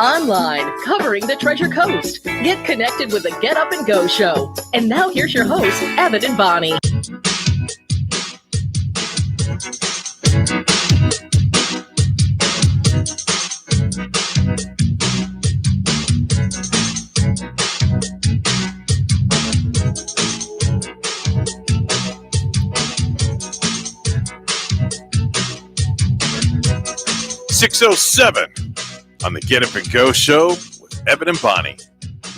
online, covering the Treasure Coast. Get connected with the Get Up and Go show. And now here's your hosts, Evan and Bonnie. .607 on the Get Up and Go show with Evan and Bonnie.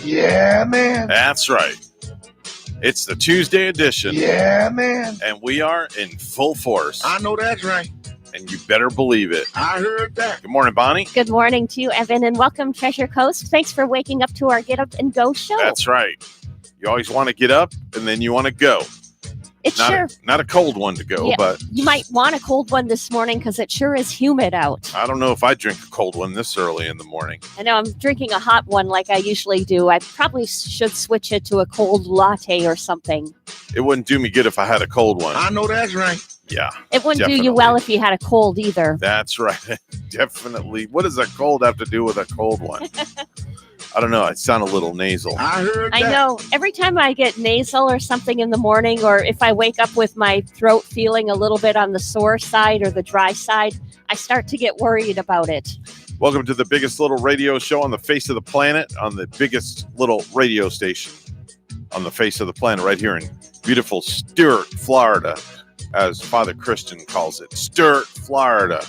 Yeah, man. That's right. It's the Tuesday edition. Yeah, man. And we are in full force. I know that's right. And you better believe it. I heard that. Good morning, Bonnie. Good morning to you, Evan, and welcome, Treasure Coast. Thanks for waking up to our Get Up and Go show. That's right. You always want to get up, and then you want to go. It's not a cold one to go, yeah, but you might want a cold one this morning because it sure is humid out. I don't know if I drink a cold one this early in the morning. I know I'm drinking a hot one like I usually do. I probably should switch it to a cold latte or something. It wouldn't do me good if I had a cold one. I know that's right. Yeah. It wouldn't definitely do you well if you had a cold either. That's right. Definitely. What does a cold have to do with a cold one? I don't know. I sound a little nasal. I heard that. I know. Every time I get nasal or something in the morning, or if I wake up with my throat feeling a little bit on the sore side or the dry side, I start to get worried about it. Welcome to the biggest little radio show on the face of the planet, on the biggest little radio station on the face of the planet, right here in beautiful Stuart, Florida, as Father Christian calls it. Stuart, Florida.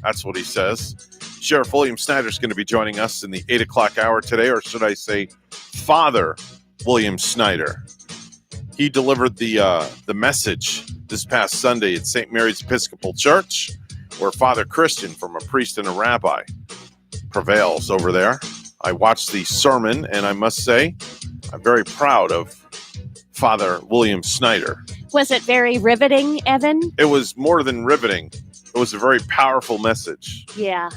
That's what he says. Sheriff William Snyder is going to be joining us in the 8 o'clock hour today, or should I say Father William Snyder. He delivered the message this past Sunday at St. Mary's Episcopal Church, where Father Christian, from a priest and a rabbi, prevails over there. I watched the sermon, and I must say, I'm very proud of Father William Snyder. Was it very riveting, Evan? It was more than riveting. It was a very powerful message. Yeah.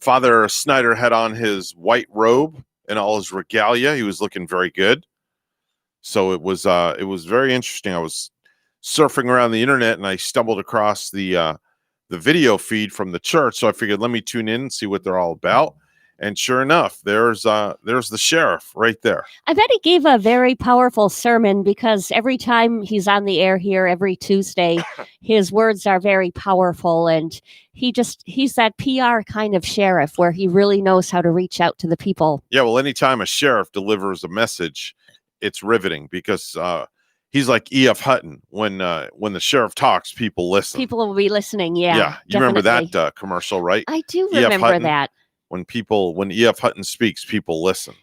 Father Snyder had on his white robe and all his regalia. He was looking very good. So it was very interesting. I was surfing around the internet and I stumbled across the video feed from the church. So I figured, let me tune in and see what they're all about. And sure enough, there's the sheriff right there. I bet he gave a very powerful sermon because every time he's on the air here every Tuesday, his words are very powerful. And he's that PR kind of sheriff where he really knows how to reach out to the people. Yeah, well, anytime a sheriff delivers a message, it's riveting because he's like E.F. Hutton. When the sheriff talks, people listen. People will be listening, yeah. Yeah, you remember that commercial, right? I do E.F. remember Hutton. that. When E.F. Hutton speaks, people listen.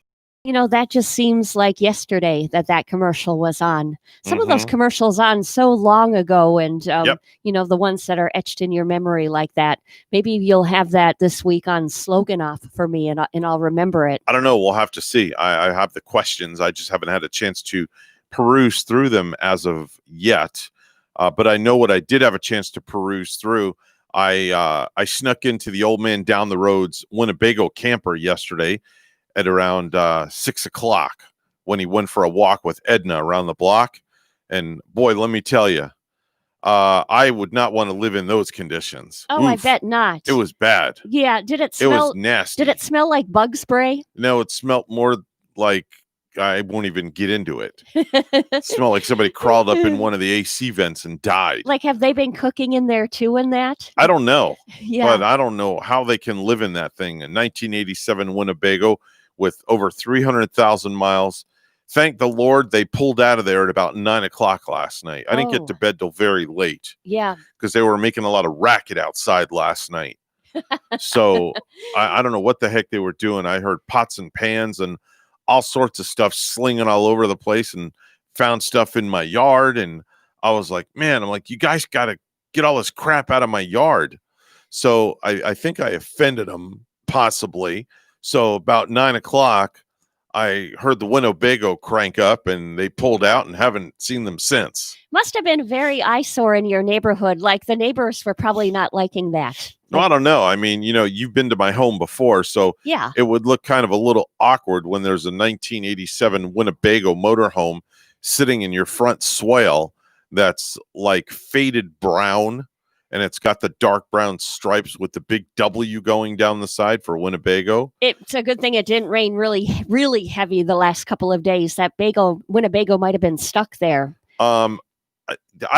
You know, that just seems like yesterday that commercial was on. Some of those commercials on so long ago, and you know, the ones that are etched in your memory like that. Maybe you'll have that this week on Sloganoff for me, and I'll remember it. I don't know. We'll have to see. I have the questions. I just haven't had a chance to peruse through them as of yet. But I know what I did have a chance to peruse through. I snuck into the Old Man Down the Road's Winnebago camper yesterday at around 6 o'clock when he went for a walk with Edna around the block. And boy, let me tell you, I would not want to live in those conditions. Oh, oof. I bet not. It was bad. Yeah. Did it smell? It was nasty. Did it smell like bug spray? No, it smelled more like, I won't even get into it. It smelled like somebody crawled up in one of the AC vents and died. Like, have they been cooking in there too in that? I don't know. Yeah. But I don't know how they can live in that thing. A 1987 Winnebago with over 300,000 miles. Thank the Lord they pulled out of there at about 9 o'clock last night. I didn't get to bed till very late. Yeah. Because they were making a lot of racket outside last night. So I don't know what the heck they were doing. I heard pots and pans and all sorts of stuff slinging all over the place, and found stuff in my yard. And I was like, man, I'm like, you guys got to get all this crap out of my yard. So I think I offended them possibly. So about 9 o'clock, I heard the Winnebago crank up and they pulled out and haven't seen them since. Must have been very eyesore in your neighborhood. Like the neighbors were probably not liking that. No, I don't know. I mean, you know, you've been to my home before, so yeah, it would look kind of a little awkward when there's a 1987 Winnebago motorhome sitting in your front swale that's like faded brown and it's got the dark brown stripes with the big W going down the side for Winnebago. It's a good thing it didn't rain really, really heavy the last couple of days. That Winnebago might have been stuck there. I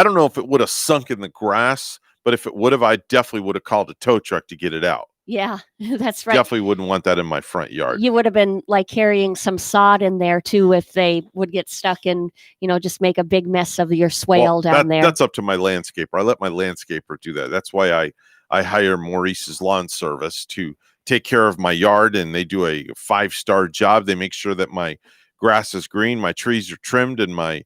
don't know if it would have sunk in the grass, but if it would have, I definitely would have called a tow truck to get it out. Yeah, that's right. Definitely wouldn't want that in my front yard. You would have been like carrying some sod in there too if they would get stuck and, just make a big mess of your swale down there. That's up to my landscaper. I let my landscaper do that. That's why I hire Maurice's Lawn Service to take care of my yard, and they do a 5-star job. They make sure that my grass is green, my trees are trimmed, and my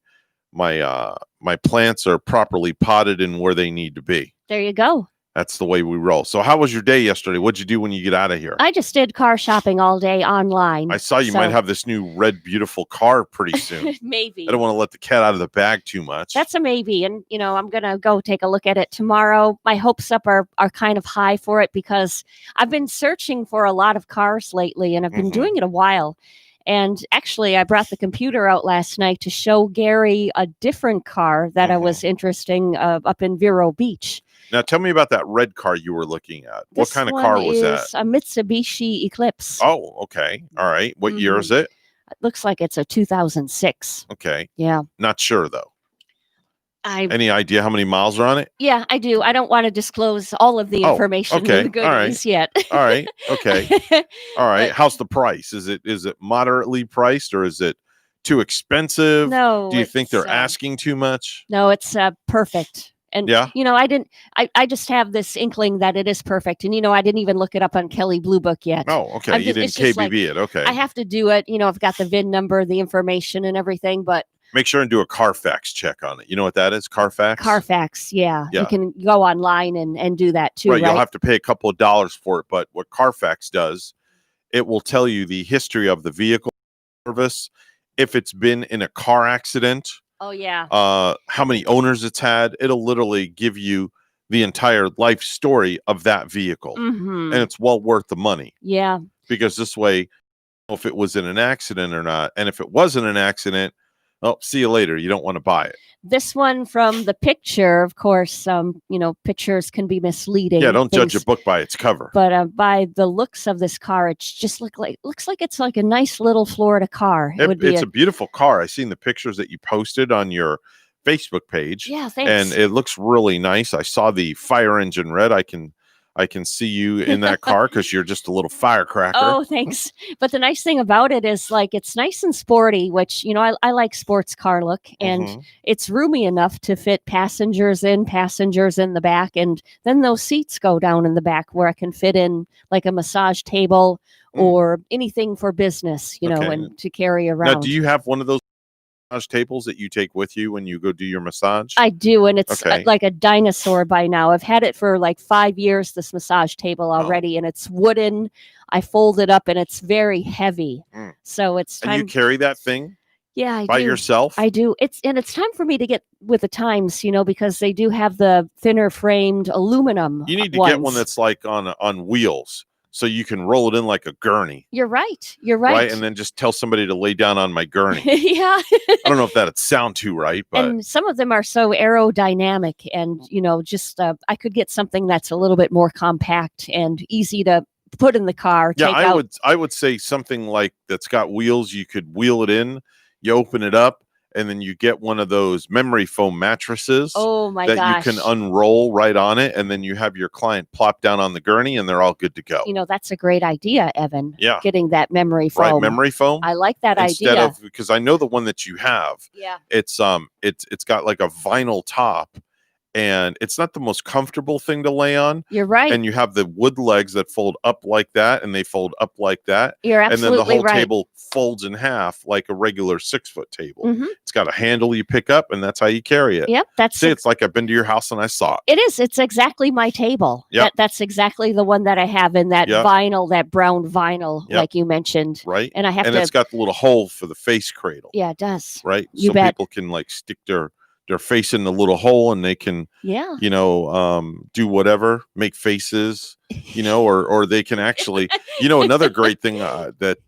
plants are properly potted and where they need to be. There you go. That's the way we roll. So how was your day yesterday? What'd you do when you get out of here? I just did car shopping all day online. I saw you might have this new red, beautiful car pretty soon. Maybe. I don't want to let the cat out of the bag too much. That's a maybe. And, I'm going to go take a look at it tomorrow. My hopes up are kind of high for it because I've been searching for a lot of cars lately, and I've been doing it a while. And actually, I brought the computer out last night to show Gary a different car that I was interesting up in Vero Beach. Now, tell me about that red car you were looking at. What kind of car was that? A Mitsubishi Eclipse. Oh, okay. All right. What year is it? It looks like it's a 2006. Okay. Yeah. Not sure, though. Any idea how many miles are on it? Yeah, I do. I don't want to disclose all of the information okay. and the goodies yet. All right. Okay. All right. How's the price? Is it moderately priced, or is it too expensive? No. Do you think they're asking too much? No, it's perfect. And, yeah. I just have this inkling that it is perfect. And, I didn't even look it up on Kelley Blue Book yet. Oh, okay. You didn't KBB it. Okay. I have to do it. I've got the VIN number, the information and everything, but. Make sure and do a Carfax check on it. You know what that is? Carfax? Carfax, yeah. You can go online and do that too, right? You'll have to pay a couple of dollars for it. But what Carfax does, it will tell you the history of the vehicle service, if it's been in a car accident. Oh, yeah. How many owners it's had. It'll literally give you the entire life story of that vehicle. Mm-hmm. And it's well worth the money. Yeah. Because this way, if it was in an accident or not, and if it wasn't an accident, oh, see you later. You don't want to buy it. This one from the picture, of course, pictures can be misleading. Yeah, don't judge a book by its cover. But by the looks of this car, it's just looks like it's like a nice little Florida car. It's a beautiful car. I seen the pictures that you posted on your Facebook page. Yeah, thanks. And it looks really nice. I saw the fire engine red. I can see you in that car because you're just a little firecracker. Oh, thanks. But the nice thing about it is it's nice and sporty, which, I like sports car look, and it's roomy enough to fit passengers in the back. And then those seats go down in the back where I can fit in like a massage table or anything for business, and to carry around. Now, do you have one of those massage tables that you take with you when you go do your massage? I do, and it's like a dinosaur by now. I've had it for like 5 years, this massage table already, and it's wooden. I fold it up, and it's very heavy. So it's time. And you carry that thing? Yeah, I by do. yourself? I do. It's time for me to get with the times, because they do have the thinner framed aluminum. You need to get one that's like on wheels, so you can roll it in like a gurney. You're right. Right, and then just tell somebody to lay down on my gurney. Yeah. I don't know if that'd sound too right, but and some of them are so aerodynamic, and just I could get something that's a little bit more compact and easy to put in the car. Yeah, I would say something like that's got wheels. You could wheel it in, you open it up, and then you get one of those memory foam mattresses. Oh my gosh. You can unroll right on it, and then you have your client plop down on the gurney, and they're all good to go. That's a great idea, Evan. Yeah, getting that memory foam. Right, memory foam. I like that idea. Because I know the one that you have. Yeah, it's got like a vinyl top. And it's not the most comfortable thing to lay on. You're right. And you have the wood legs that fold up like that, and they fold up like that. You're absolutely right. And then the whole right. table folds in half like a regular 6-foot table. It's got a handle you pick up, and that's how you carry it. Yep. It's like I've been to your house and I saw it. It is. It's exactly my table. Yep. That's exactly the one that I have in that vinyl, that brown vinyl, like you mentioned. Right. And it's got the little hole for the face cradle. Yeah, it does. Right. You so bet. People can like stick their face in the little hole, and they can, do whatever, make faces, or they can actually, another great thing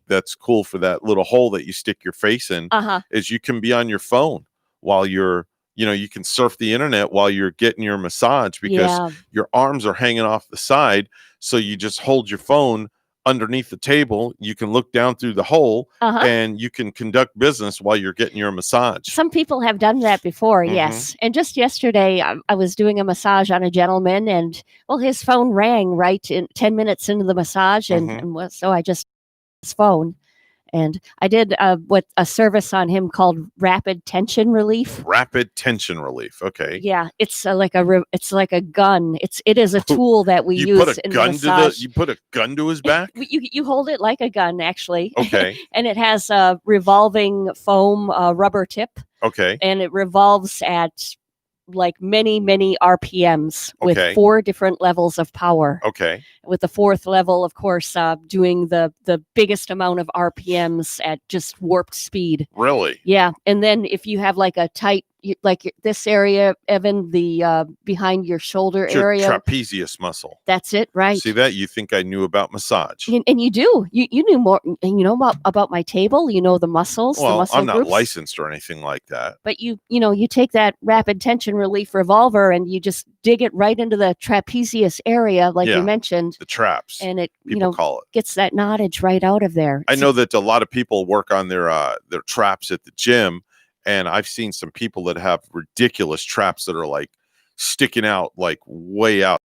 that's cool for that little hole that you stick your face in is you can be on your phone while you're, you can surf the internet while you're getting your massage because Yeah. your arms are hanging off the side. So you just hold your phone underneath the table. You can look down through the hole Uh-huh. and you can conduct business while you're getting your massage. Some people have done that before, Mhm. yes. And just yesterday, I was doing a massage on a gentleman, and his phone rang right in 10 minutes into the massage, and so I just his phone. And I did a service on him called rapid tension relief. Rapid tension relief. Okay. Yeah, it's it's like a gun. It is a tool that we You use put a in gun massage. you put a gun to his back? You hold it like a gun, actually. Okay. And it has a revolving foam rubber tip, Okay. and it revolves at like many RPMs with Okay. 4 different levels of power. Okay. With the 4th level, of course, doing the biggest amount of RPMs at just warped speed. Really? Yeah, and then if you have like a tight, like this area, Evan, the behind your shoulder It's your area, trapezius muscle. that's it, right? See that? You think I knew about massage? And you do. You knew more. And you know about my table. You know the muscles, the Well, muscle I'm not groups. licensed or anything like that. But you take that rapid tension relief revolver and you just dig it right into the trapezius area, like Yeah. you mentioned, The traps, and it people call it. gets that knottage right out of there. I know that a lot of people work on their traps at the gym, and I've seen some people that have ridiculous traps that are like sticking out like way out,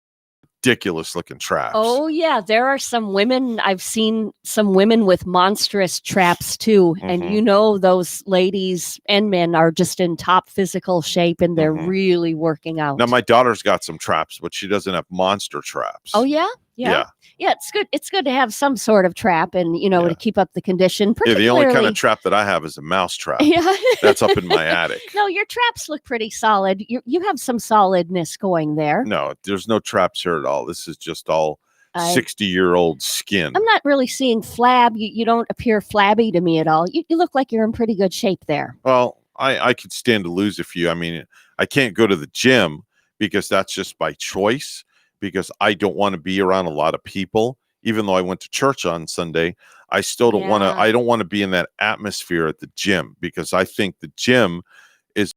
ridiculous looking traps. Oh yeah, there are some women. I've seen some women with monstrous traps too, and Mhm. those ladies and men are just in top physical shape, and they're Mhm. really working out. Now my daughter's got some traps, but she doesn't have monster traps. Oh yeah, Yeah. It's good. It's good to have some sort of trap, and Yeah. to keep up the condition. Yeah, the only kind particularly- of trap that I have is a mouse trap. Yeah, That's up in my attic. No, your traps look pretty solid. You have some solidness going there. No, there's no traps here at all. This is just all I- 60-year-old skin. I'm not really seeing flab. You don't appear flabby to me at all. You look like you're in pretty good shape there. Well, I could stand to lose a few. I mean, I can't go to the gym because that's just by choice, because I don't want to be around a lot of people. Even though I went to church on Sunday, I still don't want to. Yeah. I don't want to be in that atmosphere at the gym, because I think the gym is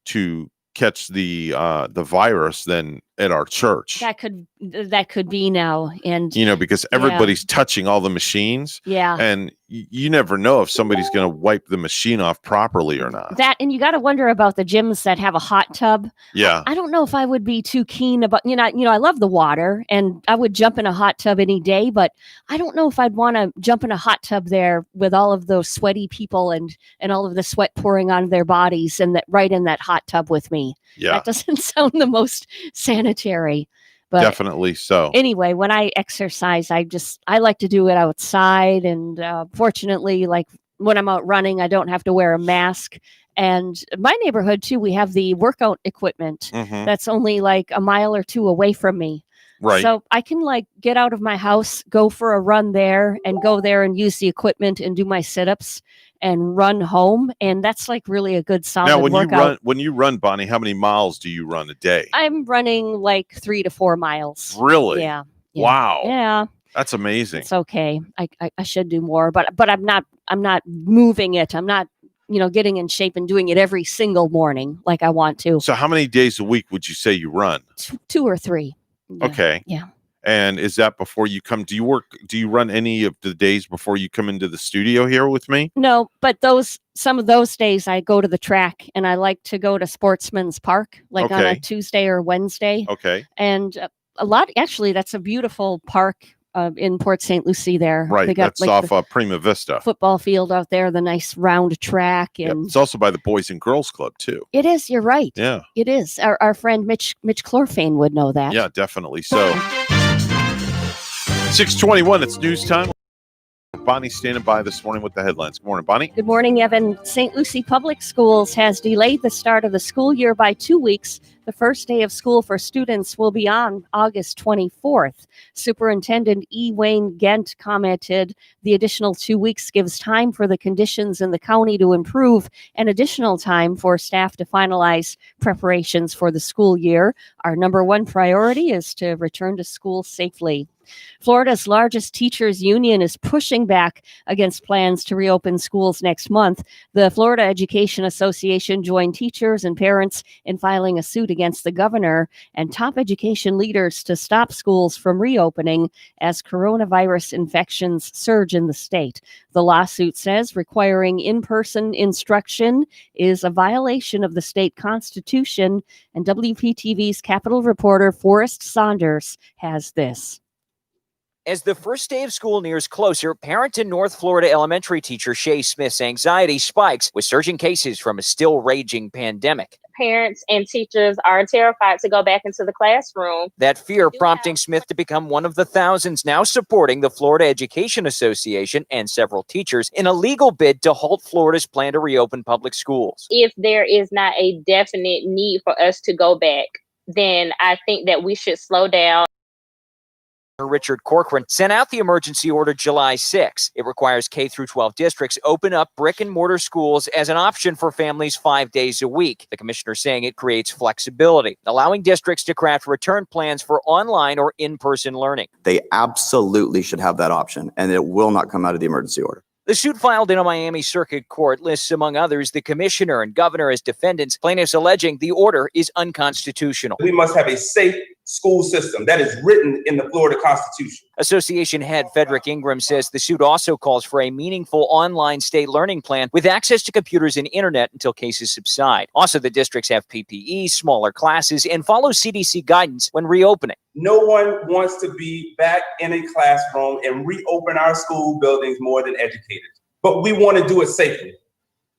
to catch the virus than at our church. That could be now, and Because everybody's touching all the machines, yeah. and you never know if somebody's going to wipe the machine off properly or not. That, and you got to wonder about the gyms that have a hot tub. Yeah. I don't know if I would be too keen about, I love the water and I would jump in a hot tub any day, but I don't know if I'd want to jump in a hot tub there with all of those sweaty people and all of the sweat pouring on their bodies and that right in that hot tub with me. Yeah. That doesn't sound the most sanitary. But Definitely so. anyway, when I exercise, I like to do it outside. And fortunately, like when I'm out running, I don't have to wear a mask. And my neighborhood, too, we have the workout equipment Mhm. that's only like a mile or 2 away from me. Right. So I can like get out of my house, go for a run there and go there and use the equipment and do my sit-ups and run home. And that's like really a good solid Now, workout. when you run, Bonnie, how many miles do you run a day? I'm running like 3 to 4 miles. Really? Yeah. Yeah. Wow. Yeah. That's amazing. It's okay. I should do more, but I'm not moving it. I'm not, getting in shape and doing it every single morning like I want to. So how many days a week would you say you run? 2 or 3. Yeah. Okay. Yeah. And is that before you come? Do you run any of the days before you come into the studio here with me? No, but some of those days I go to the track and I like to go to Sportsman's Park, like on a Okay. Tuesday or Wednesday. Okay. And actually, that's a beautiful park in Port St. Lucie there. Right. They got That's like off the Prima Vista. football field out there, the nice round track. Yep. And It's also by the Boys and Girls Club too. it is, you're right. Yeah. It is. Our friend Mitch Chlorfane would know that. Yeah, definitely. So 6:21, it's news time. Bonnie standing by this morning with the headlines. Good morning, Bonnie. Good morning, Evan. St. Lucie Public Schools has delayed the start of the school year by 2 weeks. The first day of school for students will be on August 24th. Superintendent E. Wayne Gent commented the additional 2 weeks gives time for the conditions in the county to improve and additional time for staff to finalize preparations for the school year. Our number one priority is to return to school safely. Florida's largest teachers union is pushing back against plans to reopen schools next month. The Florida Education Association joined teachers and parents in filing a suit against the governor and top education leaders to stop schools from reopening as coronavirus infections surge in the state. The lawsuit says requiring in-person instruction is a violation of the state constitution, and WPTV's Capitol reporter Forrest Saunders has this. As the first day of school nears closer, parent and North Florida elementary teacher Shay Smith's anxiety spikes with surging cases from a still raging pandemic. Parents and teachers are terrified to go back into the classroom. That fear prompting Smith to become one of the thousands now supporting the Florida Education Association and several teachers in a legal bid to halt Florida's plan to reopen public schools. If there is not a definite need for us to go back, then I think that we should slow down. Richard Corcoran sent out the emergency order July 6. It requires K-12 districts open up brick and mortar schools as an option for families 5 days a week. The commissioner saying it creates flexibility, allowing districts to craft return plans for online or in-person learning. They absolutely should have that option, and it will not come out of the emergency order. The suit filed in a Miami Circuit Court lists, among others, the commissioner and governor as defendants, plaintiffs alleging the order is unconstitutional. We must have a safe school system that is written in the Florida Constitution. Association head Frederick Ingram says the suit also calls for a meaningful online state learning plan with access to computers and internet until cases subside. Also, the districts have PPE, smaller classes, and follow CDC guidance when reopening. No one wants to be back in a classroom and reopen our school buildings more than educators, but we want to do it safely.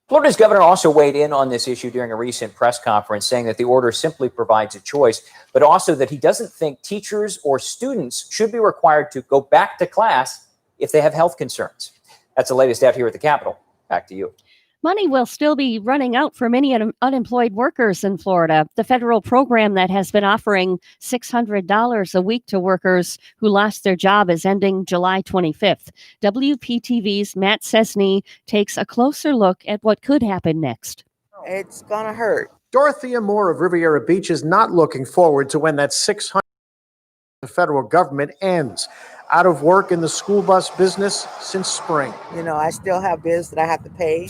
Florida's governor also weighed in on this issue during a recent press conference, saying that the order simply provides a choice, but also that he doesn't think teachers or students should be required to go back to class if they have health concerns. That's the latest out here at the Capitol. Back to you. Money will still be running out for many unemployed workers in Florida. The federal program that has been offering $600 a week to workers who lost their job is ending July 25th. WPTV's Matt Cesney takes a closer look at what could happen next. It's gonna hurt. Dorothea Moore of Riviera Beach is not looking forward to when that $600 the federal government ends. Out of work in the school bus business since spring. You know, I still have bills that I have to pay.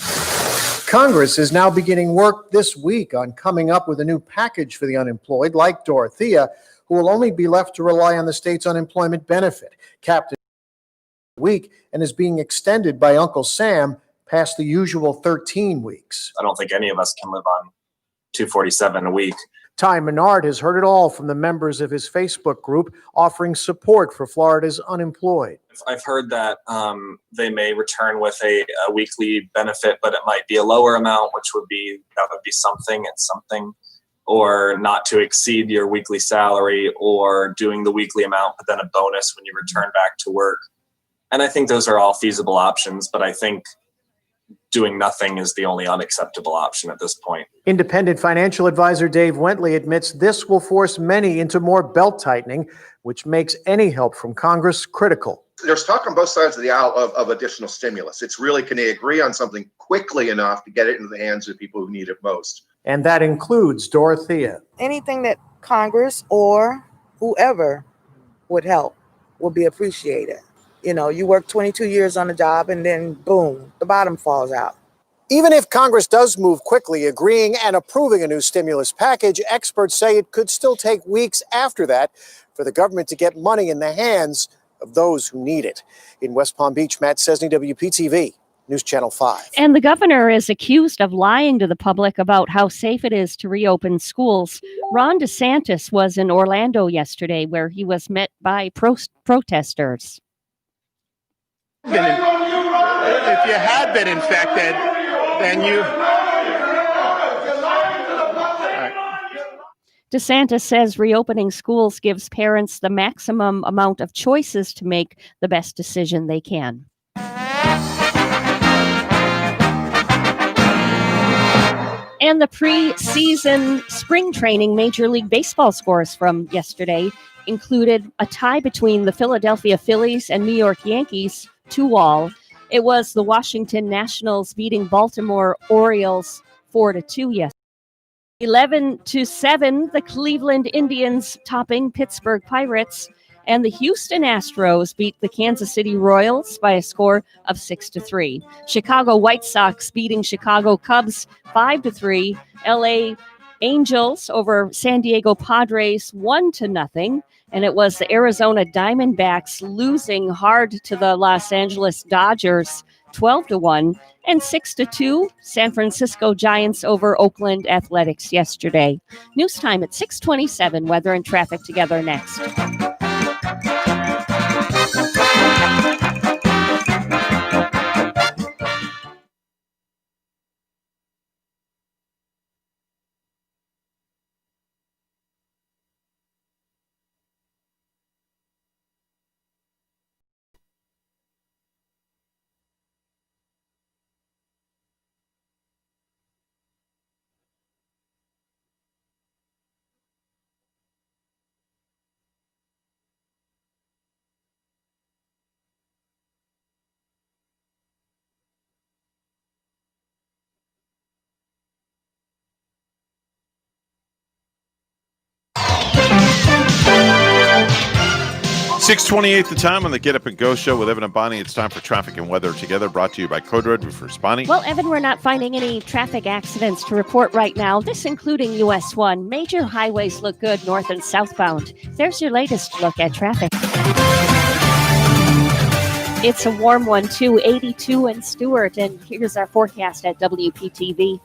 Congress is now beginning work this week on coming up with a new package for the unemployed, like Dorothea, who will only be left to rely on the state's unemployment benefit, capped a week, and is being extended by Uncle Sam past the usual 13 weeks. I don't think any of us can live on $247 a week. Ty Menard has heard it all from the members of his Facebook group offering support for Florida's unemployed. I've heard that they may return with a weekly benefit, but it might be a lower amount, which would be something. It's something, or not to exceed your weekly salary, or doing the weekly amount, but then a bonus when you return back to work. And I think those are all feasible options, but I think doing nothing is the only unacceptable option at this point. Independent financial advisor Dave Wentley admits this will force many into more belt tightening, which makes any help from Congress critical. There's talk on both sides of the aisle of additional stimulus. It's really, can they agree on something quickly enough to get it into the hands of people who need it most? And that includes Dorothea. Anything that Congress or whoever would help will be appreciated. You know, you work 22 years on a job and then boom, the bottom falls out. Even if Congress does move quickly, agreeing and approving a new stimulus package, experts say it could still take weeks after that for the government to get money in the hands of those who need it. In West Palm Beach, Matt Cesney, WPTV, News Channel 5. And the governor is accused of lying to the public about how safe it is to reopen schools. Ron DeSantis was in Orlando yesterday, where he was met by protesters. If you had been infected, then you... DeSantis says reopening schools gives parents the maximum amount of choices to make the best decision they can. And the preseason spring training Major League Baseball scores from yesterday included a tie between the Philadelphia Phillies and New York Yankees, 2-2. It was the Washington Nationals beating Baltimore Orioles 4-2 yesterday. 11-7, the Cleveland Indians topping Pittsburgh Pirates. And the Houston Astros beat the Kansas City Royals by a score of 6-3. Chicago White Sox beating Chicago Cubs 5-3. LA Angels over San Diego Padres 1-0. And it was the Arizona Diamondbacks losing hard to the Los Angeles Dodgers 12-1. And 6-2, San Francisco Giants over Oakland Athletics yesterday. News time at 6:27. Weather and traffic together next. $6:28 the time on the Get Up and Go show with Evan and Bonnie. It's time for traffic and weather together, brought to you by Code Red for Bonnie. Well, Evan, we're not finding any traffic accidents to report right now, this including US 1. Major highways look good north and southbound. There's your latest look at traffic. It's a warm one, too, 82 in Stewart, and here's our forecast at WPTV.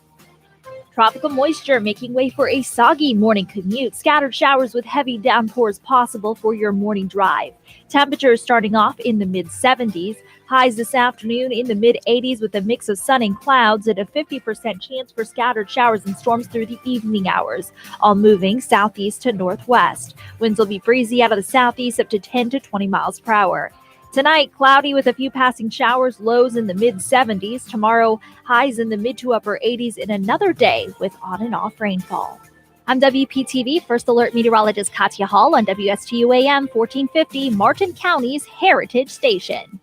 Tropical moisture making way for a soggy morning commute. Scattered showers with heavy downpours possible for your morning drive. Temperatures starting off in the mid-70s. Highs this afternoon in the mid-80s with a mix of sun and clouds and a 50% chance for scattered showers and storms through the evening hours, all moving southeast to northwest. Winds will be breezy out of the southeast up to 10 to 20 miles per hour. Tonight, cloudy with a few passing showers, lows in the mid-70s. Tomorrow, highs in the mid to upper 80s, and another day with on and off rainfall. I'm WPTV First Alert meteorologist Katya Hall on WSTU AM 1450, Martin County's Heritage Station.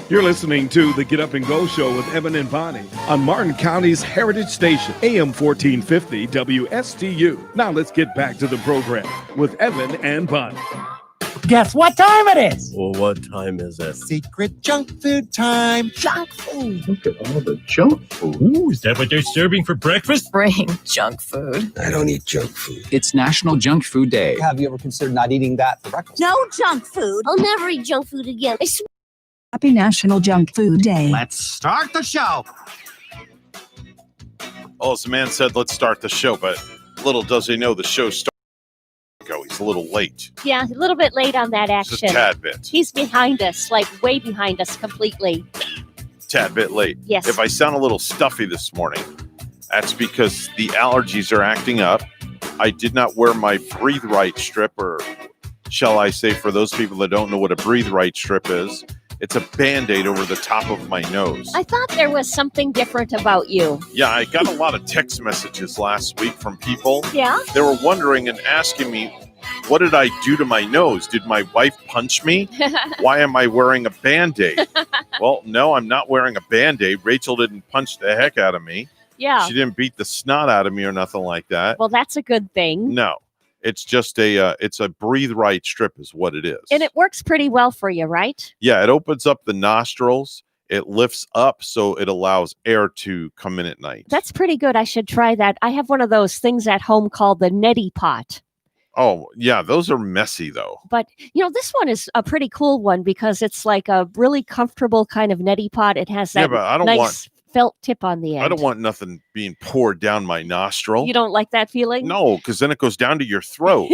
You're listening to the Get Up and Go Show with Evan and Bonnie on Martin County's Heritage Station, AM 1450 WSTU. Now let's get back to the program with Evan and Bonnie. Guess what time it is? Well, what time is it? Secret junk food time. Junk food. Look at all the junk food. Ooh, is that what they're serving for breakfast? Bring junk food. I don't eat junk food. It's National Junk Food Day. Have you ever considered not eating that for breakfast? No junk food. I'll never eat junk food again. Happy National Junk Food Day. Let's start the show. Oh, as the man said, let's start the show, but little does he know the show started. He's a little late. Yeah, a little bit late on that Just action. a tad bit. He's behind us, like way behind us completely. Tad bit late. Yes. If I sound a little stuffy this morning, that's because the allergies are acting up. I did not wear my Breathe Right strip, or shall I say, for those people that don't know what a Breathe Right strip is, it's a Band-Aid over the top of my nose. I thought there was something different about you. Yeah, I got a lot of text messages last week from people. Yeah? They were wondering and asking me, what did I do to my nose? Did my wife punch me? Why am I wearing a Band-Aid? Well, no, I'm not wearing a Band-Aid. Rachel didn't punch the heck out of me. Yeah. She didn't beat the snot out of me or nothing like that. Well, that's a good thing. No, it's just it's a Breathe Right strip is what it is. And it works pretty well for you, right? Yeah, it opens up the nostrils. It lifts up so it allows air to come in at night. That's pretty good. I should try that. I have one of those things at home called the neti pot. Oh, yeah, those are messy though. But, this one is a pretty cool one because it's like a really comfortable kind of neti pot. It has that but I don't nice felt tip on the end. I don't want nothing being poured down my nostril. You don't like that feeling? No, because then it goes down to your throat.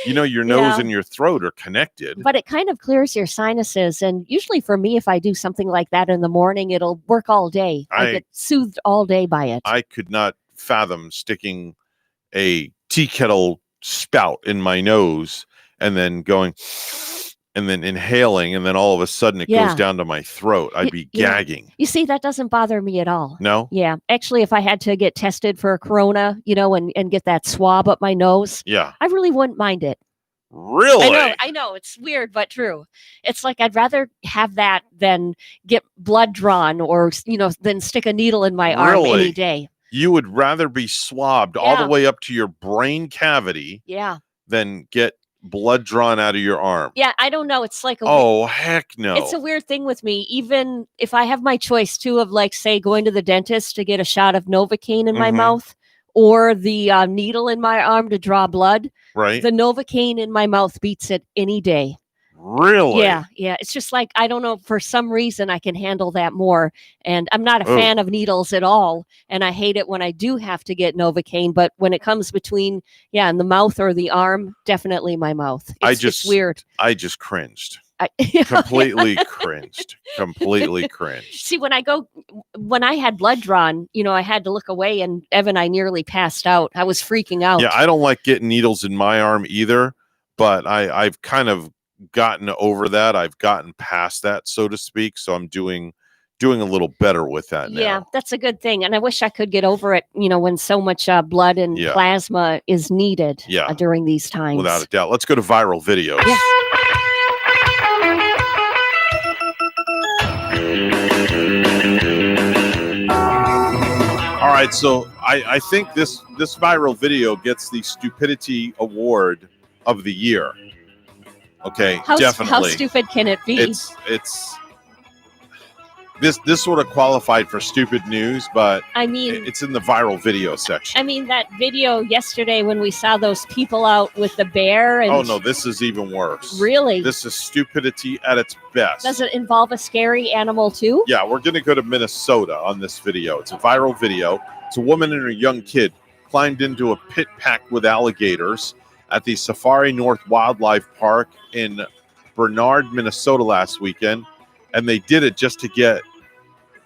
Your nose Yeah. and your throat are connected. But it kind of clears your sinuses. And usually for me, if I do something like that in the morning, it'll work all day. I get soothed all day by it. I could not fathom sticking a tea kettle spout in my nose and then going and then inhaling, and then all of a sudden it Yeah. goes down to my throat. I'd be Yeah. gagging. You see, that doesn't bother me at all. No? Yeah. Actually, if I had to get tested for a corona, and get that swab up my nose, Yeah. I really wouldn't mind it. Really? I know. It's weird, but true. It's like I'd rather have that than get blood drawn or, than stick a needle in my arm any Really? day. You would rather be swabbed all Yeah. the way up to your brain cavity Yeah. than get blood drawn out of your arm. Yeah. I don't know. It's like Oh, heck no. It's a weird thing with me. Even if I have my choice too of like, say, going to the dentist to get a shot of Novocaine in my Mhm. mouth or the needle in my arm to draw blood, Right? the Novocaine in my mouth beats it any day. Really? Yeah. It's just like, I don't know, for some reason I can handle that more. And I'm not a Oh. fan of needles at all. And I hate it when I do have to get Novocaine. But when it comes between, in the mouth or the arm, definitely my mouth. It's weird. I just cringed. I Completely cringed. Completely cringed. See, when I had blood drawn, I had to look away, and Evan, I nearly passed out. I was freaking out. Yeah, I don't like getting needles in my arm either, but I've kind of gotten over that. I've gotten past that, so to speak. So I'm doing a little better with that now. Yeah, that's a good thing. And I wish I could get over it, when so much blood and Yeah. plasma is needed Yeah. during these times. Without a doubt. Let's go to viral videos. Yeah. All right, so I think this viral video gets the Stupidity Award of the year. Okay, How definitely. stupid can it be? It's this sort of qualified for stupid news, but I mean, it's in the viral video section. that video yesterday when we saw those people out with the bear. And Oh no, this is even worse. Really? This is stupidity at its best. Does it involve a scary animal too? Yeah, we're going to go to Minnesota on this video. It's a viral video. It's a woman and her young kid climbed into a pit packed with alligators at the Safari North Wildlife Park in Bernard, Minnesota last weekend. And they did it just to get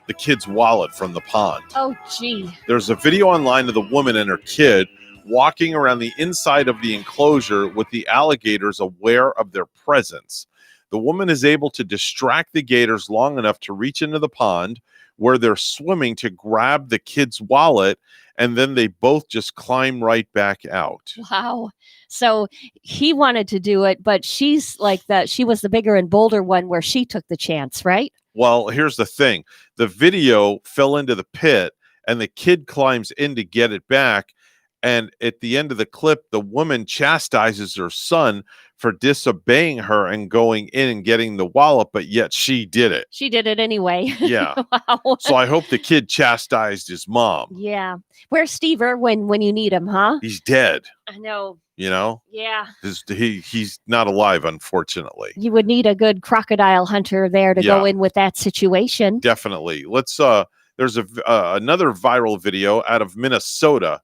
the kid's wallet from the pond. Oh, gee. There's a video online of the woman and her kid walking around the inside of the enclosure with the alligators aware of their presence. The woman is able to distract the gators long enough to reach into the pond where they're swimming to grab the kid's wallet, and then they both just climb right back out. Wow. So he wanted to do it, but she's like she was the bigger and bolder one where she took the chance, right? Well, here's the thing. The video fell into the pit, and the kid climbs in to get it back, And at the end of the clip, the woman chastises her son for disobeying her and going in and getting the wallop, but yet she did it. She did it anyway. Yeah. Wow. So I hope the kid chastised his mom. Yeah. Where's Steve Irwin when you need him, huh? He's dead. I know. You know? Yeah. He's not alive, unfortunately. You would need a good crocodile hunter there to go Yeah. in with that situation. Definitely. Let's there's another viral video out of Minnesota.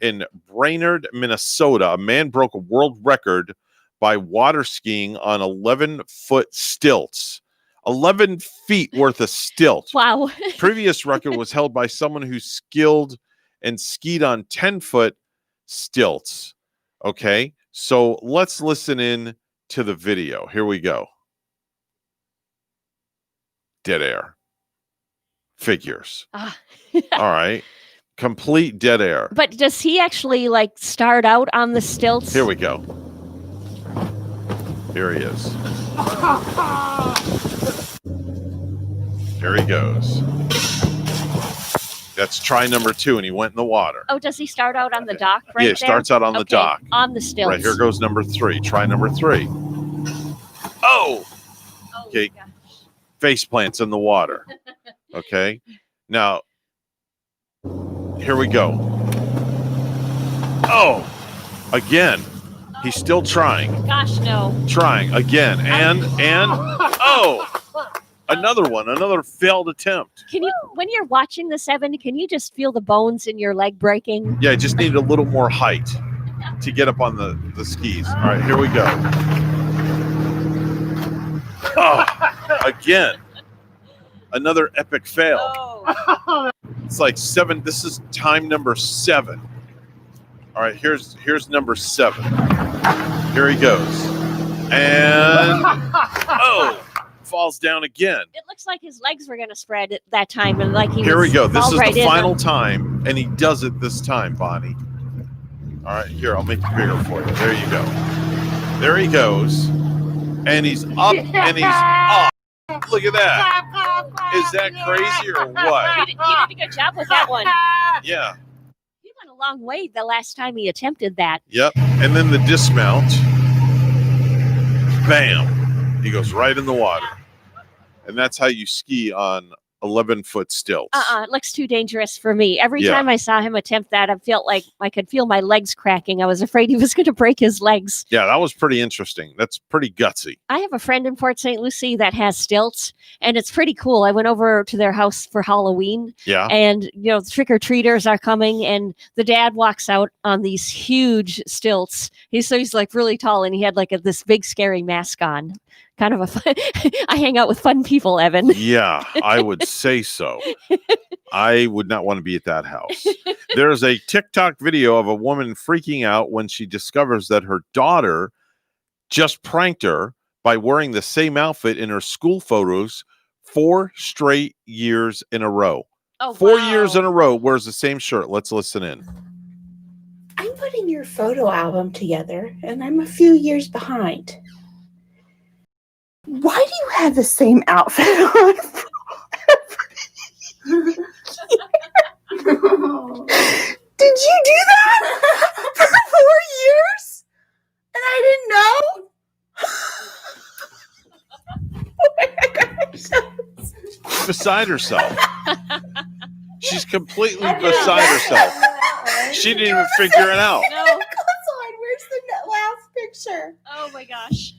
In Brainerd, Minnesota, a man broke a world record by water skiing on 11-foot stilts. 11 feet worth of stilts. Wow. Previous record was held by someone who skilled and skied on 10-foot stilts. Okay, so let's listen in to the video. Here we go. Dead air. Figures. All right. Complete dead air. But does he actually like start out on the stilts? Here we go. Here he is. There he goes. That's try number 2, and he went in the water. Oh, does he start out on the dock right Yeah, there? he starts out on the dock. On the stilts. Right, here goes number 3. Try number 3. Oh! Okay. Face plants in the water. Okay. Now, here we go. Oh! Again. He's still trying. Gosh, no. Trying again. And oh! Another one. Another failed attempt. Can you, when you're watching this, Evan, can you just feel the bones in your leg breaking? Yeah, I just needed a little more height to get up on the skis. All right, here we go. Oh, again. Another epic fail. Oh. It's like 7. This is time number 7. All right, here's number 7. Here he goes. And oh, falls down again. It looks like his legs were going to spread at that time. And like Here we go. This is right the final time, and he does it this time, Bonnie. All right, here, I'll make it bigger for you. There you go. There he goes. And he's up, and he's up. Look at that. Is that crazy or what? You did a good job with that one. Yeah. He went a long way the last time he attempted that. Yep. And then the dismount. Bam. He goes right in the water. And that's how you ski on 11-foot stilts. It looks too dangerous for me. Every Yeah. time I saw him attempt that, I felt like I could feel my legs cracking. I was afraid he was going to break his legs. Yeah, that was pretty interesting. That's pretty gutsy. I have a friend in Port St. Lucie that has stilts, and it's pretty cool. I went over to their house for Halloween. Yeah. And, trick-or-treaters are coming, and the dad walks out on these huge stilts. He's like really tall, and he had like this big scary mask on. Kind of a fun. I hang out with fun people, Evan. Yeah, I would say so. I would not want to be at that house. There's a TikTok video of a woman freaking out when she discovers that her daughter just pranked her by wearing the same outfit in her school photos 4 straight years in a row. Oh, 4 years in a row wears the same shirt. Let's listen in. I'm putting your photo album together, and I'm a few years behind. Why do you have the same outfit on? Did you do that for 4 years? And I didn't know? Oh my gosh. Beside herself. She's completely beside herself. She didn't even figure it out. No. Where's the last picture? Oh my gosh.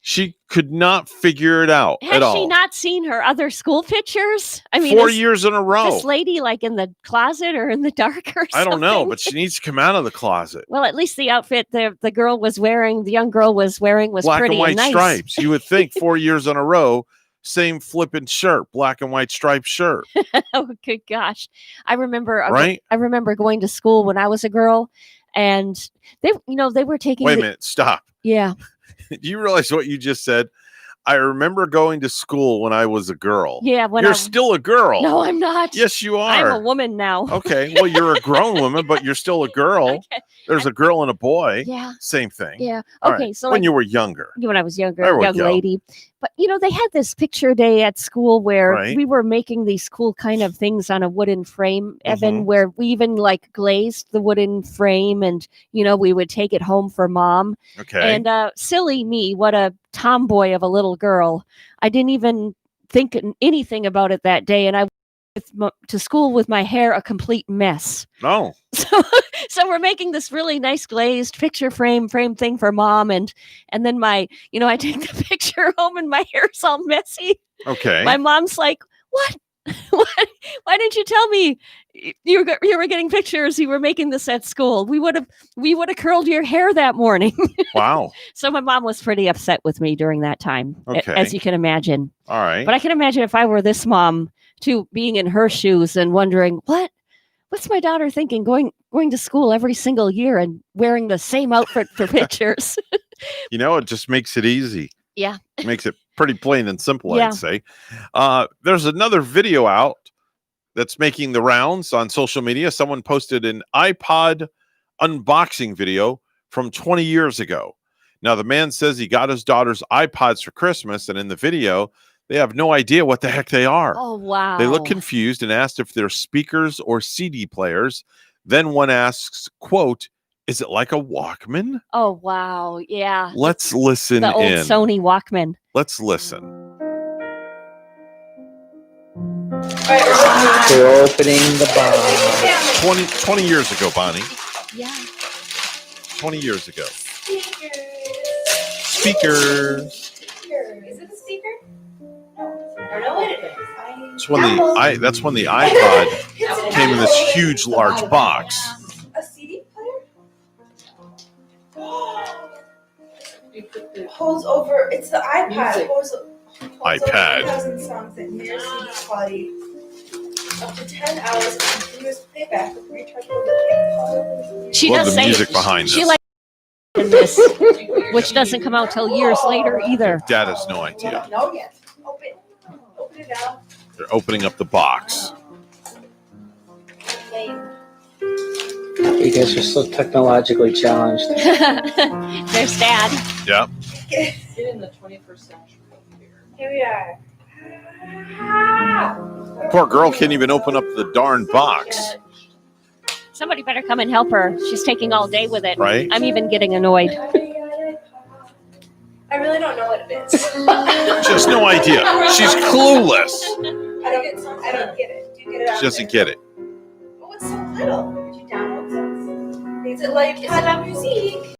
She could not figure it out Has at all. she not seen her other school pictures? I mean, 4 years in a row. This lady like in the closet or in the dark or something? I don't know, but she needs to come out of the closet. Well, at least the outfit the girl was wearing, the young girl was wearing was Black pretty and white nice. stripes. You would think 4 years in a row, same flipping shirt, black and white striped shirt. Oh, good gosh. I remember Right? I remember going to school when I was a girl, and they were taking Wait a minute, stop. Yeah. Do you realize what you just said? I remember going to school when I was a girl. Yeah, when You're still a girl. No, I'm not. Yes, you are. I'm a woman now. Okay, well, you're a grown woman, but you're still a girl. Okay. There's a girl and a boy. Yeah. Same thing. Yeah. All Okay, right. so when like- you were younger. When I was younger, There we young go. lady. But they had this picture day at school where Right. we were making these cool kind of things on a wooden frame, Evan, Mhm. where we even like glazed the wooden frame and we would take it home for mom. Okay. And silly me, what a tomboy of a little girl. I didn't even think anything about it that day, and I went to school with my hair a complete mess. No. So we're making this really nice glazed picture frame thing for mom, and then I take the picture home and my hair's all messy. Okay. My mom's like, "What? Why didn't you tell me you were getting pictures? You were making this at school. We would have curled your hair that morning." Wow. So my mom was pretty upset with me during that time, Okay. as you can imagine. All right. But I can imagine if I were this mom too, being in her shoes and wondering what's my daughter thinking, going to school every single year and wearing the same outfit for pictures. It just makes it easy. Yeah. Makes it pretty plain and simple, Yeah. I'd say. There's another video out that's making the rounds on social media. Someone posted an iPod unboxing video from 20 years ago. Now, the man says he got his daughter's iPods for Christmas, and in the video, they have no idea what the heck they are. Oh, wow. They look confused and asked if they're speakers or CD players. Then one asks, quote, "Is it like a Walkman?" Oh, wow. Yeah. Let's listen The old in. Sony Walkman. Let's listen. We're opening the box. 20 years ago, Bonnie. Yeah. 20 years ago. Speakers. Is it a speaker? I don't know what it is. That's when the iPod came in this huge, large box. A CD player? Holds over. It's the iPad. Holds iPad. 1,000 songs at near CD quality. Up to 10 hours of continuous playback with rechargeable. She Love does the say music behind she this. likes in this, which doesn't come out till years later either. Dad has no idea. No, yet. Open it up. They're opening up the box. You guys are so technologically challenged. There's Dad. Yep. In the 21st century. Here we are. Poor girl can't even open up the darn box. Somebody better come and help her. She's taking all day with it. Right. I'm even getting annoyed. I really don't know what it is. She has no idea. She's clueless. I don't get it. Do you get it? She doesn't get it. Oh, it's so little. Did you download this? Is it like la musique?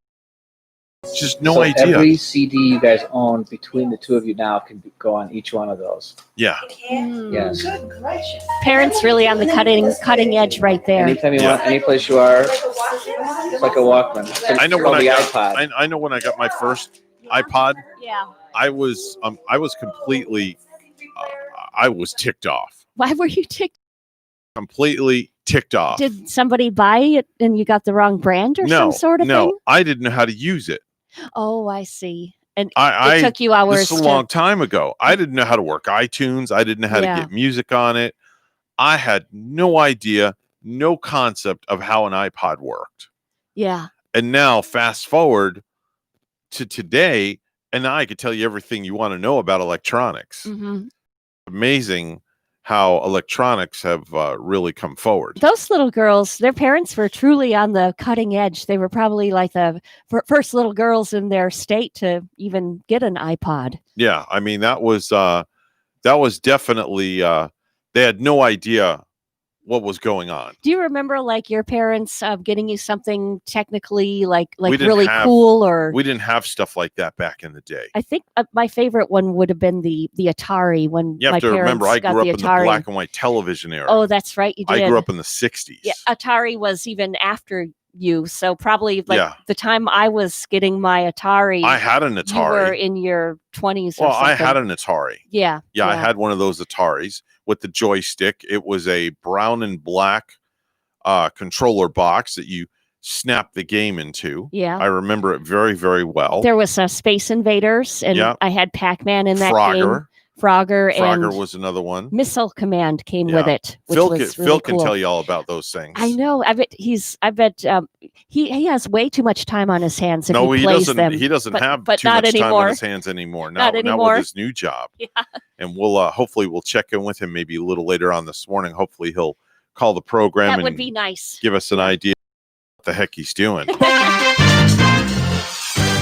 She has no So idea. every CD you guys own between the two of you now can go on each one of those. Yeah. Yes. Good gracious. Parents really on the cutting edge right there. Anytime you want, any place you are, it's like a Walkman. I know It's when called I the got. iPod. I know when I got my first iPod. Yeah. I was completely. I was ticked off. Why were you ticked? Completely ticked off. Did somebody buy it and you got the wrong brand or some sort of thing? I didn't know how to use it. Oh, I see. And I it took you hours. This is a long time ago. I didn't know how to work iTunes. I didn't know how Yeah. to get music on it. I had no idea, no concept of how an iPod worked. Yeah. And now, fast forward to today, and now I could tell you everything you want to know about electronics. Hmm. Amazing how electronics have really come forward. Those little girls, their parents were truly on the cutting edge. They were probably like the first little girls in their state to even get an iPod. Yeah, I mean that was definitely they had no idea what was going on. Do you remember like your parents getting you something technically like We didn't really have- cool? Or We didn't have stuff like that back in the day. I think my favorite one would have been the Atari when You my have to parents remember, I got grew the up in the Atari. black and white television era. Oh, that's right, you did. I grew up in the 60s. Yeah, Atari was even after you, so probably like Yeah. the time I was getting my Atari. I had an You were Atari. in your 20s. Or Well, I something. had an Atari. Yeah. Yeah, I had one of those Ataris with the joystick. It was a brown and black controller box that you snapped the game into. Yeah. I remember it very, very well. There was Space Invaders, and Yeah. I had Pac-Man in that Frogger. game. Frogger Frogger and was another one. Missile Command came with Yeah. it, which Phil, was can, really Phil can cool. tell you all about those things. I know. I bet he has way too much time on his hands if No, he he plays doesn't. them. He doesn't but, have but too not much time anymore. on his hands anymore. Not Now anymore. with his new job. Yeah. And we'll hopefully we'll check in with him maybe a little later on this morning. Hopefully he'll call the program That and would be nice. give us an idea what the heck he's doing.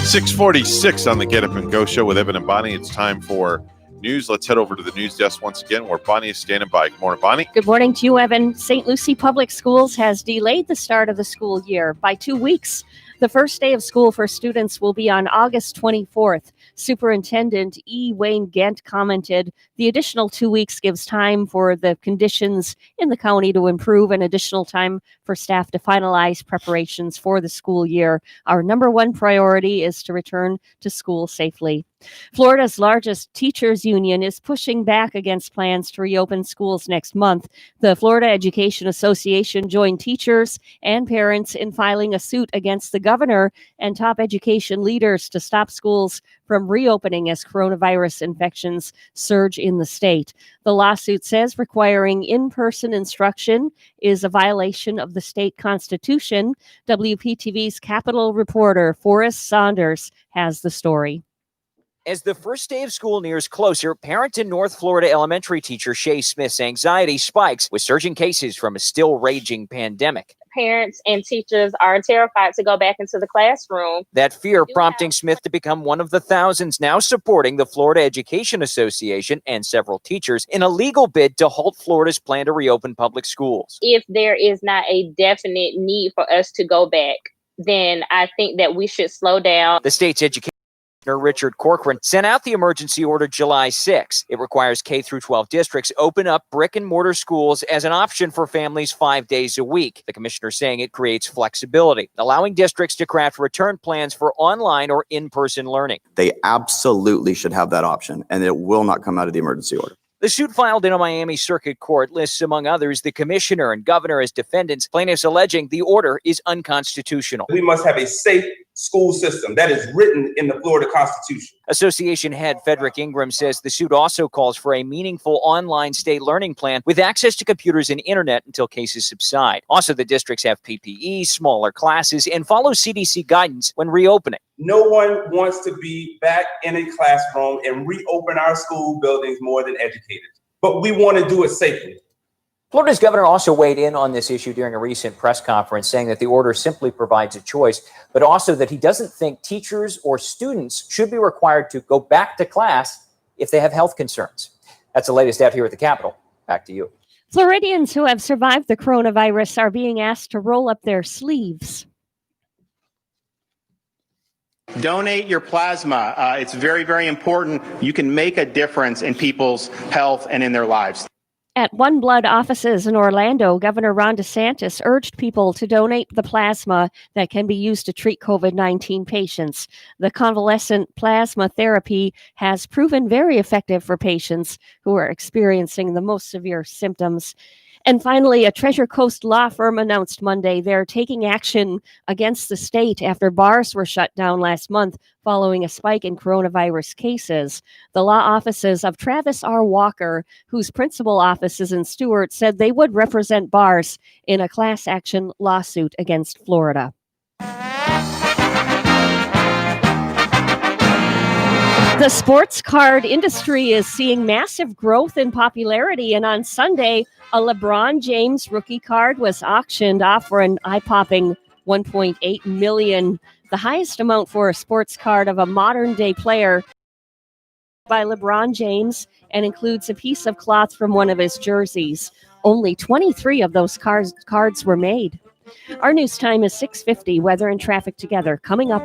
6:46 on the Get Up and Go show with Evan and Bonnie. It's time for news. Let's head over to the news desk once again where Bonnie is standing by. Good morning, Bonnie. Good morning to you, Evan. St. Lucie Public Schools has delayed the start of the school year by 2 weeks. The first day of school for students will be on August 24th. Superintendent E. Wayne Gent commented, the additional 2 weeks gives time for the conditions in the county to improve and additional time for staff to finalize preparations for the school year. Our number one priority is to return to school safely. Florida's largest teachers union is pushing back against plans to reopen schools next month. The Florida Education Association joined teachers and parents in filing a suit against the governor and top education leaders to stop schools from reopening as coronavirus infections surge in the state. The lawsuit says requiring in-person instruction is a violation of the state constitution. WPTV's Capitol reporter Forrest Saunders has the story. As the first day of school nears closer, parent and North Florida elementary teacher Shay Smith's anxiety spikes with surging cases from a still raging pandemic. Parents and teachers are terrified to go back into the classroom. That fear prompting Smith to become one of the thousands now supporting the Florida Education Association and several teachers in a legal bid to halt Florida's plan to reopen public schools. If there is not a definite need for us to go back, then I think that we should slow down. The state's education Richard Corcoran sent out the emergency order July 6. It requires K through 12 districts open up brick and mortar schools as an option for families 5 days a week. The commissioner saying it creates flexibility, allowing districts to craft return plans for online or in-person learning. They absolutely should have that option, and it will not come out of the emergency order. The suit filed in a Miami Circuit Court lists, among others, the commissioner and governor as defendants, plaintiffs alleging the order is unconstitutional. We must have a safe school system that is written in the Florida Constitution. Association head Frederick Ingram says the suit also calls for a meaningful online state learning plan with access to computers and internet until cases subside. Also, the districts have PPE, smaller classes, and follow CDC guidance when reopening. No one wants to be back in a classroom and reopen our school buildings more than educated, but we want to do it safely. Florida's governor also weighed in on this issue during a recent press conference, saying that the order simply provides a choice, but also that he doesn't think teachers or students should be required to go back to class if they have health concerns. That's the latest out here at the Capitol. Back to you. Floridians who have survived the coronavirus are being asked to roll up their sleeves. Donate your plasma. It's very, very important. You can make a difference in people's health and in their lives. At One Blood offices in Orlando, Governor Ron DeSantis urged people to donate the plasma that can be used to treat COVID-19 patients. The convalescent plasma therapy has proven very effective for patients who are experiencing the most severe symptoms. And finally, a Treasure Coast law firm announced Monday they're taking action against the state after bars were shut down last month following a spike in coronavirus cases. The law offices of Travis R. Walker, whose principal office is in Stewart, said they would represent bars in a class action lawsuit against Florida. The sports card industry is seeing massive growth in popularity, and on Sunday, a LeBron James rookie card was auctioned off for an eye-popping $1.8 million, the highest amount for a sports card of a modern-day player by LeBron James, and includes a piece of cloth from one of his jerseys. Only 23 of those cards were made. Our news time is 6:50. Weather and traffic together coming up.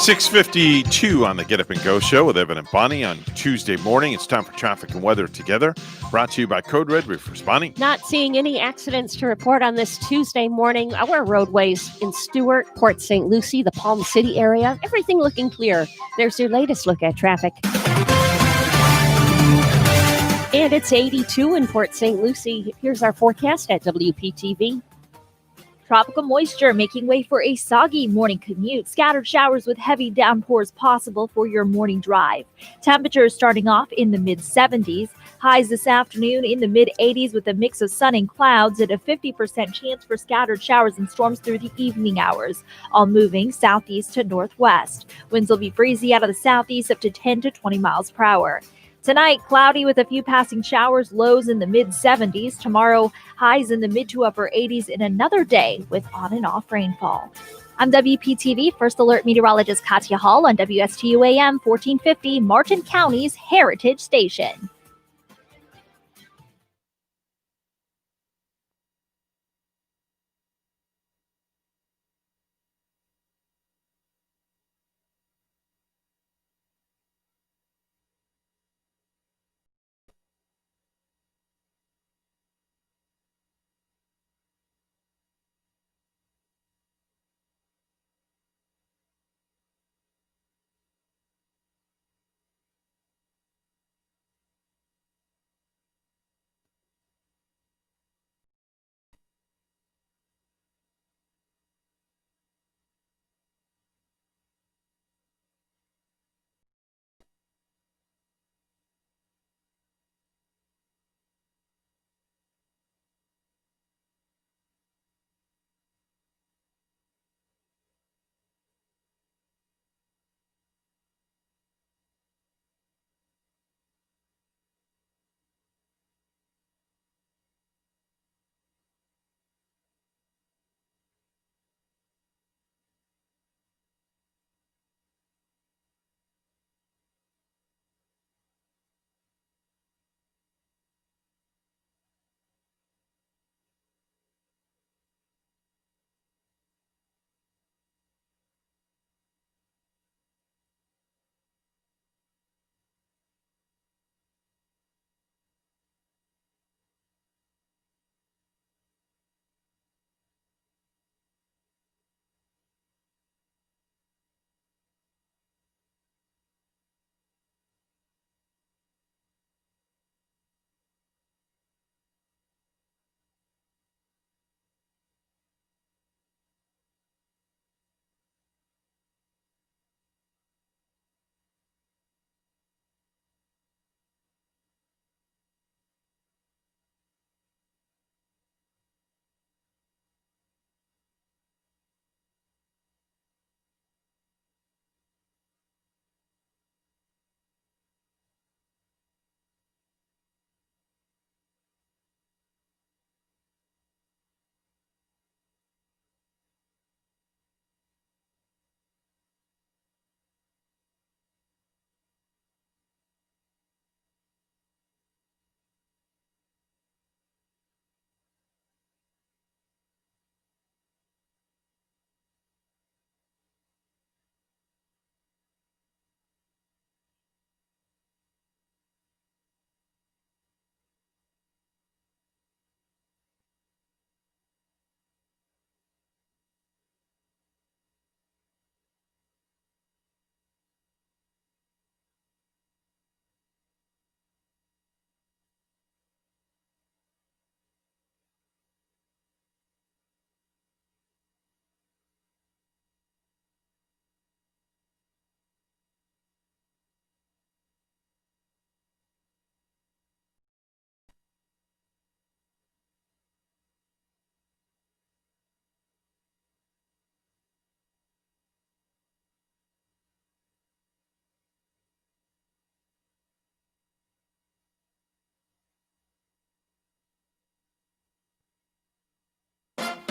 6:52 on the Get Up and Go show with Evan and Bonnie on Tuesday morning. It's time for traffic and weather together. Brought to you by Code Red. We're Bonnie. Not seeing any accidents to report on this Tuesday morning. Our roadways in Stewart, Port St. Lucie, the Palm City area, everything looking clear. There's your latest look at traffic. And it's 82 in Port St. Lucie. Here's our forecast at WPTV. Tropical moisture making way for a soggy morning commute. Scattered showers with heavy downpours possible for your morning drive. Temperatures starting off in the mid-70s. Highs this afternoon in the mid-80s with a mix of sun and clouds and a 50% chance for scattered showers and storms through the evening hours, all moving southeast to northwest. Winds will be breezy out of the southeast up to 10 to 20 miles per hour. Tonight, cloudy with a few passing showers, lows in the mid-70s. Tomorrow, highs in the mid to upper 80s in another day with on and off rainfall. I'm WPTV First Alert Meteorologist Katya Hall on WSTU AM 1450, Martin County's Heritage Station.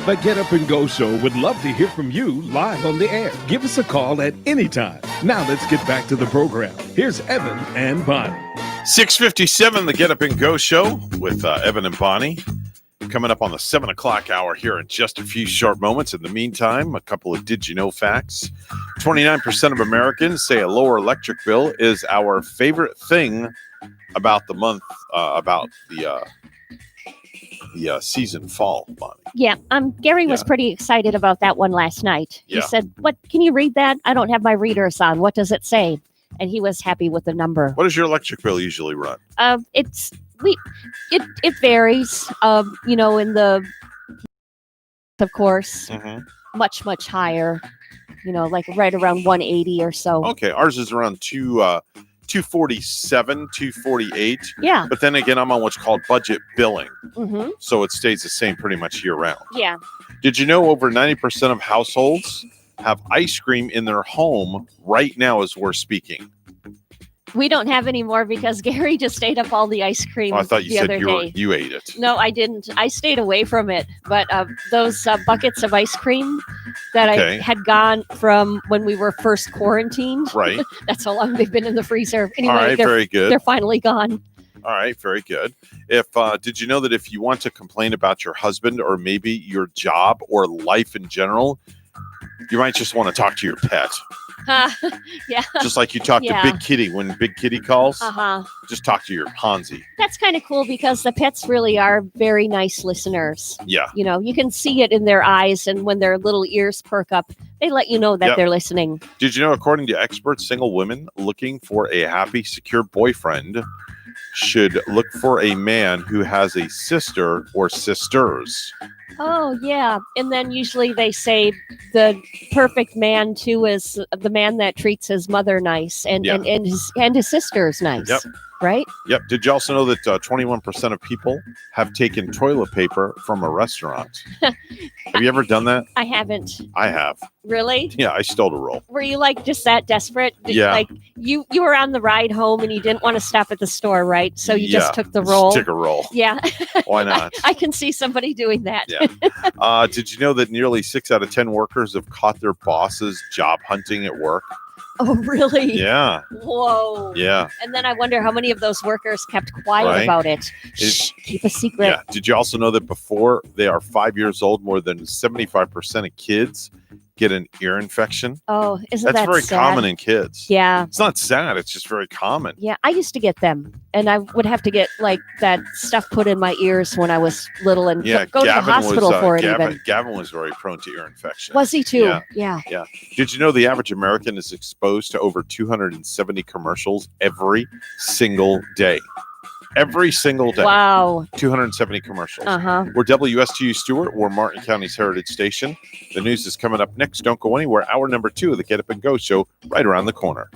The Get Up and Go Show would love to hear from you live on the air. Give us a call at any time. Now let's get back to the program. Here's Evan and Bonnie. 6:57, the Get Up and Go show with Evan and Bonnie. Coming up on the 7 o'clock hour here in just a few short moments. In the meantime, a couple of did you know facts. 29% of Americans say a lower electric bill is our favorite thing about the month, about the season fall, Bonnie. Yeah, Gary was Yeah. pretty excited about that one last night. He Yeah. said, "What? Can you read that? I don't have my readers on. What does it say?" And he was happy with the number. What does your electric bill usually run? It varies. In the, of course, much higher. Like right around 180 or so. Okay, ours is around 247, 248. Yeah. But then again, I'm on what's called budget billing. Mm-hmm. So it stays the same pretty much year round. Yeah. Did you know over 90% of households have ice cream in their home right now as we're speaking? We don't have any more because Gary just ate up all the ice cream Oh, I thought you the said other day. you ate it. No, I didn't. I stayed away from it. But those buckets of ice cream that Okay. I had gone from when we were first quarantined. Right. That's how long they've been in the freezer. Anyway, All right, very good. They're finally gone. All right, very good. If did you know that if you want to complain about your husband or maybe your job or life in general, you might just want to talk to your pet. Yeah. Just like you talk Yeah. to Big Kitty when Big Kitty calls. Uh-huh. Just talk to your Hansi. That's kind of cool because the pets really are very nice listeners. Yeah. You can see it in their eyes, and when their little ears perk up, they let you know that Yep. they're listening. Did you know, according to experts, single women looking for a happy, secure boyfriend should look for a man who has a sister or sisters. Oh, yeah. And then usually they say the perfect man, too, is the man that treats his mother nice and, Yeah. and his sisters nice. Yep. Right? Yep. Did you also know that 21% of people have taken toilet paper from a restaurant? Have you ever done that? I haven't. I have. Really? Yeah, I stole a roll. Were you like just that desperate? Yeah. Like you were on the ride home and you didn't want to stop at the store, right? So you just took the roll. Took a roll. Yeah. Why not? I can see somebody doing that. Yeah. Did you know that nearly 6 out of 10 workers have caught their bosses job hunting at work? Oh, really? Yeah. Whoa. Yeah. And then I wonder how many of those workers kept quiet Right. about it. Shh, keep a secret. Yeah. Did you also know that before they are 5 years old, more than 75% of kids get an ear infection? Oh, isn't That's that very sad? common in kids. Yeah. It's not sad. It's just very common. Yeah, I used to get them, and I would have to get like that stuff put in my ears when I was little, and Yeah. go to the Gavin hospital was, for it. Gavin, Even Gavin was very prone to ear infection. was he too? Yeah. Yeah. Yeah. Did you know the average American is exposed to over 270 commercials every single day? Every single day. Wow. 270 commercials. Uh-huh. We're WSTU Stewart. We're Martin County's Heritage Station. The news is coming up next. Don't go anywhere. Hour number 2 of the Get Up and Go show right around the corner.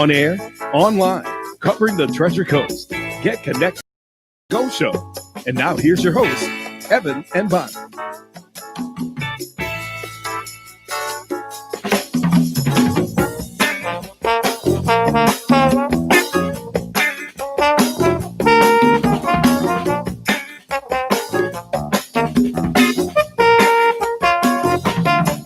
On air, online, covering the Treasure Coast. Get connected. Go Show. And now here's your hosts, Evan and Bonnie.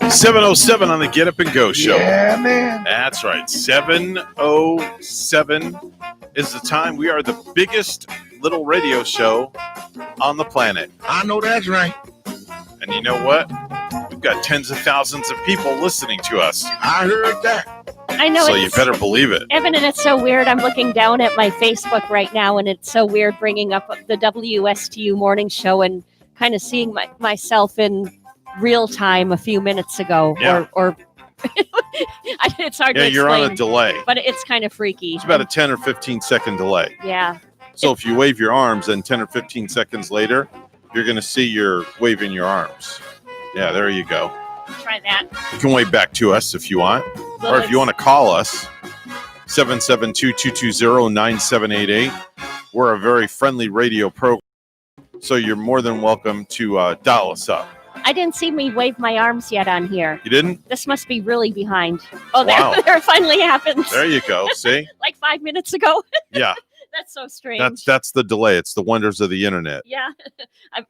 .707 on the Get Up and Go Show. Yeah, man. That's right. 7:07 is the time. We are the biggest little radio show on the planet. I know that's right. And you know what? We've got tens of thousands of people listening to us. I heard that. I know. So you better believe it. Evan, and it's so weird. I'm looking down at my Facebook right now, and it's so weird bringing up the WSTU morning show and kind of seeing myself in real time a few minutes ago. Yeah. Or it's hard to explain. Yeah, you're on a delay. But it's kind of freaky. It's about a 10 or 15 second delay. Yeah. So if you wave your arms, then 10 or 15 seconds later, you're going to see you're waving your arms. Yeah, there you go. Try that. You can wave back to us if you want. Well, or if you want to call us, 772-220-9788. We're a very friendly radio program, so you're more than welcome to dial us up. I didn't see me wave my arms yet on here. You didn't? This must be really behind. Oh, Wow. there it finally happened. There you go. See? Like 5 minutes ago. Yeah. That's so strange. That's the delay. It's the wonders of the internet. Yeah.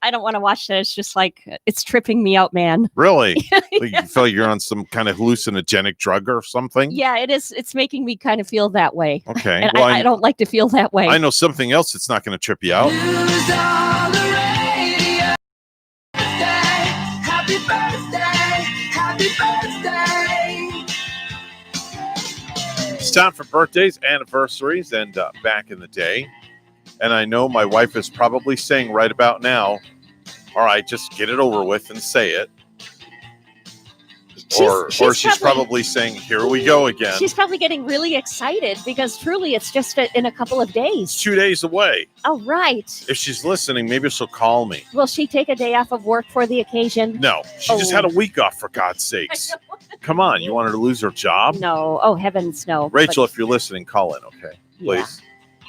I don't want to watch that. It's just like, it's tripping me out, man. Really? Like you feel like you're on some kind of hallucinogenic drug or something? Yeah, it is. It's making me kind of feel that way. Okay. And Well, I don't like to feel that way. I know something else that's not going to trip you out. Happy birthday. Happy birthday. It's time for birthdays, anniversaries, and back in the day. And I know my wife is probably saying right about now, all right, just get it over with and say it. Or she's probably saying, here we go again. She's probably getting really excited because truly it's just in a couple of days. 2 days away. Oh, right. If she's listening, maybe she'll call me. Will she take a day off of work for the occasion? No, she just had a week off, for God's sakes. Come on, you want her to lose her job? No. Oh, heavens, no. Rachel, if you're listening, call in, okay? Yeah. Please.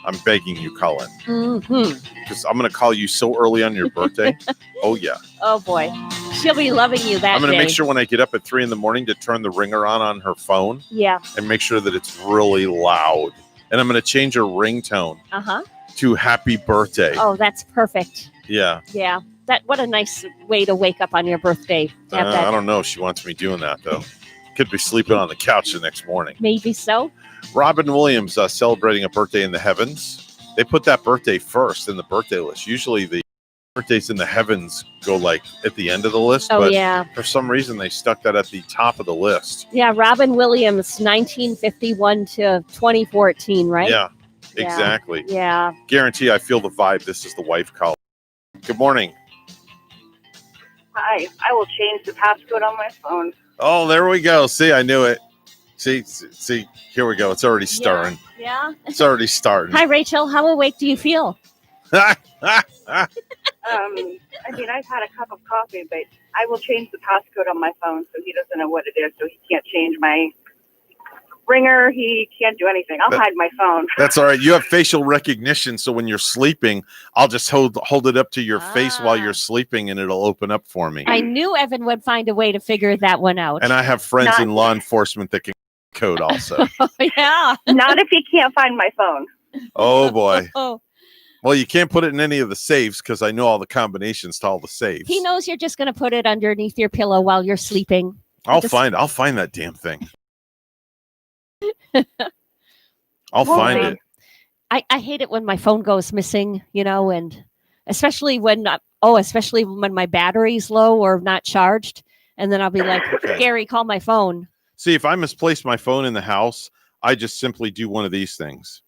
I'm begging you, call in. Mm-hmm. Because I'm going to call you so early on your birthday. Oh, yeah. Oh, boy. She'll be loving you that I'm going to day. make sure when I get up at 3 a.m. to turn the ringer on her phone. Yeah. And make sure that it's really loud. And I'm going to change her ringtone Uh-huh. to happy birthday. Oh, that's perfect. Yeah. Yeah. What a nice way to wake up on your birthday. To have that. I don't know if she wants me doing that, though. Could be sleeping on the couch the next morning. Maybe so. Robin Williams celebrating a birthday in the heavens. They put that birthday first in the birthday list. Usually the birthdays in the heavens go like at the end of the list. Oh, but yeah. for some reason, they stuck that at the top of the list. Yeah, Robin Williams, 1951 to 2014, right? Yeah, exactly. Yeah. Guarantee I feel the vibe. This is the wife call. Good morning. Hi, I will change the passcode on my phone. Oh, there we go. See, I knew it. See, here we go. It's already starting. Yeah. It's already starting. Hi, Rachel. How awake do you feel? I mean, I've had a cup of coffee, but I will change the passcode on my phone so he doesn't know what it is, so he can't change my ringer. He can't do anything. I'll hide my phone. That's all right. You have facial recognition, so when you're sleeping, I'll just hold it up to your face while you're sleeping, and it'll open up for me. I knew Evan would find a way to figure that one out. And I have friends in law enforcement that can code also. Yeah. Not if he can't find my phone. Oh, boy. Oh. Well, you can't put it in any of the safes because I know all the combinations to all the safes. He knows you're just going to put it underneath your pillow while you're sleeping. I'll find that damn thing. I'll find it. I hate it when my phone goes missing, and especially when my battery's low or not charged. And then I'll be like, Gary, call my phone. See, if I misplace my phone in the house, I just simply do one of these things.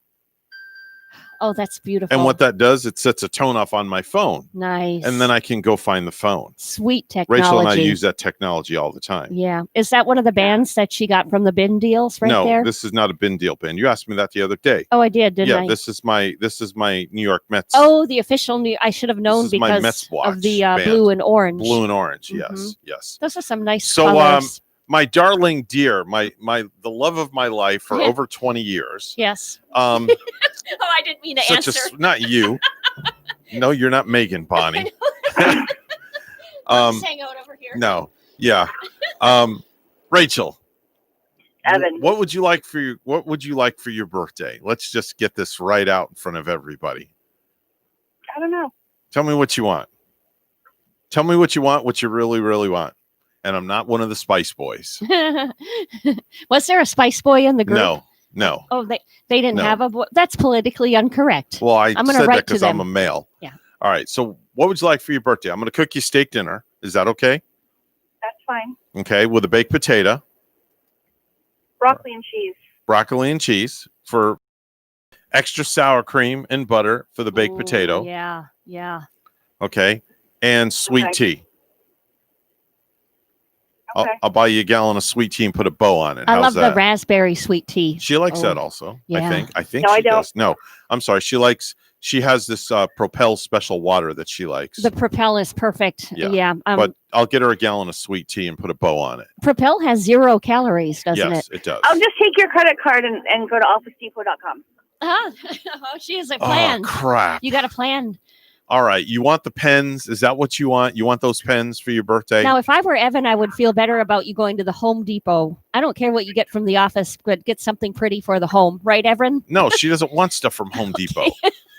Oh, that's beautiful. And what that does, it sets a tone off on my phone. Nice. And then I can go find the phone. Sweet technology. Rachel and I use that technology all the time. Yeah. Is that one of the bands that she got from the bin deals there? No, this is not a bin deal band. You asked me that the other day. Oh, I did, didn't I? Yeah, this is my New York Mets. Oh, the official I should have known This is my because Mets watch of the band. blue and orange. Blue and orange, Mhm. yes. Those are some nice So colors. my darling dear, the love of my life for over 20 years. Yes. Oh, I didn't mean to answer. Not you. No, you're not Megan, Bonnie. I'll just hang out over here. No. Yeah. Rachel. Evan. What would you like for your birthday? Let's just get this right out in front of everybody. I don't know. Tell me what you want. Tell me what you want, what you really, really want. And I'm not one of the Spice Boys. Was there a Spice Boy in the group? No. Oh, they didn't No. have a boy. That's politically incorrect. Well, I'm gonna said write that to because I'm them. a male. Yeah. All right. So what would you like for your birthday? I'm going to cook you steak dinner. Is that okay? That's fine. Okay. With a baked potato, Broccoli and cheese. broccoli and cheese for extra sour cream and butter for the baked Ooh, potato. Yeah. Yeah. Okay. And sweet Okay. tea. Okay. I'll buy you a gallon of sweet tea and put a bow on it. I How's love that? the raspberry sweet tea. She likes Oh, that also. yeah. I think No, I she don't. does. No, I'm sorry. She has this Propel special water that she likes. The Propel is perfect. Yeah. Yeah. But I'll get her a gallon of sweet tea and put a bow on it. Propel has 0 calories, doesn't Yes, it? it does. I'll just take your credit card and go to officedepot.com. Oh, she has a plan. Oh, crap. You got a plan. All right. You want the pens? Is that what you want? You want those pens for your birthday? Now, if I were Evan, I would feel better about you going to the Home Depot. I don't care what you get from the office, but get something pretty for the home. Right, Evan? No, she doesn't want stuff from Home Depot.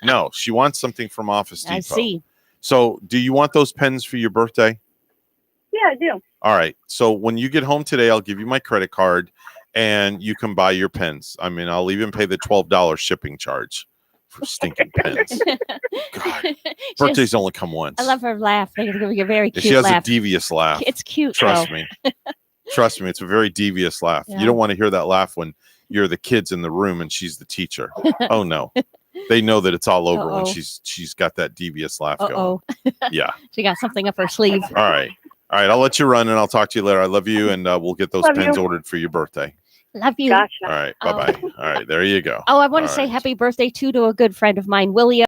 No, she wants something from Office Depot. I see. So do you want those pens for your birthday? Yeah, I do. All right. So when you get home today, I'll give you my credit card and you can buy your pens. I mean, I'll even pay the $12 shipping charge for stinking pens. God, birthdays only come once. I love her laugh. They're going to be a very cute She has laugh. a devious laugh. It's cute. Trust though. me. Trust me. It's a very devious laugh. Yeah. You don't want to hear that laugh when you're the kids in the room and she's the teacher. Oh no. They know that it's all over when Uh-oh. she's got that devious laugh going. Uh-oh. Yeah. She got something up her sleeve. All right. All right. I'll let you run and I'll talk to you later. I love you. And we'll get those Love pens you. ordered for your birthday. Love you. Gotcha. All right. Bye-bye. All right. There you go. Oh, I want to All say right. happy birthday too to a good friend of mine, William,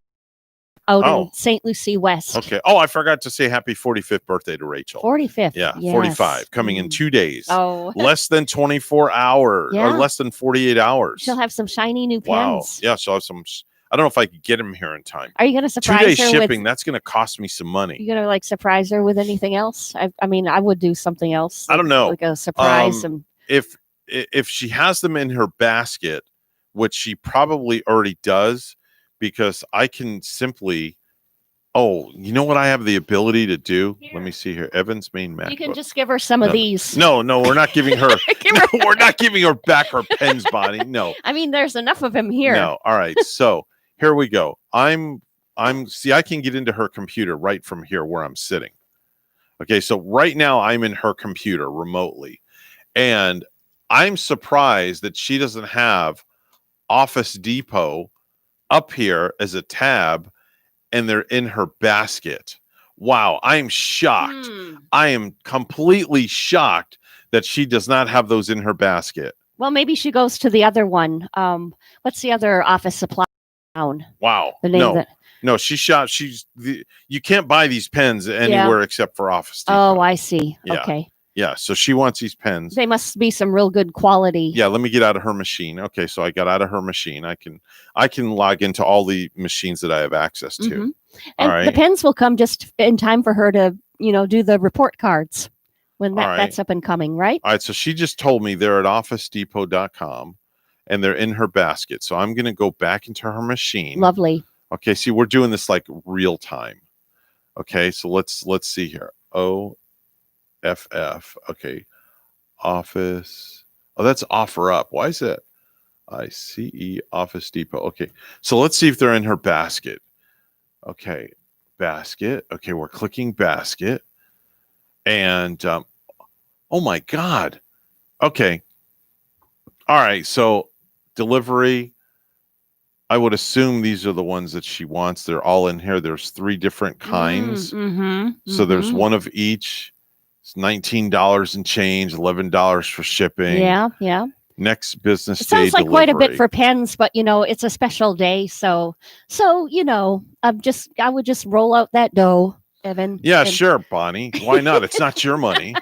out Oh. in St. Lucie West. Okay. Oh, I forgot to say happy 45th birthday to Rachel. 45th. Yeah. yes. 45 coming in 2 days. Oh. Less than 24 hours Yeah. or less than 48 hours. She'll have some shiny new Wow. pens. Yeah. She'll have some. I don't know if I could get them here in time. Are you going to 2 surprise days her shipping. with? That's going to cost me some money. You going to like surprise her with anything else? I mean, I would do something else. I don't know. Like a surprise. And If she has them in her basket, which she probably already does, because I can simply. Oh, you know what I have the ability to do? Let me see here. Evan's main MacBook. you can just give her some of these. No, we're not giving her. No, we're not giving her back her pens, Bonnie. No, I mean, there's enough of him here. no. All right, so here we go. I'm. See, I can get into her computer right from here where I'm sitting. Okay, so right now I'm in her computer remotely, and I'm surprised that she doesn't have Office Depot up here as a tab. And they're in her basket. Wow, I'm shocked. I am completely shocked that she does not have those in her basket. Well, maybe she goes to the other one. What's the other office supply town? Wow. The name no, of it. no, you can't buy these pens anywhere except for Office Depot. Oh, I see. Yeah. Okay. Yeah, so she wants these pens. They must be some real good quality. Yeah, let me get out of her machine. Okay, so I got out of her machine. I can log into all the machines that I have access to. Mhm. All And right. the pens will come just in time for her to, do the report cards when All right. that's up and coming, right? All right, so she just told me they're at officedepot.com and they're in her basket. So I'm going to go back into her machine. Lovely. Okay, see, we're doing this like real time. Okay, so let's see here. OFF. Okay. Office. Oh, that's offer up. Why is that? ICE Office Depot. Okay. So let's see if they're in her basket. Okay. Basket. Okay, we're clicking basket. And oh my God. Okay. All right. So delivery. I would assume these are the ones that she wants. They're all in here. There's 3 different kinds. So there's one of each. It's $19 and change, $11 for shipping. Yeah, yeah. Next business It day sounds like quite a bit delivery. for pens, but it's a special day, so I would just roll out that dough, Evan. Yeah, and- sure, Bonnie. Why not? It's not your money.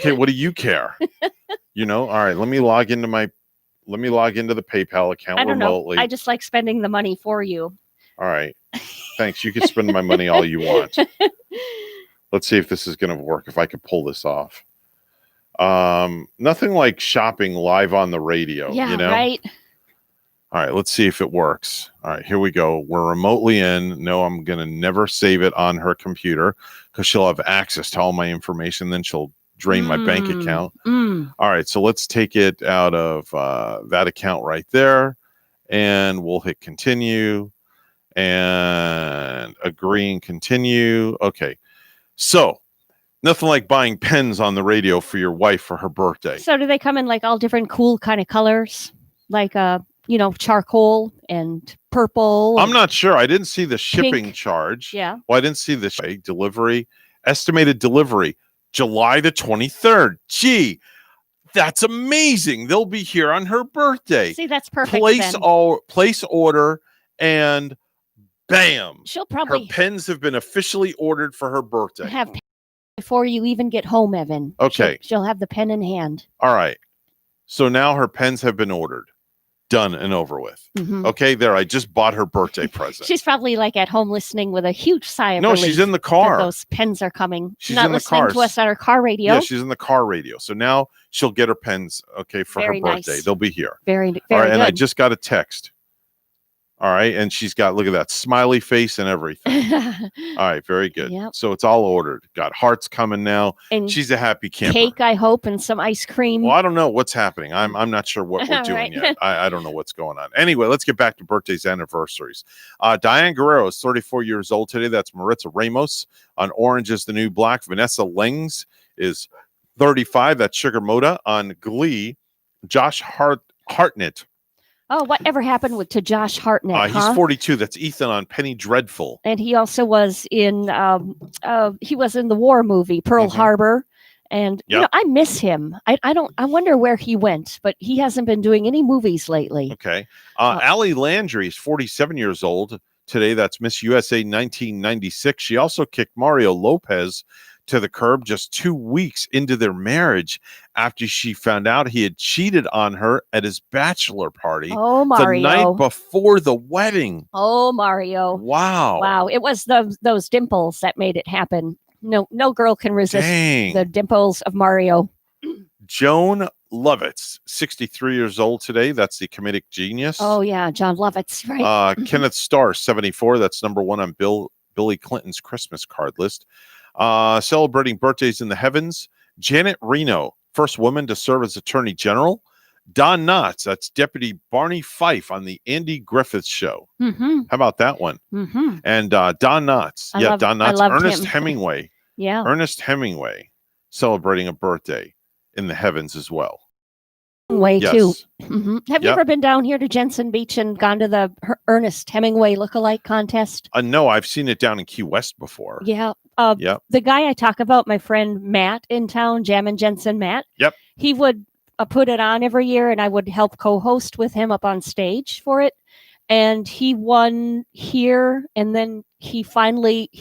Okay, what do you care? All right, let me log into the PayPal account I don't remotely. know. I just like spending the money for you. All right. Thanks. You can spend my money all you want. Let's see if this is going to work, if I can pull this off. Nothing like shopping live on the radio. Yeah, right. All right, let's see if it works. All right, here we go. We're remotely in. No, I'm going to never save it on her computer because she'll have access to all my information. Then she'll drain my bank account. All right, so let's take it out of that account right there. And we'll hit continue and agree and continue. Okay, so nothing like buying pens on the radio for your wife for her birthday. So do they come in like all different cool kind of colors? Like charcoal and purple. I'm not sure. I didn't see the shipping charge. Yeah. Well, I didn't see the delivery. Estimated delivery, July the 23rd. Gee, that's amazing. They'll be here on her birthday. See, that's perfect. Place order, and bam. She'll probably her pens have been officially ordered for her birthday. have before you even get home, Evan. Okay. She'll have the pen in hand. All right. So now her pens have been ordered. Done and over with. Mhm. Okay, there. I just bought her birthday present. She's probably like at home listening with a huge sigh of No, relief she's in the that car. those pens are coming. She's not in the listening car. to us on her car radio. Yeah, she's in the car radio. So now she'll get her pens, for Very her birthday. nice. They'll be here. Very All right, good. and I just got a text. All right, and she's got, look at that, smiley face and everything. All right, very good. Yep. So it's all ordered. Got hearts coming now. And she's a happy camper. Cake, I hope, and some ice cream. Well, I don't know what's happening. I'm not sure what we're All doing right. yet. I don't know what's going on. Anyway, let's get back to birthdays, anniversaries. Diane Guerrero is 34 years old today. That's Maritza Ramos on Orange is the New Black. Vanessa Lengs is 35. That's Sugar Moda on Glee. Josh Hartnett. Oh, whatever happened to Josh Hartnett? He's 42. That's Ethan on Penny Dreadful. And he also was in the war movie Pearl Harbor, and Yep. I miss him. I wonder where he went, but he hasn't been doing any movies lately. Okay. Allie Landry is 47 years old today. That's Miss USA 1996. She also kicked Mario Lopez to the curb just 2 weeks into their marriage after she found out he had cheated on her at his bachelor party Oh, Mario. the night before the wedding. Oh, Mario! Wow. Wow! It was those dimples that made it happen. No girl can resist Dang. the dimples of Mario. Joan Lovitz, 63 years old today. That's the comedic genius. Oh yeah, John Lovitz, right? Kenneth Starr, 74. That's number one on Billy Clinton's Christmas card list. Celebrating birthdays in the heavens. Janet Reno, first woman to serve as Attorney General. Don Knotts, that's Deputy Barney Fife on the Andy Griffith Show. Mm-hmm. How about that one? Mm-hmm. And Don Knotts. Don Knotts. loved Ernest him. Hemingway. Yeah. Ernest Hemingway celebrating a birthday in the heavens as well. Way Yes. too. Mhm. Have you Yep. ever been down here to Jensen Beach and gone to the Ernest Hemingway lookalike contest? No, I've seen it down in Key West before. Yeah. Yep. The guy I talk about, my friend Matt in town, Jammin' Jensen Matt. Yep. He would put it on every year, and I would help co-host with him up on stage for it. And he won here, and then he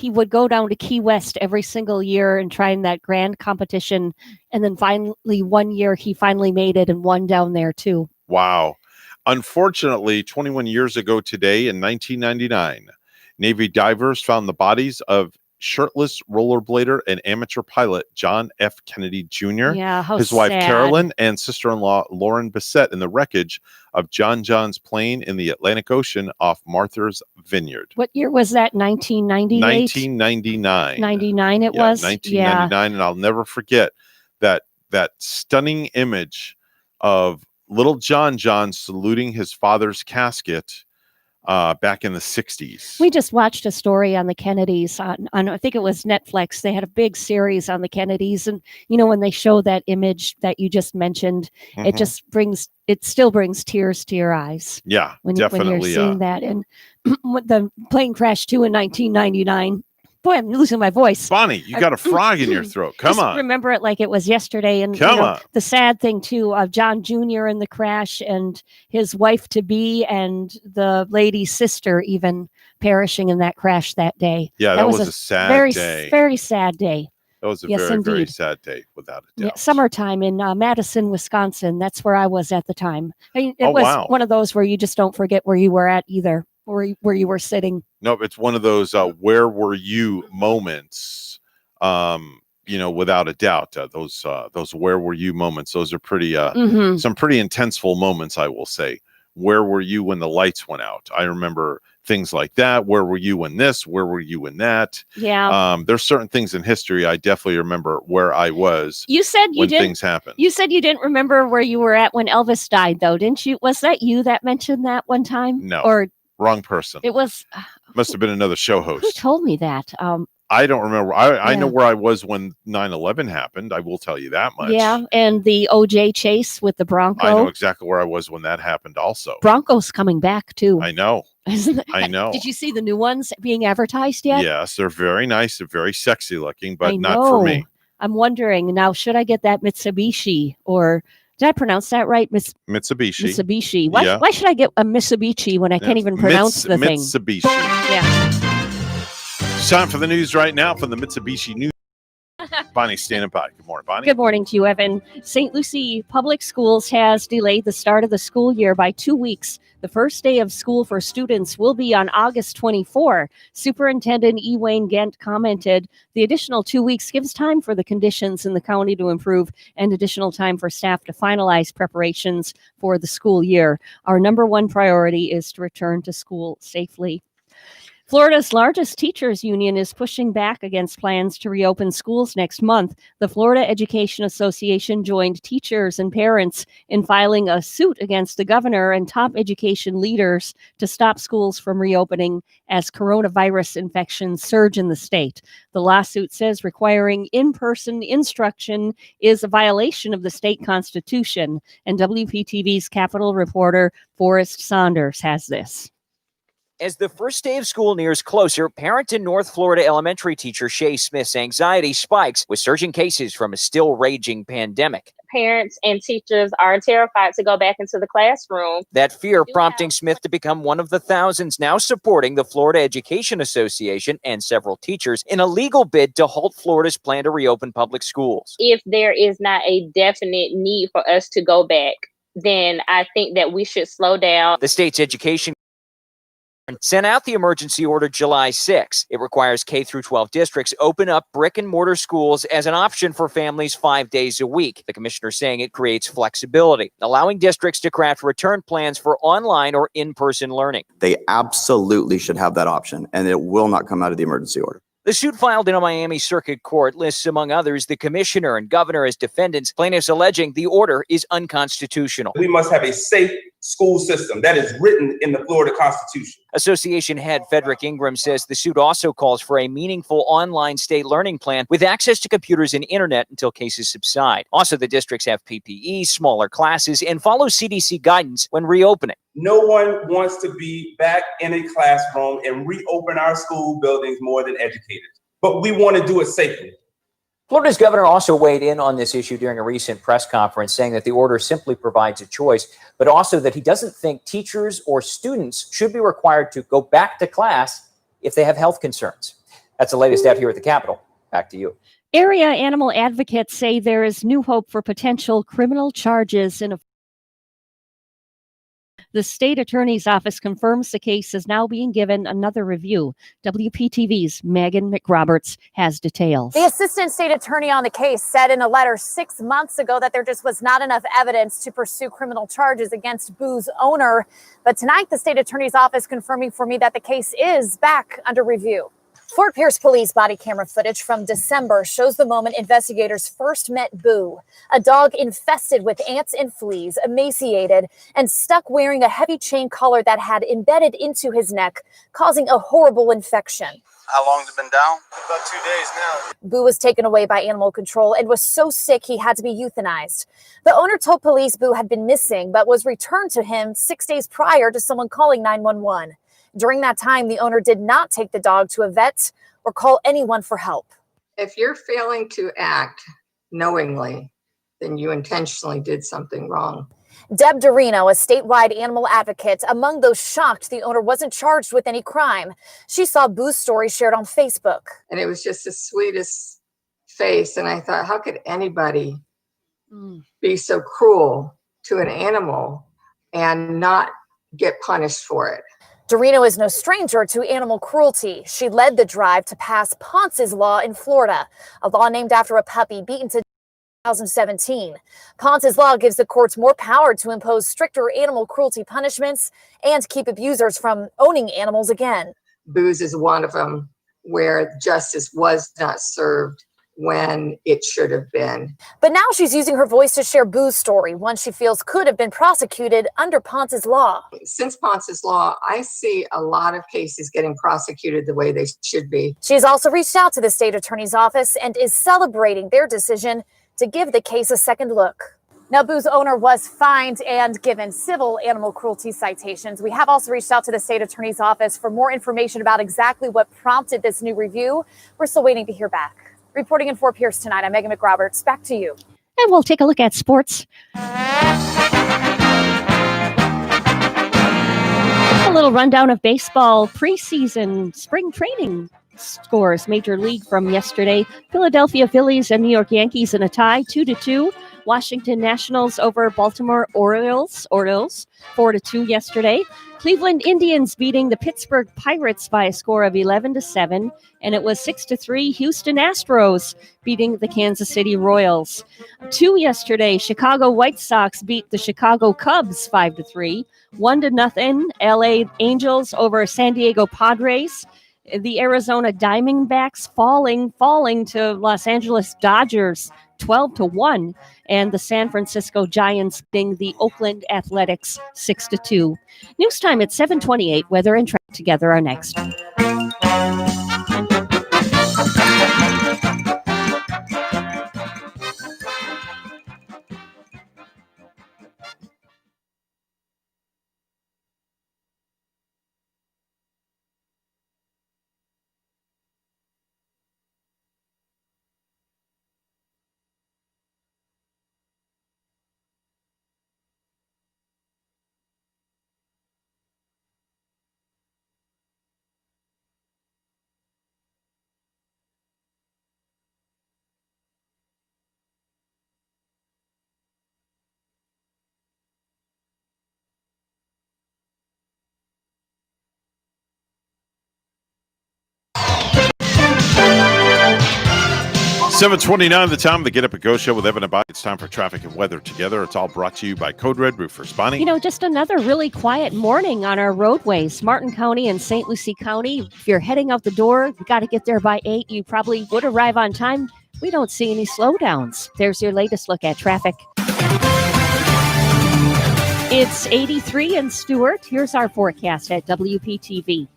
would go down to Key West every single year and try in that grand competition. And then finally, one year he finally made it and won down there too. Wow. Unfortunately, 21 years ago today in 1999, Navy divers found the bodies of shirtless rollerblader and amateur pilot John F. Kennedy Jr., Yeah, how his wife sad. Carolyn, and sister-in-law Lauren Bissett in the wreckage of John John's plane in the Atlantic Ocean off Martha's Vineyard. What year was that? 1998? 1999. 99 it Yeah, was? 1999, and I'll never forget that stunning image of little John saluting his father's casket back in the 60s. We just watched a story on the Kennedys on I think it was Netflix. They had a big series on the Kennedys, and when they show that image that you just mentioned, Mhm. it still brings tears to your eyes. Yeah, when definitely. you're seeing that. And with the plane crash too in 1999. Boy, I'm losing my voice. Bonnie, you got a frog in your throat. Come Just on. remember it like it was yesterday. And Come on. the sad thing too of John Jr. in the crash, and his wife to be, and the lady's sister even perishing in that crash that day. Yeah, that was a sad very, day. very sad day. That was a Yes, very, very indeed. sad day, without a Yeah, doubt. summertime in Madison, Wisconsin. That's where I was at the time. I mean, it Oh, was wow. one of those where you just don't forget where you were at either, or where you were sitting. No, it's one of those where were you moments, without a doubt. Those where were you moments, those are pretty some pretty intenseful moments, I will say. Where were you when the lights went out? I remember things like that. Where were you in this? Where were you in that? Yeah. There's certain things in history I definitely remember where I was You said you when didn't. things happened. You said you didn't remember where you were at when Elvis died, though, didn't you? Was that you that mentioned that one time? No. Or Wrong person. it was Must have been another show who host. told me that? I don't remember. I know Yeah. where I was when 9/11 happened. I will tell you that much. Yeah, and the OJ chase with the Bronco. I know exactly where I was when that happened also. Bronco's coming back too. I know. Isn't it? I know. Did you see the new ones being advertised yet? Yes, they're very nice. They're very sexy looking, but I not for me. know. I'm wondering now, should I get that Mitsubishi, or did I pronounce that right? Mitsubishi. Mitsubishi. Why, Yeah. why should I get a Mitsubishi when I can't even pronounce the thing? Mitsubishi. Yeah. It's time for the news right now from the Mitsubishi News. Bonnie standing by. Good morning, Bonnie. Good morning to you, Evan. St. Lucie Public Schools has delayed the start of the school year by 2 weeks. The first day of school for students will be on August 24. Superintendent E. Wayne Gent commented, the additional 2 weeks gives time for the conditions in the county to improve and additional time for staff to finalize preparations for the school year. Our number one priority is to return to school safely. Florida's largest teachers union is pushing back against plans to reopen schools next month. The Florida Education Association joined teachers and parents in filing a suit against the governor and top education leaders to stop schools from reopening as coronavirus infections surge in the state. The lawsuit says requiring in-person instruction is a violation of the state constitution, and WPTV's Capitol reporter Forrest Saunders has this. As the first day of school nears closer, parent and North Florida elementary teacher Shay Smith's anxiety spikes with surging cases from a still raging pandemic. Parents and teachers are terrified to go back into the classroom. That fear prompting Smith to become one of the thousands now supporting the Florida Education Association and several teachers in a legal bid to halt Florida's plan to reopen public schools. If there is not a definite need for us to go back, then I think that we should slow down. The state's education sent out the emergency order July 6. It requires K-12 districts open up brick and mortar schools as an option for families 5 days a week. The commissioner saying it creates flexibility, allowing districts to craft return plans for online or in-person learning. They absolutely should have that option, and it will not come out of the emergency order. The suit filed in a Miami Circuit Court lists, among others, the commissioner and governor as defendants, plaintiffs alleging the order is unconstitutional. We must have a safe school system that is written in the Florida Constitution. Association head Frederick Ingram says the suit also calls for a meaningful online state learning plan with access to computers and internet until cases subside. Also, the districts have PPE, smaller classes, and follow CDC guidance when reopening. No one wants to be back in a classroom and reopen our school buildings more than educated, but we want to do it safely. Florida's governor also weighed in on this issue during a recent press conference, saying that the order simply provides a choice, but also that he doesn't think teachers or students should be required to go back to class if they have health concerns. That's the latest out here at the Capitol. Back to you. Area animal advocates say there is new hope for potential criminal charges in a The state attorney's office confirms the case is now being given another review. WPTV's Megan McRoberts has details. The assistant state attorney on the case said in a letter 6 months ago that there just was not enough evidence to pursue criminal charges against Boo's owner. But tonight, the state attorney's office confirming for me that the case is back under review. Fort Pierce police body camera footage from December shows the moment investigators first met Boo, a dog infested with ants and fleas, emaciated, and stuck wearing a heavy chain collar that had embedded into his neck, causing a horrible infection. How long has it been down? About 2 days now. Boo was taken away by animal control and was so sick he had to be euthanized. The owner told police Boo had been missing, but was returned to him 6 days prior to someone calling 911. During that time, the owner did not take the dog to a vet or call anyone for help. If you're failing to act knowingly, then you intentionally did something wrong. Deb Dorino, a statewide animal advocate, among those shocked the owner wasn't charged with any crime. She saw Boo's story shared on Facebook. And it was just the sweetest face and I thought, how could anybody be so cruel to an animal and not get punished for it? Dorino is no stranger to animal cruelty. She led the drive to pass Ponce's Law in Florida, a law named after a puppy beaten to 2017. Ponce's Law gives the courts more power to impose stricter animal cruelty punishments and keep abusers from owning animals again. Booze is one of them where justice was not served when it should have been. But now she's using her voice to share Boo's story, one she feels could have been prosecuted under Ponce's Law. Since Ponce's Law, I see a lot of cases getting prosecuted the way they should be. She's also reached out to the state attorney's office and is celebrating their decision to give the case a second look. Now, Boo's owner was fined and given civil animal cruelty citations. We have also reached out to the state attorney's office for more information about exactly what prompted this new review. We're still waiting to hear back. Reporting in Fort Pierce tonight, I'm Megan McRoberts. Back to you. And we'll take a look at sports. A little rundown of baseball preseason spring training scores. Major League from yesterday. Philadelphia Phillies and New York Yankees in a tie, 2-2. Washington Nationals over Baltimore Orioles 4-2 yesterday. Cleveland Indians beating the Pittsburgh Pirates by a score of 11-7, and it was 6-3. Houston Astros beating the Kansas City Royals. 2 yesterday. Chicago White Sox beat the Chicago Cubs 5-3. 1-0. LA Angels over San Diego Padres. The Arizona Diamondbacks falling to Los Angeles Dodgers 12-1, and the San Francisco Giants beating the Oakland Athletics 6-2. News time at 7:28. Weather and traffic together are next. $7:29 the time, the Get Up and Go show with Evan and Bonnie. It's time for traffic and weather together. It's all brought to you by Code Red Roofers. Bonnie? You know, just another really quiet morning on our roadways. Martin County and St. Lucie County. If you're heading out the door, you got to get there by 8. You probably would arrive on time. We don't see any slowdowns. There's your latest look at traffic. It's 83 in Stewart. Here's our forecast at WPTV.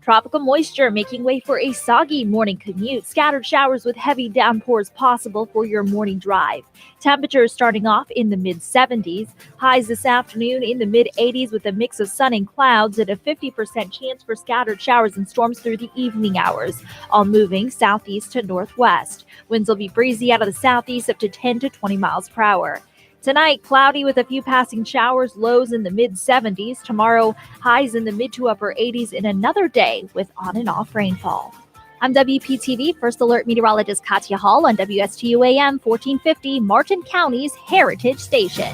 Tropical moisture making way for a soggy morning commute. Scattered showers with heavy downpours possible for your morning drive. Temperatures starting off in the mid-70s. Highs this afternoon in the mid-80s with a mix of sun and clouds and a 50% chance for scattered showers and storms through the evening hours. All moving southeast to northwest. Winds will be breezy out of the southeast up to 10 to 20 miles per hour. Tonight, cloudy with a few passing showers, lows in the mid-70s. Tomorrow, highs in the mid to upper 80s in another day with on and off rainfall. I'm WPTV First Alert Meteorologist Katya Hall on WSTU AM 1450, Martin County's Heritage Station.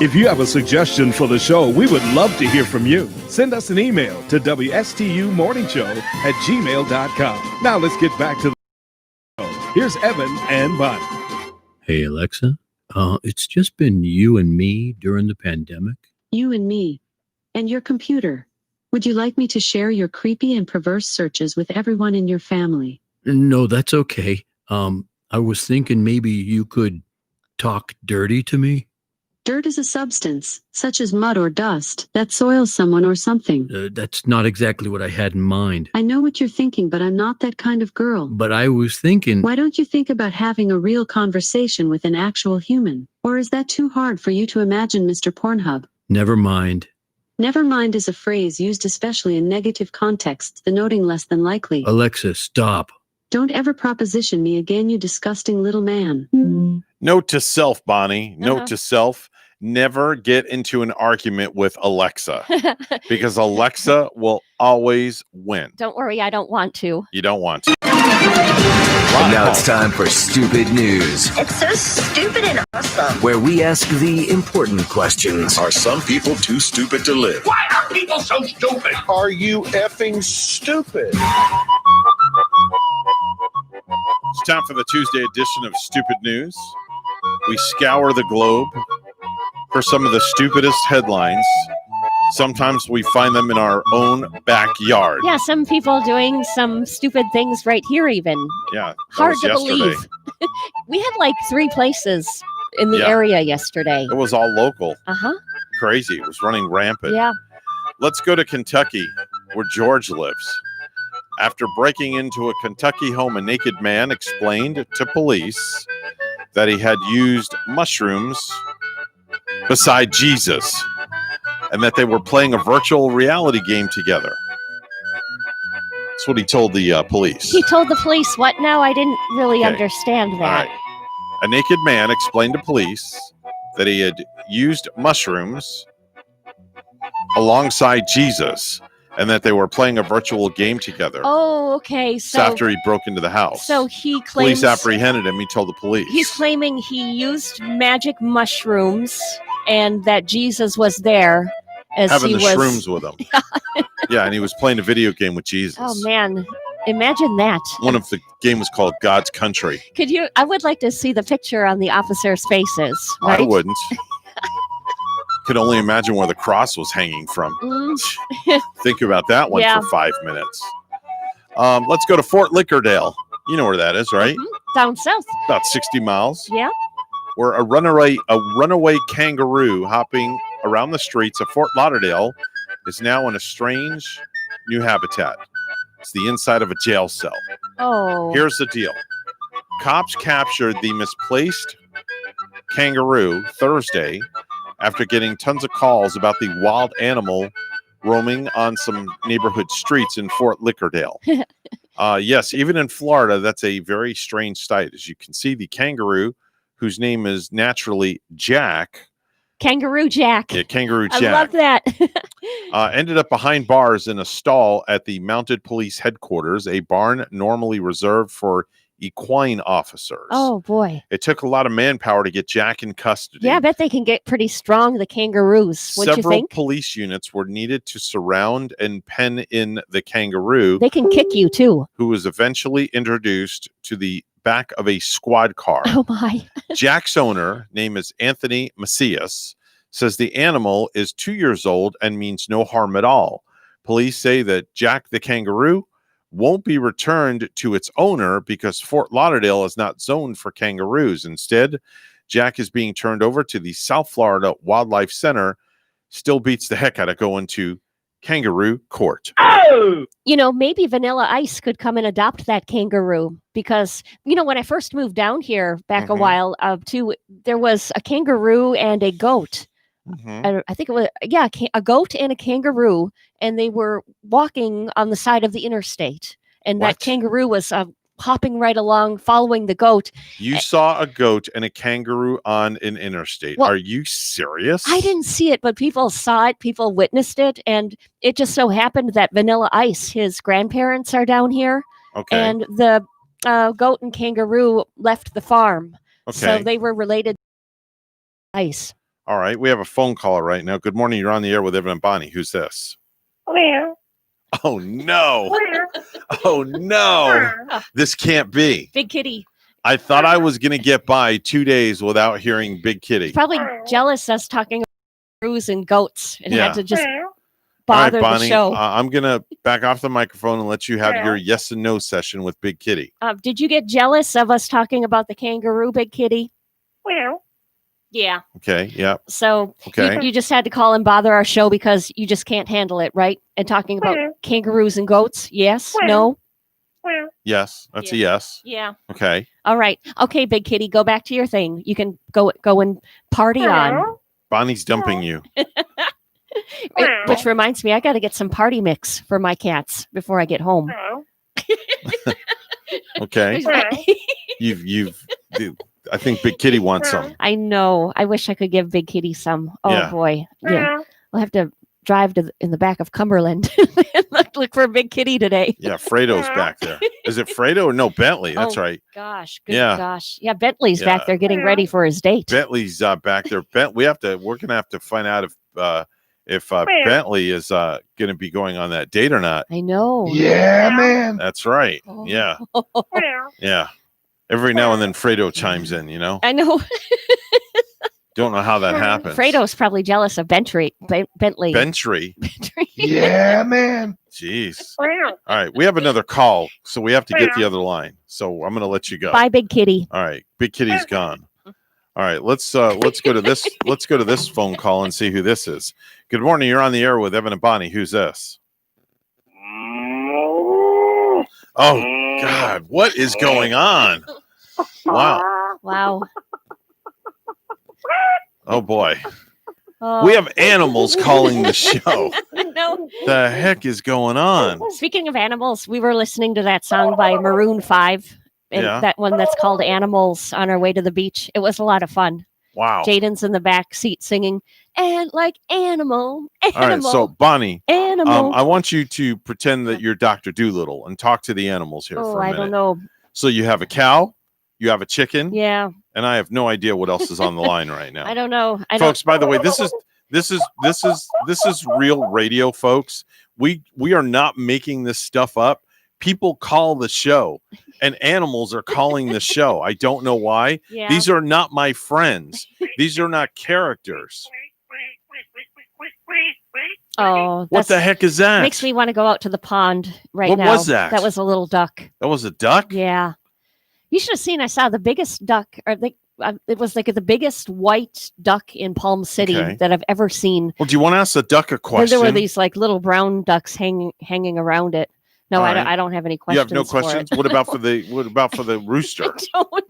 If you have a suggestion for the show, we would love to hear from you. Send us an email to WSTUmorningshow@gmail.com. Now let's get back to the show. Here's Evan and Bonnie. Hey, Alexa. It's just been you and me during the pandemic. You and me. And your computer. Would you like me to share your creepy and perverse searches with everyone in your family? No, that's okay. I was thinking maybe you could talk dirty to me. Dirt is a substance, such as mud or dust, that soils someone or something. That's not exactly what I had in mind. I know what you're thinking, but I'm not that kind of girl. But I was thinking... Why don't you think about having a real conversation with an actual human? Or is that too hard for you to imagine, Mr. Pornhub? Never mind. Never mind is a phrase used especially in negative contexts, denoting less than likely. Alexa, stop. Don't ever proposition me again, you disgusting little man. Note to self, Bonnie. Note to self. Never get into an argument with Alexa because Alexa will always win. Don't worry, I don't want to. You don't want to. And now it's time for Stupid News, It's so stupid and awesome. where we ask the important questions. Are some people too stupid to live? Why are people so stupid? Are you effing stupid? It's time for the Tuesday edition of Stupid News. We scour the globe for some of the stupidest headlines. Sometimes we find them in our own backyard. Yeah, some people doing some stupid things right here even. Yeah. that Hard was to yesterday. believe. We had like 3 places in the Yeah. area yesterday. It was all local. Uh-huh. Crazy. It was running rampant. Yeah. Let's go to Kentucky, where George lives. After breaking into a Kentucky home, a naked man explained to police that he had used mushrooms beside Jesus and that they were playing a virtual reality game together. That's what he told the police. He told the police what now? I didn't really Okay. understand All that. right. A naked man explained to police that he had used mushrooms alongside Jesus and that they were playing a virtual game together. Oh, okay. So So after he broke into the house. so he claims Police apprehended him. He told the police. he's claiming he used magic mushrooms and that Jesus was there as having he the was shrooms with him. Yeah, and he was playing a video game with Jesus. Oh man, imagine that. One of the game was called God's Country. Could you I would like to see the picture on the officers' faces, right? I wouldn't. Could only imagine where the cross was hanging from. Mm. Think about that one Yeah. for 5 minutes. Let's go to Fort Lickerdale. You know where that is, right? Down south. About 60 miles. Yeah. Where a runaway kangaroo hopping around the streets of Fort Lauderdale is now in a strange new habitat. It's the inside of a jail cell. Oh. Here's the deal. Cops captured the misplaced kangaroo Thursday after getting tons of calls about the wild animal roaming on some neighborhood streets in Fort Lickerdale. Yes, even in Florida, that's a very strange sight. As you can see, the kangaroo, whose name is naturally Jack. Kangaroo Jack. Yeah, Kangaroo Jack. I love that. Ended up behind bars in a stall at the Mounted Police Headquarters, a barn normally reserved for equine officers. Oh boy. It took a lot of manpower to get Jack in custody. Yeah, I bet they can get pretty strong, the kangaroos. Wouldn't you Several think? police units were needed to surround and pen in the kangaroo. They can kick you too. Who was eventually introduced to the back of a squad car. Oh my. Jack's owner, name is Anthony Macias, says the animal is 2 years old and means no harm at all. Police say that Jack the kangaroo won't be returned to its owner because Fort Lauderdale is not zoned for kangaroos. Instead, Jack is being turned over to the South Florida Wildlife Center. Still beats the heck out of going to kangaroo court. Oh! You know, maybe Vanilla Ice could come and adopt that kangaroo because, you know, when I first moved down here back a while there was a kangaroo and a goat. I think it was, a goat and a kangaroo, and they were walking on the side of the interstate. And that kangaroo was hopping right along, following the goat. You saw a goat and a kangaroo on an interstate. Well, Are you serious? I didn't see it, but people saw it, people witnessed it, and it just so happened that Vanilla Ice, his grandparents are down here. Okay. And the goat and kangaroo left the farm. Okay. So they were related to Ice. All right. We have a phone caller right now. Good morning. You're on the air with Evan and Bonnie. Who's this? Oh, no. Oh, no. This can't be. Big Kitty. I thought I was going to get by 2 days without hearing Big Kitty. Probably jealous us talking about kangaroos and goats and Yeah. had to just All right, bother Bonnie, the show. I'm going to back off the microphone and let you have your yes and no session with Big Kitty. Did you get jealous of us talking about the kangaroo, Big Kitty? Yeah. Okay. Yeah. So Okay. you just had to call and bother our show because you just can't handle it, right? And talking about kangaroos and goats. Yes? No? Yes. That's a yes. Yeah. Okay. All right. Okay, Big Kitty, go back to your thing. You can go and party on. Bonnie's dumping you. Which reminds me, I got to get some party mix for my cats before I get home. Okay. I think Big Kitty wants some. I know. I wish I could give Big Kitty some. Oh Yeah. boy. Yeah. We'll have to drive in the back of Cumberland and look for Big Kitty today. Yeah. Fredo's back there. Is it Fredo or no? Bentley. That's Oh, right. Gosh. Good Yeah. gosh. Yeah. Bentley's Yeah. back there getting ready for his date. Bentley's back there. We're gonna have to find out if Bentley is going to be going on that date or not. I know. Yeah, man. That's right. Yeah. Yeah. Every now and then Fredo chimes in, you know. I know. Don't know how that happens. Fredo's probably jealous of Bentley. Bentrey. Yeah, man. Jeez. All right. We have another call, so we have to get the other line. So I'm going to let you go. Bye, Big Kitty. All right. Big Kitty's gone. All right. Let's go to this. Let's go to this phone call and see who this is. Good morning. You're on the air with Evan and Bonnie. Who's this? Oh God. What is going on? Wow. Wow. Oh boy. Oh. We have animals calling the show. No. The heck is going on? Speaking of animals, we were listening to that song by Maroon 5 and Yeah. that one that's called Animals on our way to the beach. It was a lot of fun. Wow. Jaden's in the back seat singing, and like animal. All right. So Bonnie, Animal. I want you to pretend that you're Dr. Doolittle and talk to the animals here Oh, for a I minute. don't know. So you have a cow, you have a chicken, Yeah. and I have no idea what else is on the line right now. I don't know. Folks, by the way, this is real radio, folks. We are not making this stuff up. People call the show, and animals are calling the show. I don't know why. Yeah. These are not my friends. These are not characters. Oh, What the heck is that? Makes me want to go out to the pond right What now. was that? That was a little duck. That was a duck? Yeah. You should have seen. I saw the biggest duck, or it was like the biggest white duck in Palm City Okay. that I've ever seen. Well, do you want to ask the duck a And question? there were these like little brown ducks hanging around it. No, All I right. don't have any You questions. have no for it. questions? What about for the rooster? No, I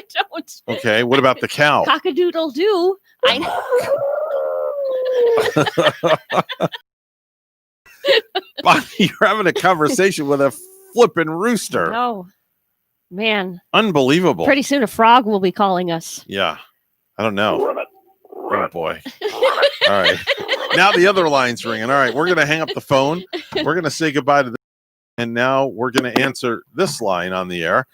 don't. Okay. What about the cow? Cock-a-doodle doo. I know. Bonnie, you're having a conversation with a flipping rooster. No, man. Unbelievable. Pretty soon a frog will be calling us. Yeah. I don't know. Oh boy. All right. Now the other line's ringing. All right. We're going to hang up the phone. We're going to say goodbye to this. And now we're going to answer this line on the air.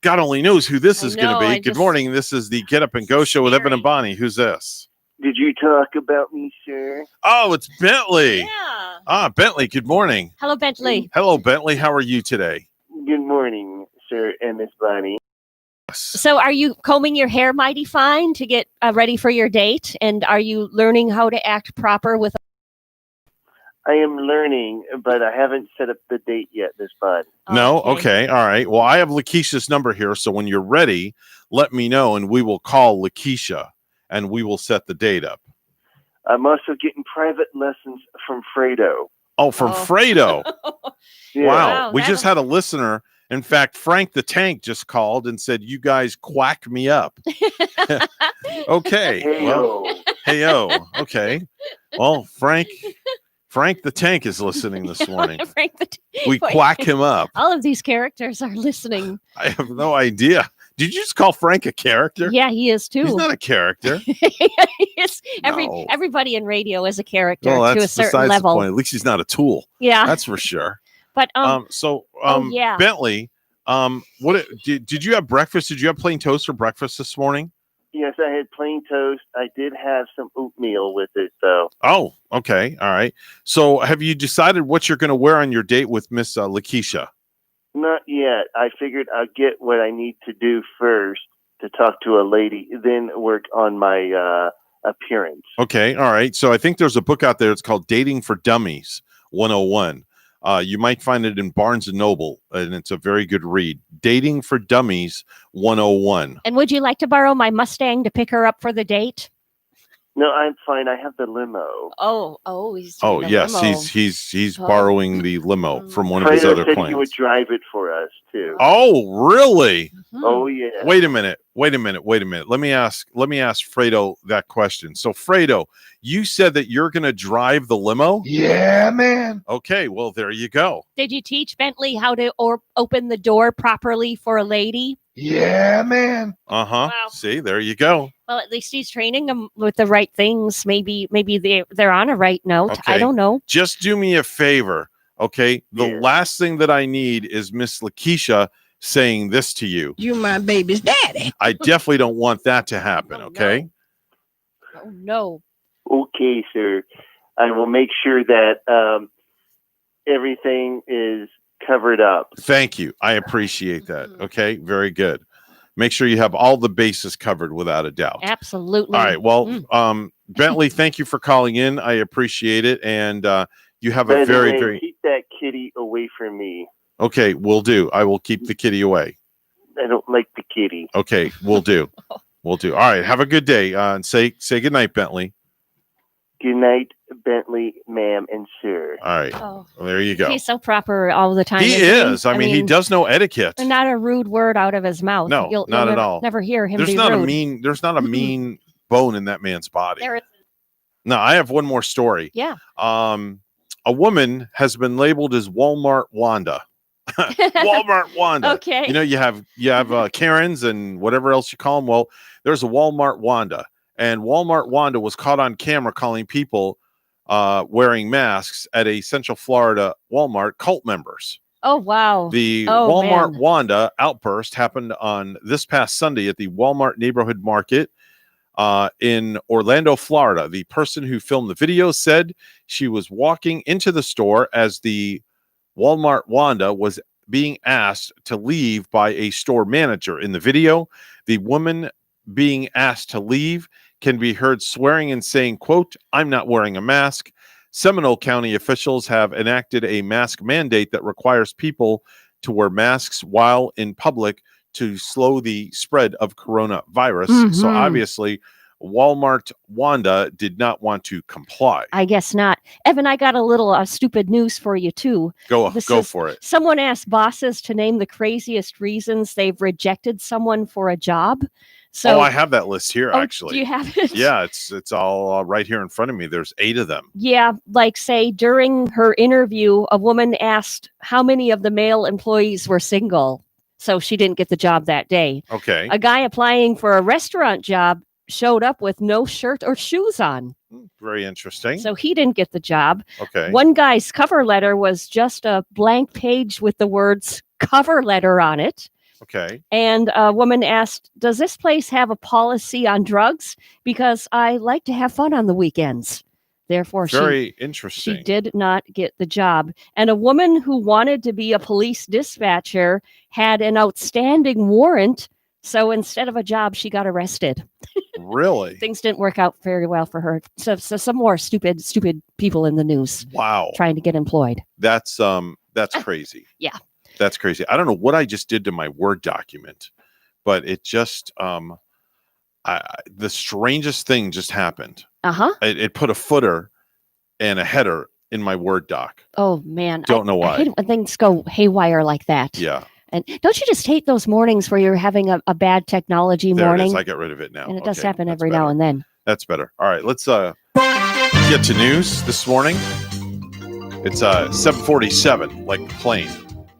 God only knows who this is going to be. Good morning. This is the Get Up and Go show with Evan and Bonnie. Who's this? Did you talk about me, sir? Oh, it's Bentley. Yeah. Ah, Bentley. Good morning. Hello, Bentley. Hello, Bentley. How are you today? Good morning, sir and Miss Bonnie. So are you combing your hair mighty fine to get ready for your date? And are you learning how to act proper with I am learning, but I haven't set up the date yet, Miss Bonnie. No? Okay. All right. Well, I have Lakeisha's number here. So when you're ready, let me know and we will call Lakeisha and we will set the date up. I'm also getting private lessons from Fredo. Oh, from Fredo. Yeah. Wow. We just had a listener. In fact, Frank the Tank just called and said, you guys quack me up. Okay. Hey-o. Okay. Well, Frank the Tank is listening this morning. Frank the We quack him up. All of these characters are listening. I have no idea. Did you just call Frank a character? Yeah, he is too. He's not a character. Yes, No. everybody in radio is a character Well, to a that's certain besides level. the point. At least he's not a tool. Yeah. That's for sure. But Bentley, did you have breakfast? Did you have plain toast for breakfast this morning? Yes, I had plain toast. I did have some oatmeal with it, though. Oh, okay. All right. So have you decided what you're going to wear on your date with Miss Lakeisha? Not yet. I figured I'll get what I need to do first to talk to a lady, then work on my appearance. Okay. All right. So I think there's a book out there. It's called Dating for Dummies 101. You might find it in Barnes & Noble, and it's a very good read. Dating for Dummies 101. And would you like to borrow my Mustang to pick her up for the date? No, I'm fine. I have the limo. He's Oh, the yes. limo. He's Oh. borrowing the limo from one of his Fredo other said planes. he would drive it for us, too. Oh, really? Oh, yeah. Wait a minute. Let me ask Fredo that question. So, Fredo, you said that you're going to drive the limo? Yeah, man. Okay, well, there you go. Did you teach Bentley how to open the door properly for a lady? Yeah, man. Uh-huh. Wow. See, there you go. Well, at least he's training them with the right things. Maybe they're on a right note. Okay. I don't know. Just do me a favor, okay? The last thing that I need is Miss Lakeisha saying this to you. You my baby's daddy. I definitely don't want that to happen, okay? Oh no. Okay, sir. I will make sure that everything is covered up. Thank you. I appreciate that. Okay, very good. Make sure you have all the bases covered without a doubt. Absolutely. All right. Well, Bentley, thank you for calling in. I appreciate it. And you have By a the very, way, very... keep that kitty away from me. Okay, will do. I will keep the kitty away. I don't like the kitty. Okay, will do. Will do. All right. Have a good day. And say good night, Bentley. Good night, Bentley, ma'am, and sir. All right. Oh. Well, there you go. He's so proper all the time. He isn't is. I mean, he does know etiquette. Not a rude word out of his mouth. No, You'll not at never, all. Never hear him There's be not rude. there's not a mean bone in that man's body. There is. No, I have one more story. Yeah. A woman has been labeled as Walmart Wanda. Walmart Wanda. Okay. You know, you have Karens and whatever else you call them. Well, there's a Walmart Wanda, and Walmart Wanda was caught on camera calling people wearing masks at a Central Florida Walmart cult members. Oh wow. The Walmart Wanda outburst happened on this past Sunday at the Walmart neighborhood market in Orlando, Florida. The person who filmed the video said she was walking into the store as the Walmart Wanda was being asked to leave by a store manager. In the video, the woman being asked to leave can be heard swearing and saying, quote, "I'm not wearing a mask." Seminole County officials have enacted a mask mandate that requires people to wear masks while in public to slow the spread of coronavirus. So obviously, Walmart Wanda did not want to comply. I guess not. Evan, I got a little stupid news for you too. Go for it. Someone asked bosses to name the craziest reasons they've rejected someone for a job. So, I have that list here, actually. Do you have it? Yeah, it's all right here in front of me. There's 8 of them. Yeah, like say during her interview, a woman asked how many of the male employees were single. So she didn't get the job that day. Okay. A guy applying for a restaurant job showed up with no shirt or shoes on. Very interesting. So he didn't get the job. Okay. One guy's cover letter was just a blank page with the words cover letter on it. Okay. And a woman asked, "Does this place have a policy on drugs? Because I like to have fun on the weekends." Therefore, Very interesting. she did not get the job. And a woman who wanted to be a police dispatcher had an outstanding warrant. So instead of a job, she got arrested. Really? Things didn't work out very well for her. So some more stupid people in the news. Wow. Trying to get employed. That's crazy. Yeah. That's crazy. I don't know what I just did to my Word document, but it just the strangest thing just happened. Uh-huh. It put a footer and a header in my Word doc. Oh man. Don't know why. I hate when things go haywire like that. Yeah. And don't you just hate those mornings where you're having a bad technology There morning? it is. I get rid of it now. And it does Okay, happen that's every now better. and then. That's better. All right, let's get to news this morning. It's 7:47, like the plane.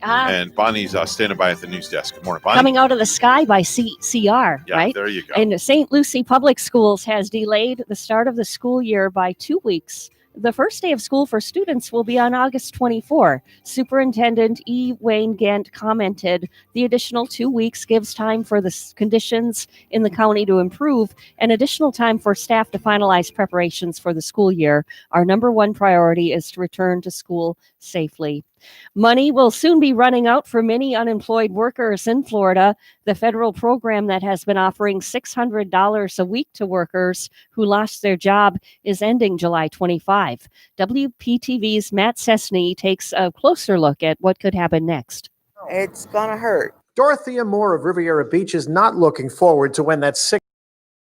And Bonnie's standing by at the news desk. Good morning, Bonnie. Coming out of the sky by CR, Yeah, right? there you go. And St. Lucie Public Schools has delayed the start of the school year by 2 weeks The first day of school for students will be on August 24. Superintendent E. Wayne Gant commented, the additional 2 weeks gives time for the conditions in the county to improve and additional time for staff to finalize preparations for the school year. Our number one priority is to return to school safely. Money will soon be running out for many unemployed workers in Florida. The federal program that has been offering $600 a week to workers who lost their job is ending July 25. WPTV's Matt Cessny takes a closer look at what could happen next. It's going to hurt. Dorothea Moore of Riviera Beach is not looking forward to when that $600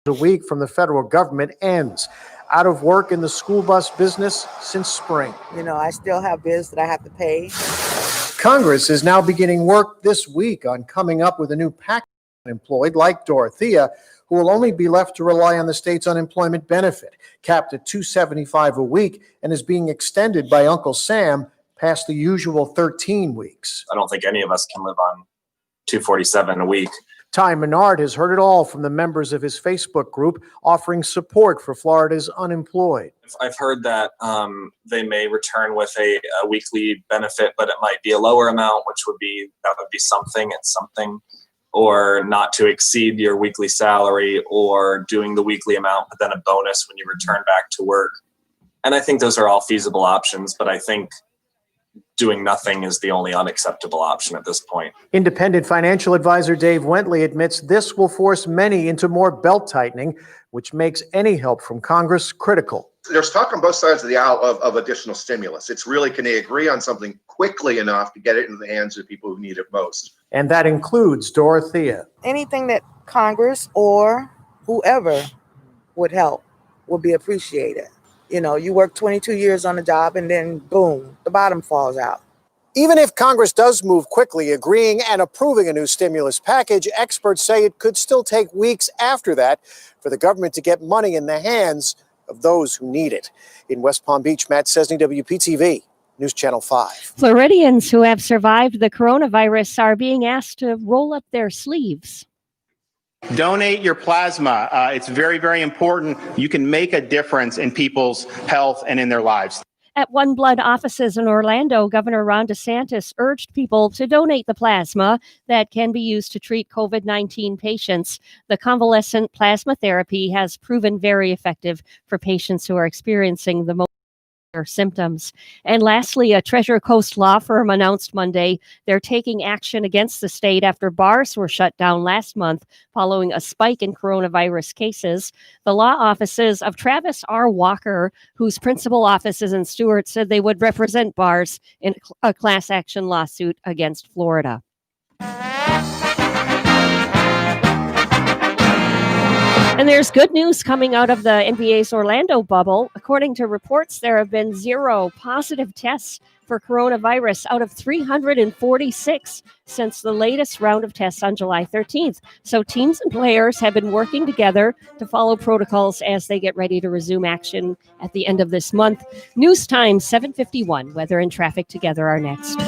a week from the federal government ends. Out of work in the school bus business since spring. You know, I still have bills that I have to pay. Congress is now beginning work this week on coming up with a new package for unemployed like Dorothea, who will only be left to rely on the state's unemployment benefit, capped at $275 a week, and is being extended by Uncle Sam past the usual 13 weeks. I don't think any of us can live on $247 a week. Ty Menard has heard it all from the members of his Facebook group offering support for Florida's unemployed. I've heard that they may return with a weekly benefit, but it might be a lower amount, which would be something. It's something, or not to exceed your weekly salary, or doing the weekly amount, but then a bonus when you return back to work. And I think those are all feasible options, but I think doing nothing is the only unacceptable option at this point. Independent financial advisor Dave Wentley admits this will force many into more belt tightening, which makes any help from Congress critical. There's talk on both sides of the aisle of additional stimulus. It's really, can they agree on something quickly enough to get it into the hands of people who need it most? And that includes Dorothea. Anything that Congress or whoever would help would be appreciated. You know, you work 22 years on a job and then boom, the bottom falls out. Even if Congress does move quickly, agreeing and approving a new stimulus package, experts say it could still take weeks after that for the government to get money in the hands of those who need it. In West Palm Beach, Matt Cessny, WPTV, News Channel 5. Floridians who have survived the coronavirus are being asked to roll up their sleeves. Donate your plasma. It's very, very important. You can make a difference in people's health and in their lives. At One Blood offices in Orlando, Governor Ron DeSantis urged people to donate the plasma that can be used to treat COVID-19 patients. The convalescent plasma therapy has proven very effective for patients who are experiencing the most symptoms. And lastly, a Treasure Coast law firm announced Monday they're taking action against the state after bars were shut down last month following a spike in coronavirus cases. The law offices of Travis R. Walker, whose principal office is in Stuart, said they would represent bars in a class action lawsuit against Florida. And there's good news coming out of the NBA's Orlando bubble. According to reports, there have been 0 positive tests for coronavirus out of 346 since the latest round of tests on July 13th. So teams and players have been working together to follow protocols as they get ready to resume action at the end of this month. News time 7:51. Weather and traffic together are next.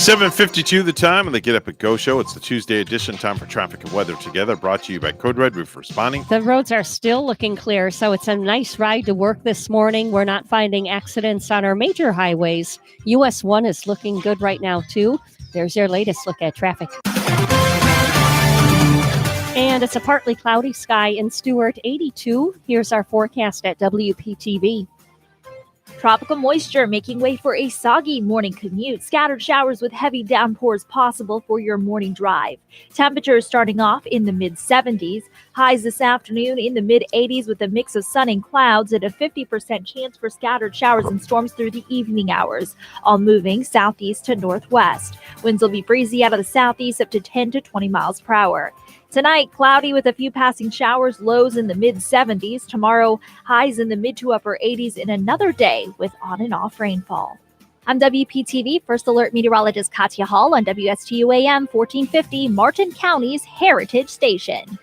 $7:52 the time on the Get Up and Go show. It's the Tuesday edition. Time for traffic and weather together. Brought to you by Code Red Roof Responding. The roads are still looking clear, so it's a nice ride to work this morning. We're not finding accidents on our major highways. US 1 is looking good right now, too. There's your latest look at traffic. And it's a partly cloudy sky in Stewart, 82. Here's our forecast at WPTV. Tropical moisture making way for a soggy morning commute. Scattered showers with heavy downpours possible for your morning drive. Temperatures starting off in the mid-70s. Highs this afternoon in the mid-80s with a mix of sun and clouds and a 50% chance for scattered showers and storms through the evening hours, all moving southeast to northwest. Winds will be breezy out of the southeast up to 10 to 20 miles per hour. Tonight, cloudy with a few passing showers, lows in the mid-70s. Tomorrow, highs in the mid to upper 80s, and another day with on and off rainfall. I'm WPTV First Alert Meteorologist Katya Hall on WSTU AM 1450, Martin County's Heritage Station.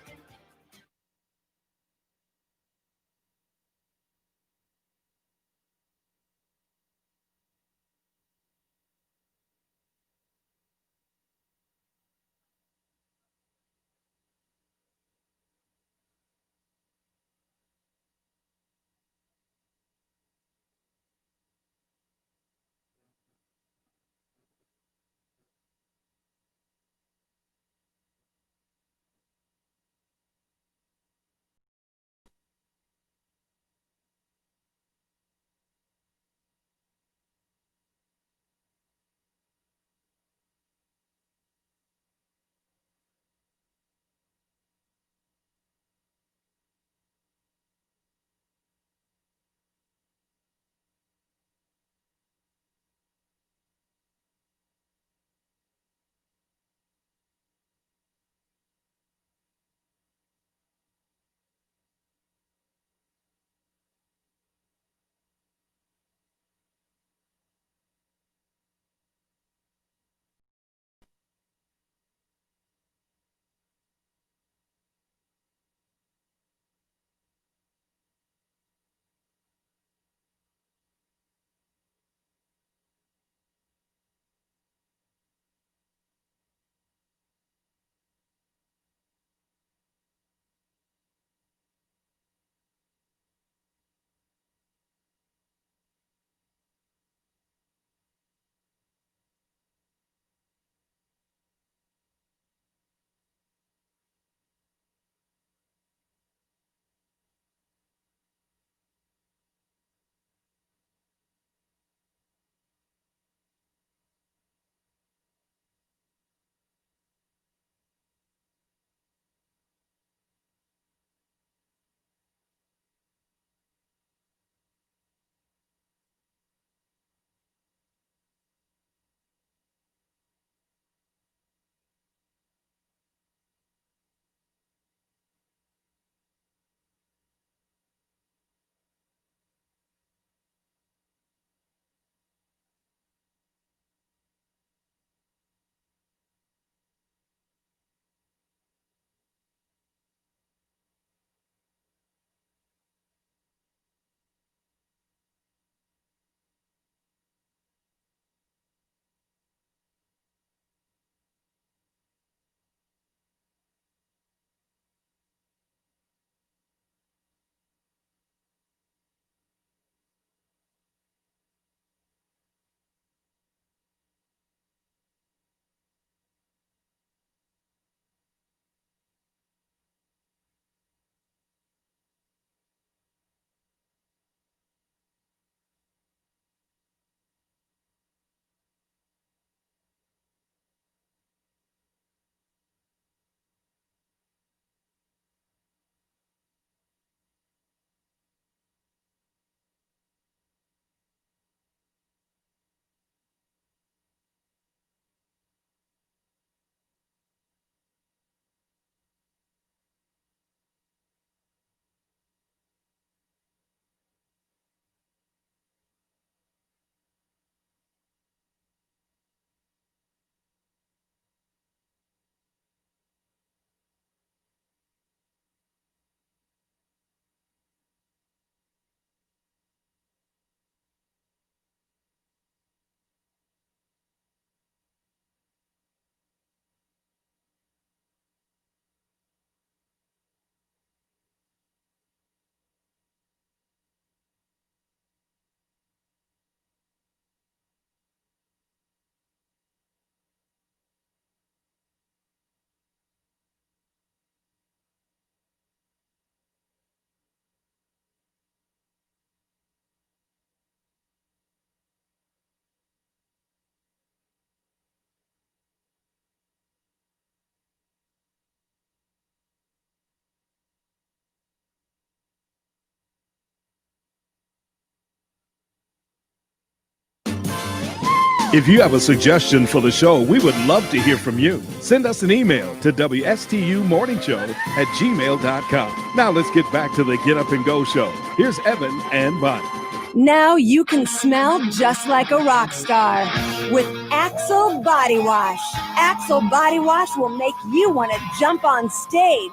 If you have a suggestion for the show, we would love to hear from you. Send us an email to WSTUmorningshow@gmail.com. Now let's get back to the Get Up and Go show. Here's Evan and Bonnie. Now you can smell just like a rock star with Axel Body Wash. Axel Body Wash will make you want to jump on stage.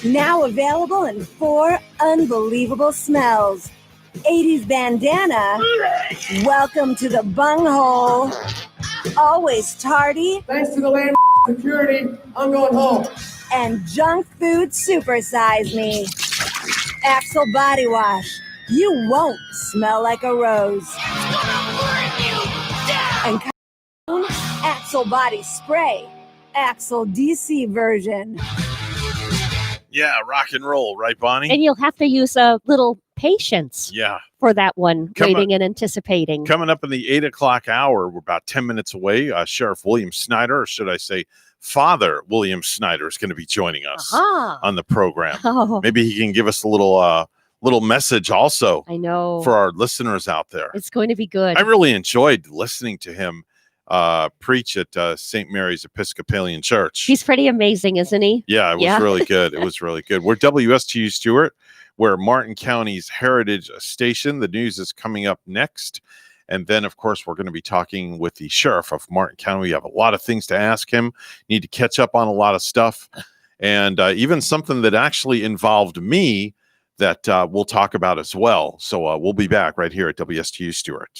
Now available in 4 unbelievable smells. 80s bandana. Welcome to the bunghole. Always tardy. Thanks to the land security, I'm going home. And junk food supersize me. Axel Body Wash. You won't smell like a rose. And Axel Body Spray. Axel DC version. Yeah, rock and roll, right, Bonnie? And you'll have to use a little patience Yeah. for that one, waiting and anticipating. Coming up in the 8 o'clock hour, we're about 10 minutes away. Sheriff William Snyder, or should I say Father William Snyder, is going to be joining us on the program. Oh. Maybe he can give us a little message also. I know. For our listeners out there. It's going to be good. I really enjoyed listening to him preach at St. Mary's Episcopalian Church. He's pretty amazing, isn't he? Yeah, it was really good. It was really good. We're WSTU Stewart. We're Martin County's Heritage Station. The news is coming up next. And then, of course, we're going to be talking with the sheriff of Martin County. We have a lot of things to ask him. Need to catch up on a lot of stuff. And even something that actually involved me that we'll talk about as well. So we'll be back right here at WSTU Stewart.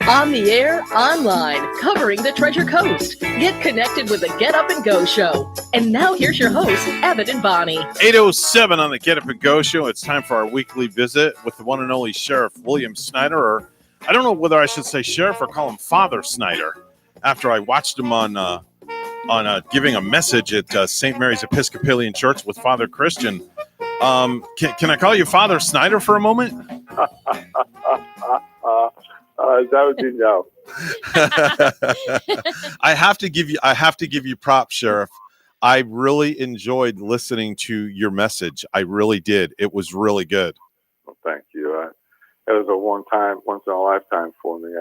On the air, online, covering the Treasure Coast. Get connected with the Get Up and Go Show. And now here's your host, Evan and Bonnie. 8:07 on the Get Up and Go Show. It's time for our weekly visit with the one and only Sheriff William Snyder, or I don't know whether I should say Sheriff or call him Father Snyder, after I watched him on giving a message at St. Mary's Episcopalian Church with Father Christian. Can I call you Father Snyder for a moment? That would be no. I have to give you props, Sheriff. I really enjoyed listening to your message. I really did. It was really good. Well, thank you. It was a once in a lifetime for me.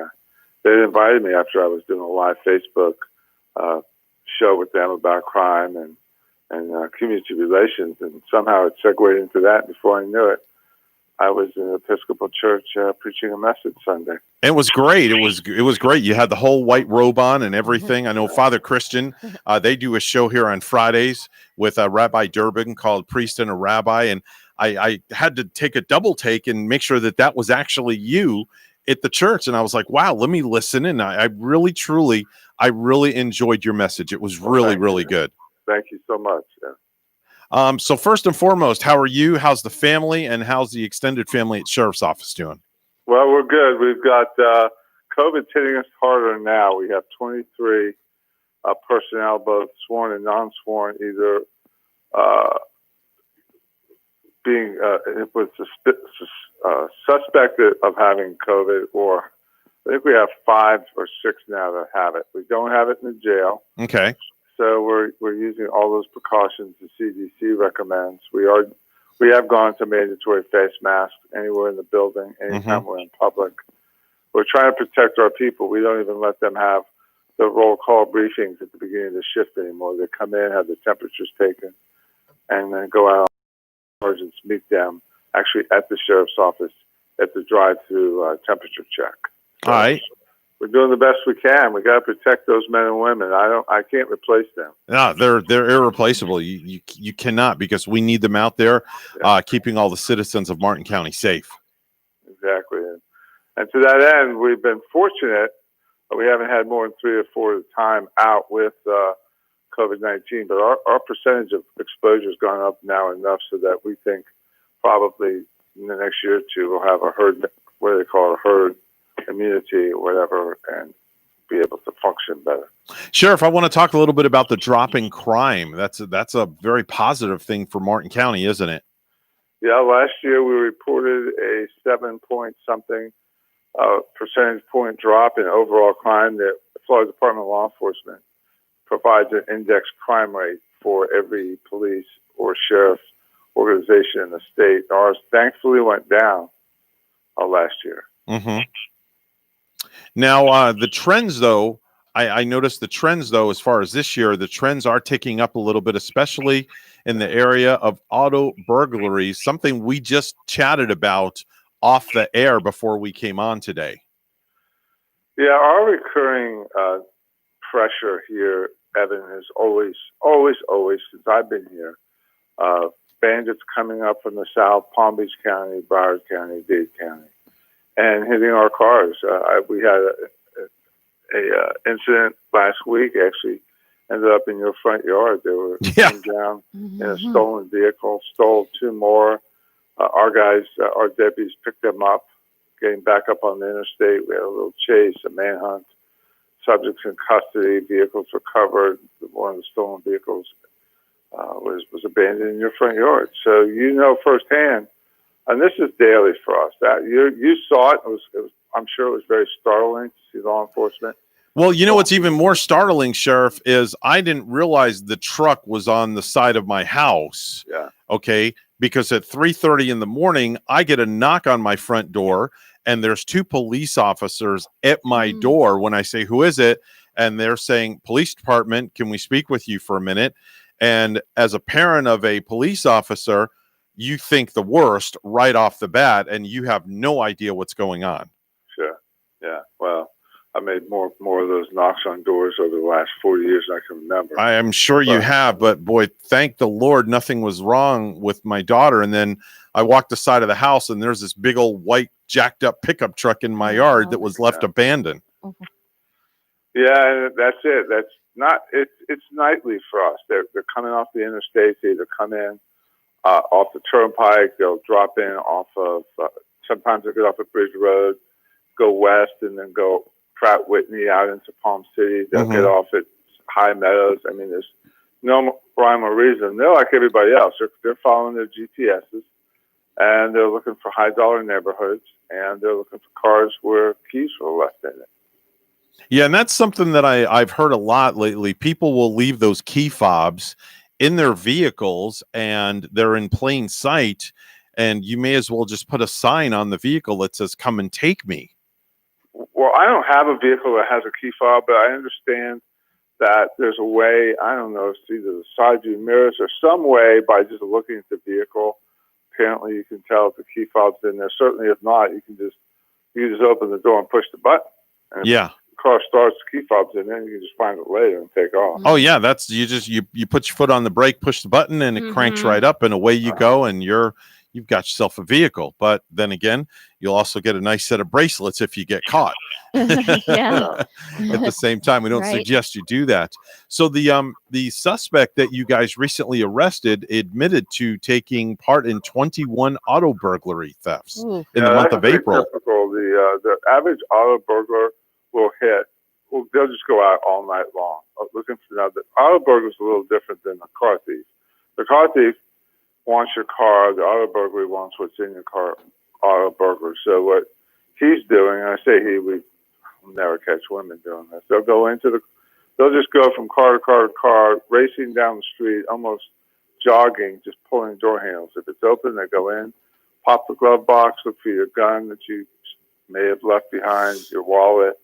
They invited me after I was doing a live Facebook show with them about crime and community relations, and somehow it segued into that. Before I knew it, I was in an Episcopal church preaching a message Sunday. It was great. It was great. You had the whole white robe on and everything. I know Father Christian, they do a show here on Fridays with Rabbi Durbin called Priest and a Rabbi. And I had to take a double take and make sure that was actually you at the church. And I was like, wow, let me listen. And I really enjoyed your message. It was really good. Thank you so much. Yeah. So first and foremost, how are you? How's the family, and how's the extended family at Sheriff's Office doing? Well, we're good. We've got COVID's hitting us harder now. We have 23 personnel, both sworn and non-sworn, either being suspected of having COVID, or I think we have 5 or 6 now that have it. We don't have it in the jail. Okay. So we're using all those precautions the CDC recommends. We have gone to mandatory face masks anywhere in the building, anytime we're in public. We're trying to protect our people. We don't even let them have the roll call briefings at the beginning of the shift anymore. They come in, have the temperatures taken, and then go out on sergeants, meet them actually at the sheriff's office at the drive-through temperature check. So, all right. we're doing the best we can. We got to protect those men and women. I can't replace them. No, they're irreplaceable. You cannot, because we need them out there, keeping all the citizens of Martin County safe. Exactly. And to that end, we've been fortunate. We haven't had more than 3 or 4 at a time out with COVID-19, but our percentage of exposure has gone up now enough so that we think probably in the next year or two we'll have a herd, what they call a herd immunity or whatever, and be able to function better. Sheriff, I want to talk a little bit about the drop in crime. That's a very positive thing for Martin County, isn't it? Yeah, last year we reported a 7-point-something percentage point drop in overall crime. The Florida Department of Law Enforcement provides an index crime rate for every police or sheriff's organization in the state. Ours thankfully went down last year. Mm-hmm. Now, the trends, though, I noticed the trends, though, as far as this year, the trends are ticking up a little bit, especially in the area of auto burglaries, something we just chatted about off the air before we came on today. Yeah, our recurring pressure here, Evan, is always, since I've been here, bandits coming up from the south, Palm Beach County, Broward County, Dade County, and hitting our cars. We had a incident last week, actually ended up in your front yard. They were coming down in a stolen vehicle, stole 2 more. Our guys, our deputies picked them up, getting back up on the interstate. We had a little chase, a manhunt, subjects in custody, vehicles recovered. One of the stolen vehicles was abandoned in your front yard. So you know firsthand, and this is daily for us. That you saw it. I'm sure it was very startling to see law enforcement. Well, you know what's even more startling, Sheriff, is I didn't realize the truck was on the side of my house. Yeah. Okay. Because at 3:30 in the morning, I get a knock on my front door, and there's 2 police officers at my door. When I say, who is it? And they're saying, police department, can we speak with you for a minute? And as a parent of a police officer, you think the worst right off the bat, and you have no idea what's going on. Sure. Yeah. Well, made more of those knocks on doors over the last 40 years than I can remember. I am sure you have, but boy, thank the Lord, nothing was wrong with my daughter. And then I walked the side of the house, and there's this big old white jacked up pickup truck in my yard that was left abandoned. Yeah, and that's it. That's not. It's nightly for us. They're coming off the interstate. They either come in off the turnpike. They'll drop in off of. Sometimes they get off of Bridge Road, go west, and then go Pratt Whitney out into Palm City. They'll get off at High Meadows. I mean, there's no rhyme or reason. They're like everybody else. They're following their GPSs, and they're looking for high-dollar neighborhoods, and they're looking for cars where keys were left in it. Yeah, and that's something that I've heard a lot lately. People will leave those key fobs in their vehicles, and they're in plain sight, and you may as well just put a sign on the vehicle that says, "Come and take me." Well, I don't have a vehicle that has a key fob, but I understand that there's a way, I don't know, it's either the side view mirrors or some way by just looking at the vehicle. Apparently you can tell if the key fob's in there. Certainly if not, you can just open the door and push the button. And yeah. Car starts, the key fob's in there, you can just find it later and take off. Oh yeah, that's you put your foot on the brake, push the button, and it cranks right up, and away you go, and you've got yourself a vehicle. But then again, you'll also get a nice set of bracelets if you get caught. Yeah. At the same time, we don't suggest you do that. So the suspect that you guys recently arrested admitted to taking part in 21 auto burglary thefts in the month of April. Typical. The average auto burglar will they'll just go out all night long looking for. Now, the auto burglar is a little different than the car thief. The car thief wants your car. The auto burglar wants what's in your car. Auto burglar. So what he's doing, and I say we'll never catch women doing this. They'll just go from car to car to car, racing down the street, almost jogging, just pulling door handles. If it's open, they go in, pop the glove box, look for your gun that you may have left behind, your wallet,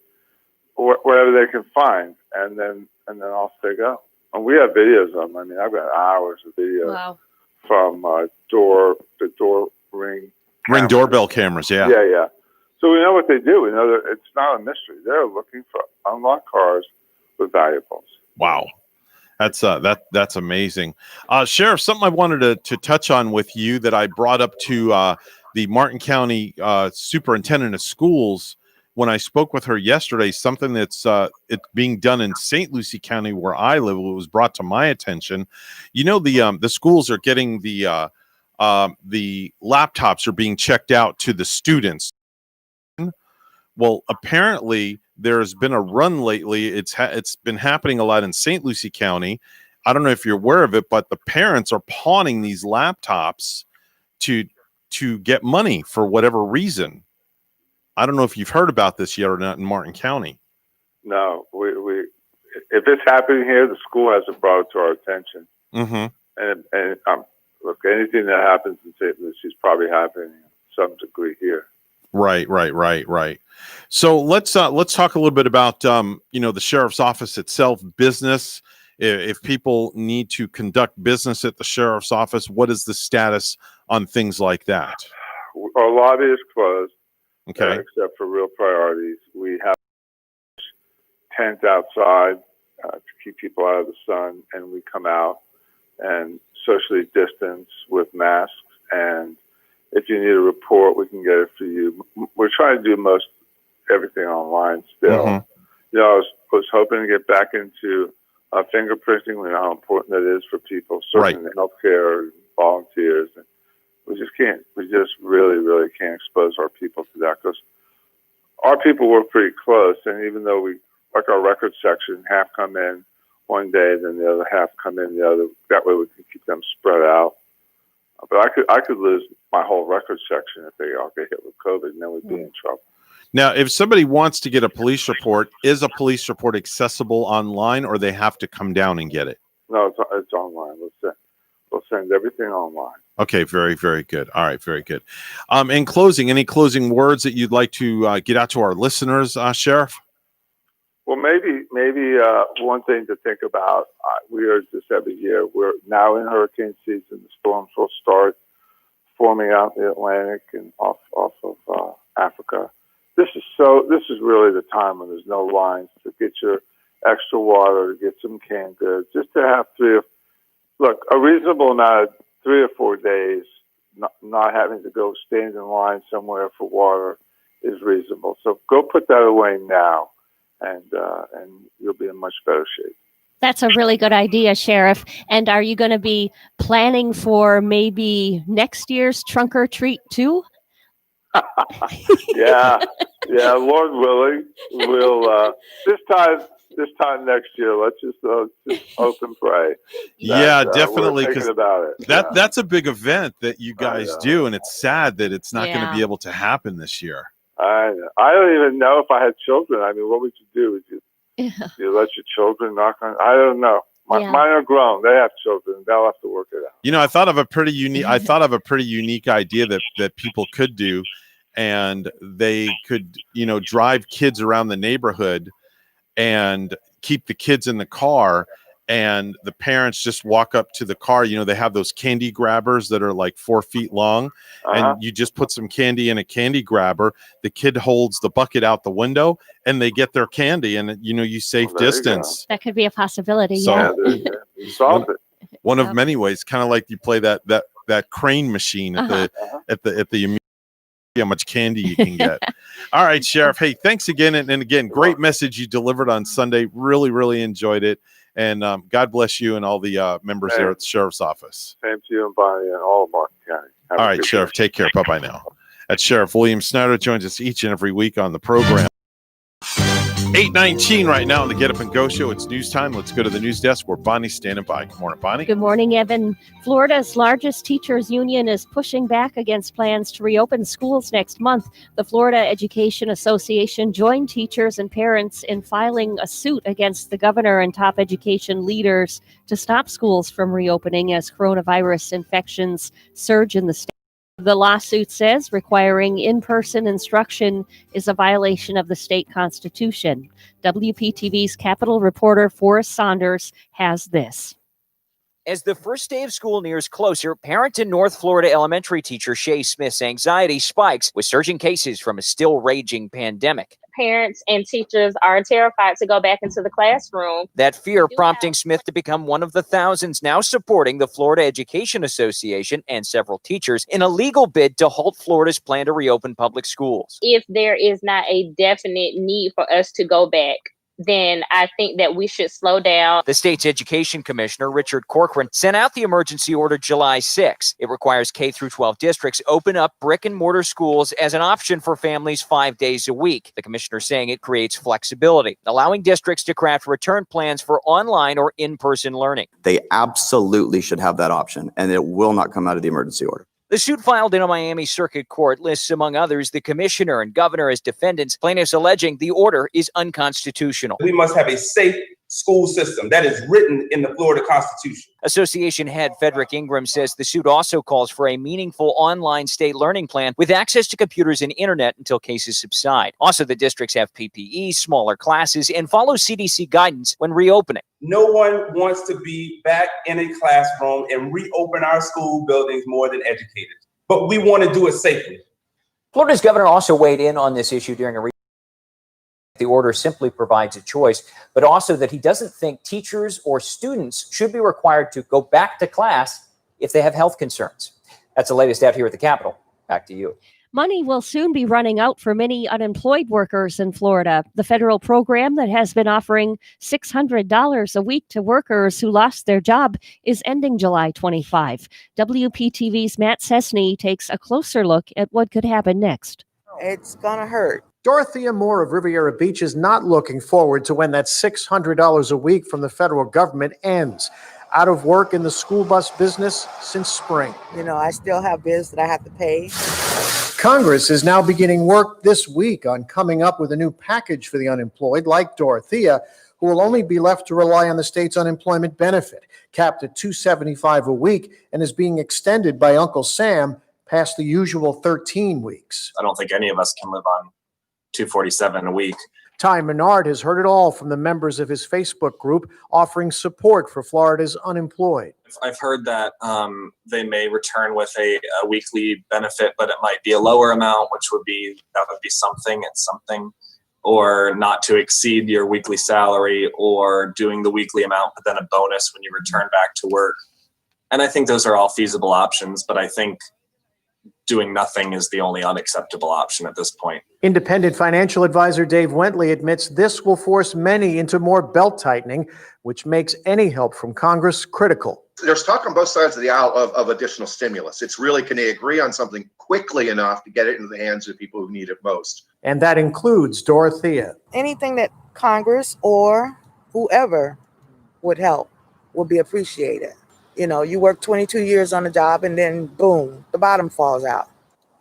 whatever they can find, and then off they go. And we have videos of them. I mean, I've got hours of video from the door ring doorbell cameras. Yeah. Yeah. So we know what they do. We know that it's not a mystery. They're looking for unlocked cars with valuables. Wow. That's amazing. Sheriff, something I wanted to touch on with you that I brought up to the Martin County Superintendent of Schools when I spoke with her yesterday, something that's it's being done in St. Lucie County where I live. It was brought to my attention. You know, the schools are getting the laptops are being checked out to the students. Well, apparently there's been a run lately. It's been happening a lot in St. Lucie County. I don't know if you're aware of it, but the parents are pawning these laptops to get money for whatever reason. I don't know if you've heard about this yet or not in Martin County. No, we if it's happening here, the school hasn't brought it to our attention. And look, anything that happens in St. Lucie is probably happening in some degree here. Right. So let's talk a little bit about the sheriff's office itself, business. If people need to conduct business at the sheriff's office, what is the status on things like that? Our lobby is closed. Okay. Except for real priorities. We have tents outside to keep people out of the sun, and we come out and socially distance with masks. And if you need a report, we can get it for you. We're trying to do most everything online still. I was hoping to get back into fingerprinting. We know how important that is for people, certainly in healthcare, volunteers. And we just really, really can't expose our people to that because our people work pretty close. And even though like our records section, half come in one day, then the other half come in the other. That way we can keep them spread out. But I could lose my whole records section if they all get hit with COVID, and then we'd be in trouble. Now, if somebody wants to get a police report, is a police report accessible online, or they have to come down and get it? No, it's online. We'll send everything online. Okay, very, very good. All right, very good. In closing, any closing words that you'd like to get out to our listeners, Sheriff? Well, maybe one thing to think about. We are just every year. We're now in hurricane season. The storms will start forming out in the Atlantic and off of Africa. this is really the time when there's no lines to get your extra water, to get some canned goods, just to have a reasonable amount of 3 or 4 days, not having to go stand in line somewhere for water is reasonable. So go put that away now, and you'll be in much better shape. That's a really good idea, Sheriff. And are you going to be planning for maybe next year's trunk or treat too? Yeah, Lord willing, we'll this time next year. Let's just hope and pray. Definitely. We're thinking about it. That's a big event that you guys do, and it's sad that it's not going to be able to happen this year. I don't even know if I had children. I mean, what would you do? Would you let your children knock on? I don't know. Mine are grown. They have children. They'll have to work it out. I thought of a pretty unique idea that people could do, and they could, drive kids around the neighborhood and keep the kids in the car, and the parents just walk up to the car. They have those candy grabbers that are like 4 feet long, and you just put some candy in a candy grabber. The kid holds the bucket out the window, and they get their candy, and you safe distance. That could be a possibility. So, you solved it. One of many ways, kind of like you play that crane machine at the how much candy you can get. All right, Sheriff. Hey, thanks again. And again, great message you delivered on Sunday. Really, really enjoyed it. And God bless you and all the members there at the Sheriff's Office. Same to you and Bonnie and all of Martin County. All right, Sheriff. Take care. Bye-bye now. That's Sheriff William Snyder. Joins us each and every week on the program. 8:19 right now on the Get Up and Go show. It's news time. Let's go to the news desk where Bonnie's standing by. Good morning, Bonnie. Good morning, Evan. Florida's largest teachers union is pushing back against plans to reopen schools next month. The Florida Education Association joined teachers and parents in filing a suit against the governor and top education leaders to stop schools from reopening as coronavirus infections surge in the state. The lawsuit says requiring in-person instruction is a violation of the state constitution. WPTV's Capitol reporter Forrest Saunders has this. As the first day of school nears closer, parent and North Florida elementary teacher Shay Smith's anxiety spikes with surging cases from a still raging pandemic. Parents and teachers are terrified to go back into the classroom. That fear prompting Smith to become one of the thousands now supporting the Florida Education Association and several teachers in a legal bid to halt Florida's plan to reopen public schools. If there is not a definite need for us to go back, then I think that we should slow down. The state's education commissioner, Richard Corcoran, sent out the emergency order July 6. It requires K-12 districts open up brick and mortar schools as an option for families 5 days a week. The commissioner saying it creates flexibility, allowing districts to craft return plans for online or in-person learning. They absolutely should have that option, and it will not come out of the emergency order. The suit filed in a Miami Circuit Court lists, among others, the commissioner and governor as defendants, plaintiffs alleging the order is unconstitutional. We must have a safe school system that is written in the Florida Constitution. Association head Frederick Ingram says the suit also calls for a meaningful online state learning plan with access to computers and internet until cases subside. Also, the districts have PPE, smaller classes, and follow CDC guidance when reopening. No one wants to be back in a classroom and reopen our school buildings more than educators, but we want to do it safely. Florida's governor also weighed in on this issue during a the order simply provides a choice, but also that he doesn't think teachers or students should be required to go back to class if they have health concerns. That's the latest out here at the Capitol. Back to you. Money will soon be running out for many unemployed workers in Florida. The federal program that has been offering $600 a week to workers who lost their job is ending July 25. WPTV's Matt Cessny takes a closer look at what could happen next. It's gonna hurt. Dorothea Moore of Riviera Beach is not looking forward to when that $600 a week from the federal government ends. Out of work in the school bus business since spring. You know, I still have bills that I have to pay. Congress is now beginning work this week on coming up with a new package for the unemployed, like Dorothea, who will only be left to rely on the state's unemployment benefit, capped at $275 a week, and is being extended by Uncle Sam past the usual 13 weeks. I don't think any of us can live on $247 a week. Ty Menard has heard it all from the members of his Facebook group offering support for Florida's unemployed. I've heard that they may return with a weekly benefit, but it might be a lower amount, which would be something. It's something, or not to exceed your weekly salary, or doing the weekly amount but then a bonus when you return back to work. And I think those are all feasible options, but I think doing nothing is the only unacceptable option at this point. Independent financial advisor Dave Wentley admits this will force many into more belt tightening, which makes any help from Congress critical. There's talk on both sides of the aisle of additional stimulus. It's really, can they agree on something quickly enough to get it into the hands of people who need it most? And that includes Dorothea. Anything that Congress or whoever would help would be appreciated. You know, you work 22 years on a job and then boom, the bottom falls out.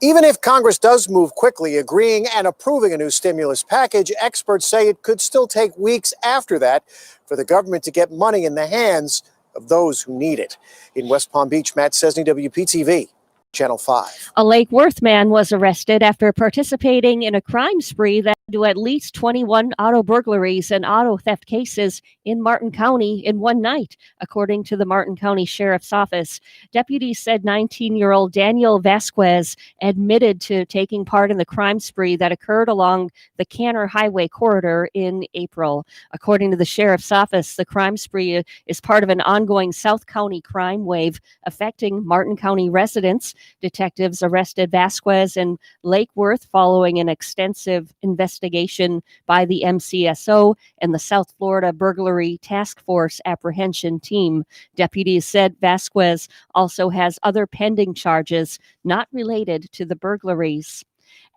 Even if Congress does move quickly, agreeing and approving a new stimulus package, experts say it could still take weeks after that for the government to get money in the hands of those who need it. In West Palm Beach, Matt Cesny, WPTV, Channel 5. A Lake Worth man was arrested after participating in a crime spree that led to at least 21 auto burglaries and auto theft cases in Martin County in one night, according to the Martin County Sheriff's Office. Deputies said 19-year-old Daniel Vasquez admitted to taking part in the crime spree that occurred along the Canner Highway corridor in April. According to the Sheriff's Office, the crime spree is part of an ongoing South County crime wave affecting Martin County residents. Detectives arrested Vasquez in Lake Worth following an extensive investigation by the MCSO and the South Florida Burglary Task Force Apprehension Team. Deputies said Vasquez also has other pending charges not related to the burglaries.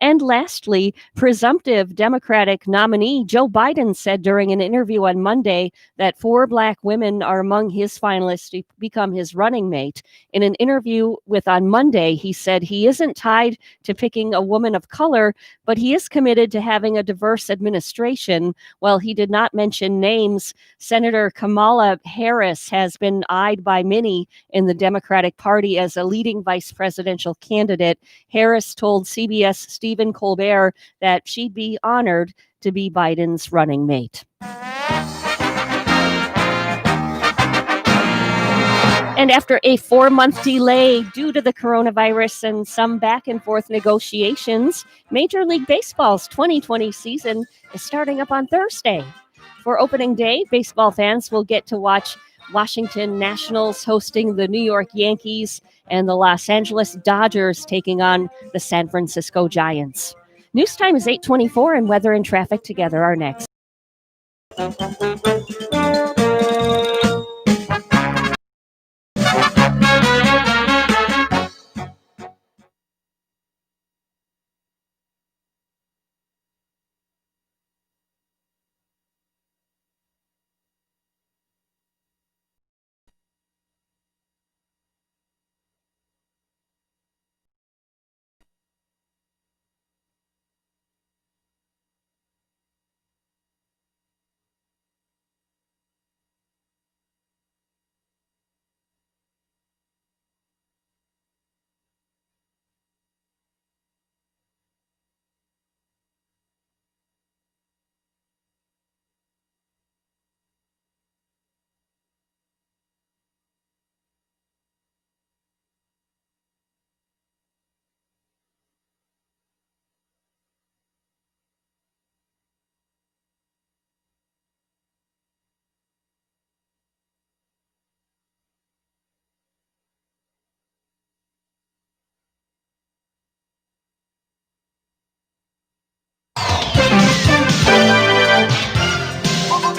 And lastly, presumptive Democratic nominee Joe Biden said during an interview on Monday that 4 Black women are among his finalists to become his running mate. In an interview with On Monday, he said he isn't tied to picking a woman of color, but he is committed to having a diverse administration. While he did not mention names, Senator Kamala Harris has been eyed by many in the Democratic Party as a leading vice presidential candidate. Harris told CBS Stephen Colbert that she'd be honored to be Biden's running mate. And after a 4-month delay due to the coronavirus and some back and forth negotiations, Major League Baseball's 2020 season is starting up on Thursday. For opening day, baseball fans will get to watch Washington Nationals hosting the New York Yankees and the Los Angeles Dodgers taking on the San Francisco Giants. News time is 8:24 and weather and traffic together are next.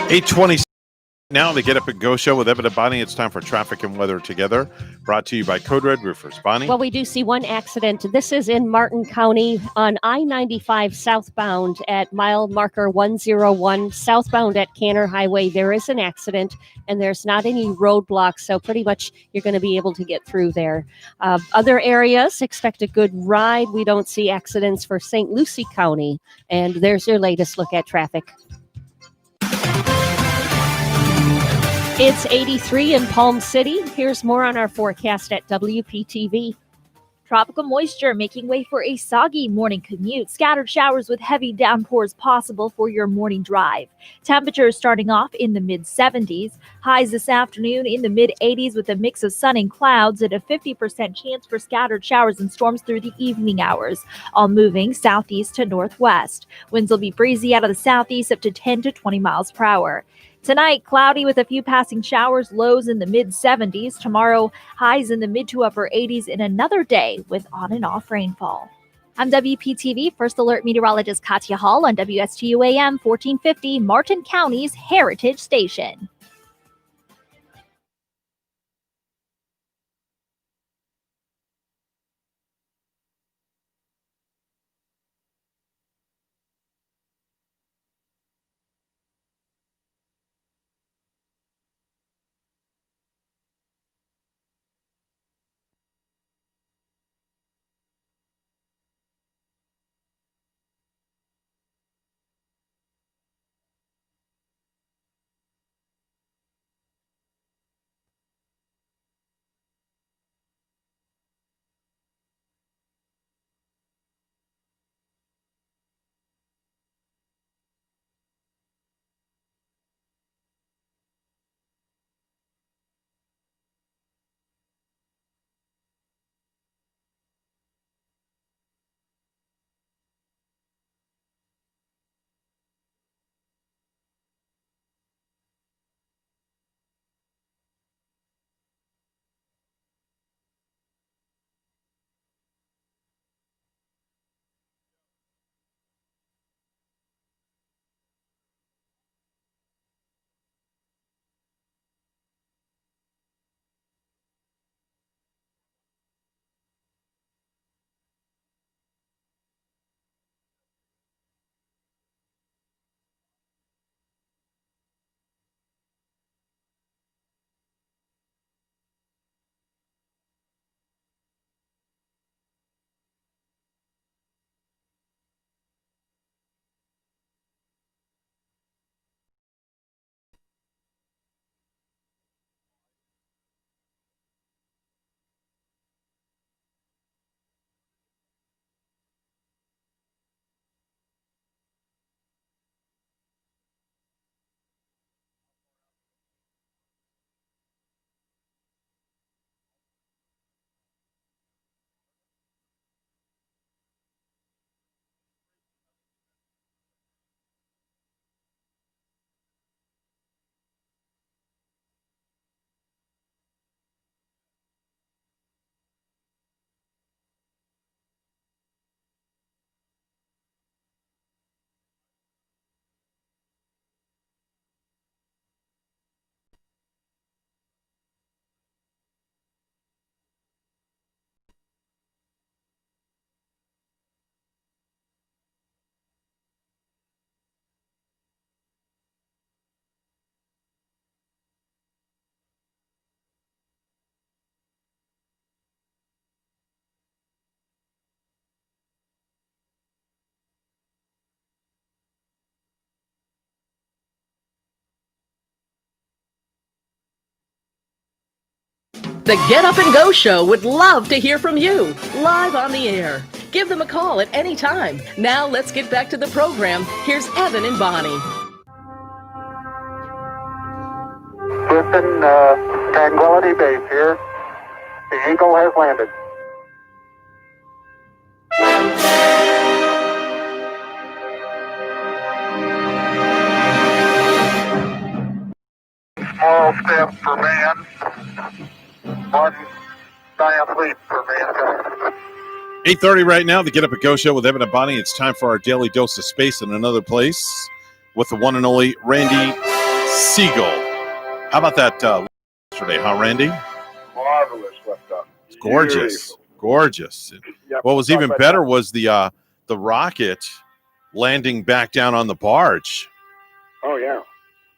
$8:20 now, the Get Up and Go show with Evan and Bonnie. It's time for traffic and weather together. Brought to you by Code Red Roofers. Bonnie? Well, we do see one accident. This is in Martin County on I-95 southbound at mile marker 101. Southbound at Canner Highway, there is an accident, and there's not any roadblocks, so pretty much you're going to be able to get through there. Other areas, expect a good ride. We don't see accidents for St. Lucie County. And there's your latest look at traffic. It's 83 in Palm City. Here's more on our forecast at WPTV. Tropical moisture making way for a soggy morning commute. Scattered showers with heavy downpours possible for your morning drive. Temperatures starting off in the mid-70s. Highs this afternoon in the mid-80s with a mix of sun and clouds and a 50% chance for scattered showers and storms through the evening hours, all moving southeast to northwest. Winds will be breezy out of the southeast up to 10 to 20 miles per hour. Tonight, cloudy with a few passing showers, lows in the mid-70s. Tomorrow, highs in the mid to upper 80s in another day with on and off rainfall. I'm WPTV First Alert Meteorologist Katya Hall on WSTU AM 1450, Martin County's Heritage Station. The Get Up and Go Show would love to hear from you live on the air. Give them a call at any time. Now let's get back to the program. Here's Evan and Bonnie. Houston, Tranquility Base here. The Eagle has landed. Small step for man, one giant leap for mankind. 8:30 right now, the Get Up and Go Show with Evan and Bonnie. It's time for our daily dose of space in another place with the one and only Randy Siegel. How about that yesterday, huh, Randy? Marvelous left up. It's gorgeous. Beautiful. Gorgeous. Yep. What was even better was the rocket landing back down on the barge. Oh, yeah.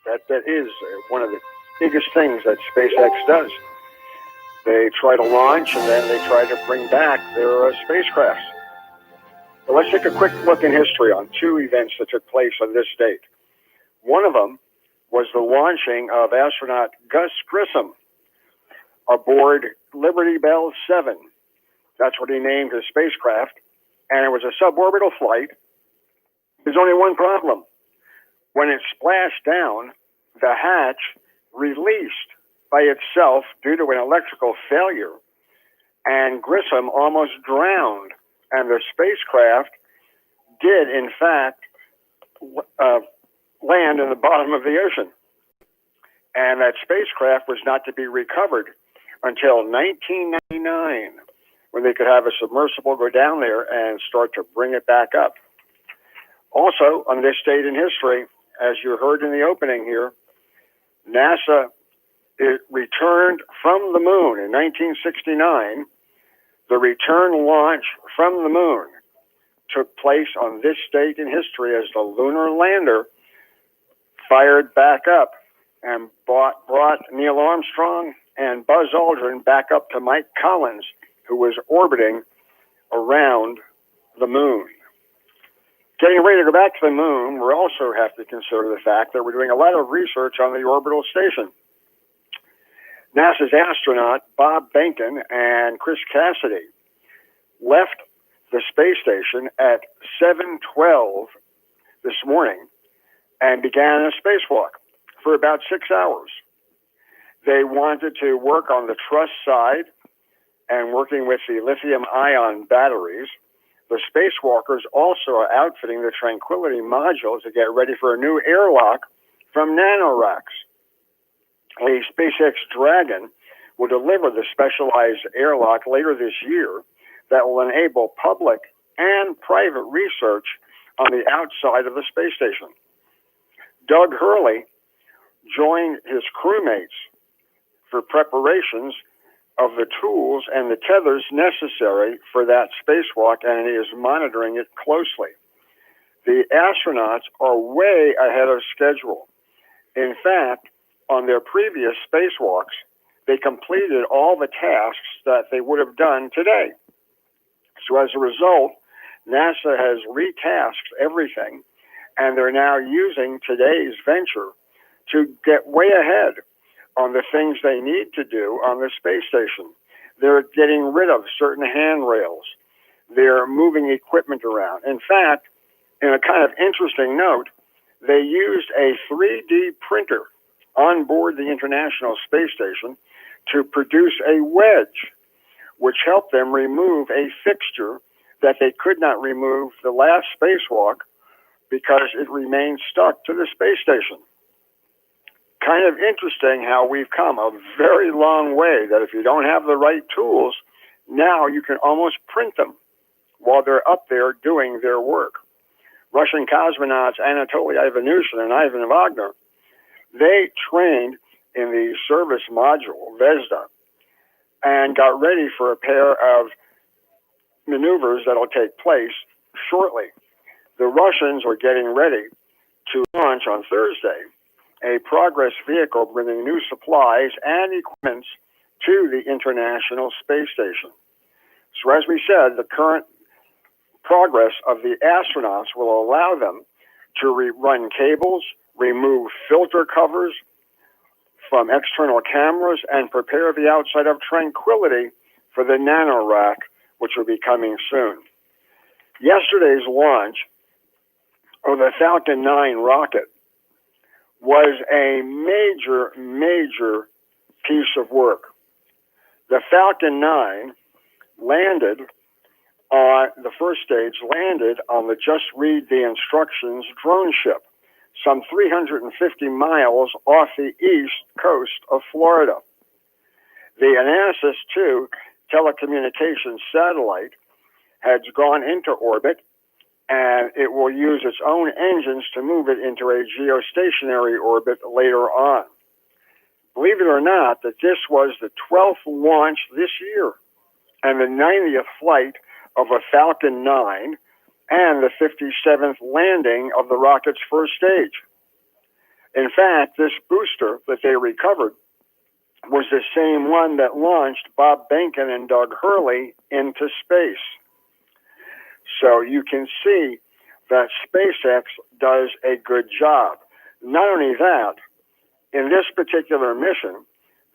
That is one of the biggest things that SpaceX does. They try to launch, and then they try to bring back their spacecrafts. But let's take a quick look in history on two events that took place on this date. One of them was the launching of astronaut Gus Grissom aboard Liberty Bell 7 That's what he named his spacecraft. And it was a suborbital flight. There's only one problem. When it splashed down, the hatch released by itself due to an electrical failure, and Grissom almost drowned. And the spacecraft did, in fact, land in the bottom of the ocean. And that spacecraft was not to be recovered until 1999, when they could have a submersible go down there and start to bring it back up. Also, on this date in history, as you heard in the opening here, NASA returned from the moon in 1969. The return launch from the moon took place on this date in history as the lunar lander fired back up and brought Neil Armstrong and Buzz Aldrin back up to Mike Collins, who was orbiting around the moon. Getting ready to go back to the moon, we also have to consider the fact that we're doing a lot of research on the orbital station. NASA's astronaut Bob Behnken and Chris Cassidy left the space station at 7:12 this morning and began a spacewalk for about 6 hours. They wanted to work on the truss side and working with the lithium-ion batteries. The spacewalkers also are outfitting the Tranquility module to get ready for a new airlock from NanoRacks. A SpaceX Dragon will deliver the specialized airlock later this year that will enable public and private research on the outside of the space station. Doug Hurley joined his crewmates for preparations of the tools and the tethers necessary for that spacewalk, and he is monitoring it closely. The astronauts are way ahead of schedule. In fact, on their previous spacewalks, they completed all the tasks that they would have done today. So as a result, NASA has retasked everything, and they're now using today's venture to get way ahead on the things they need to do on the space station. They're getting rid of certain handrails. They're moving equipment around. In fact, in a kind of interesting note, they used a 3D printer on board the International Space Station to produce a wedge, which helped them remove a fixture that they could not remove the last spacewalk because it remained stuck to the space station. Kind of interesting how we've come a very long way, that if you don't have the right tools, now you can almost print them while they're up there doing their work. Russian cosmonauts Anatoly Ivanushin and Ivan Wagner, they trained in the service module, Zvezda, and got ready for a pair of maneuvers that'll take place shortly. The Russians are getting ready to launch on Thursday a Progress vehicle bringing new supplies and equipment to the International Space Station. So as we said, the current progress of the astronauts will allow them to run cables, remove filter covers from external cameras, and prepare the outside of Tranquility for the NanoRack, which will be coming soon. Yesterday's launch of the Falcon 9 rocket was a major piece of work. The Falcon 9 landed on the first stage, landed on the Just Read the Instructions drone ship, some 350 miles off the east coast of Florida. The Anasis 2 telecommunications satellite has gone into orbit, and it will use its own engines to move it into a geostationary orbit later on. Believe it or not, that this was the 12th launch this year and the 90th flight of a Falcon 9 and the 57th landing of the rocket's first stage. In fact, this booster that they recovered was the same one that launched Bob Behnken and Doug Hurley into space. So you can see that SpaceX does a good job. Not only that, in this particular mission,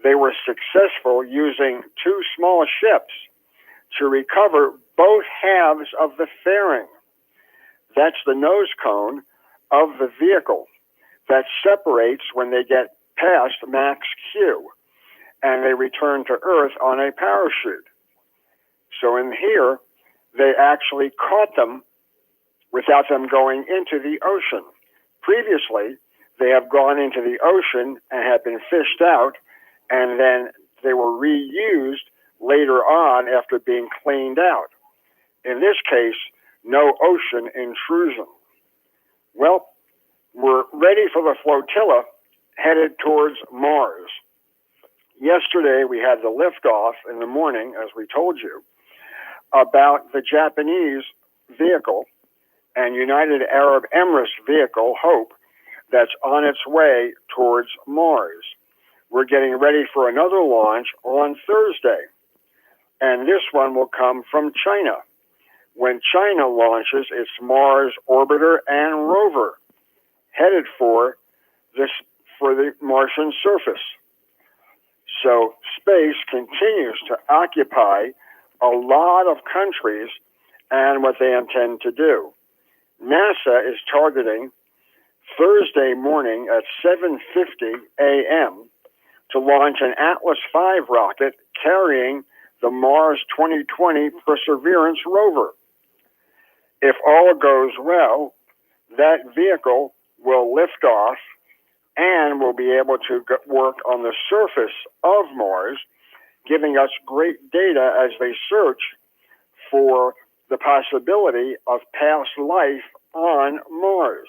they were successful using two small ships to recover both halves of the fairing. That's the nose cone of the vehicle that separates when they get past max Q and they return to Earth on a parachute. So in here, they actually caught them without them going into the ocean. Previously, they have gone into the ocean and have been fished out, and then they were reused later on after being cleaned out. In this case, no ocean intrusion. Well, we're ready for the flotilla headed towards Mars. Yesterday, we had the liftoff in the morning, as we told you, about the Japanese vehicle and United Arab Emirates vehicle, Hope, that's on its way towards Mars. We're getting ready for another launch on Thursday, and this one will come from China, when China launches its Mars orbiter and rover, headed for the Martian surface. So space continues to occupy a lot of countries and what they intend to do. NASA is targeting Thursday morning at 7:50 a.m. to launch an Atlas V rocket carrying the Mars 2020 Perseverance rover. If all goes well, that vehicle will lift off and will be able to work on the surface of Mars, giving us great data as they search for the possibility of past life on Mars.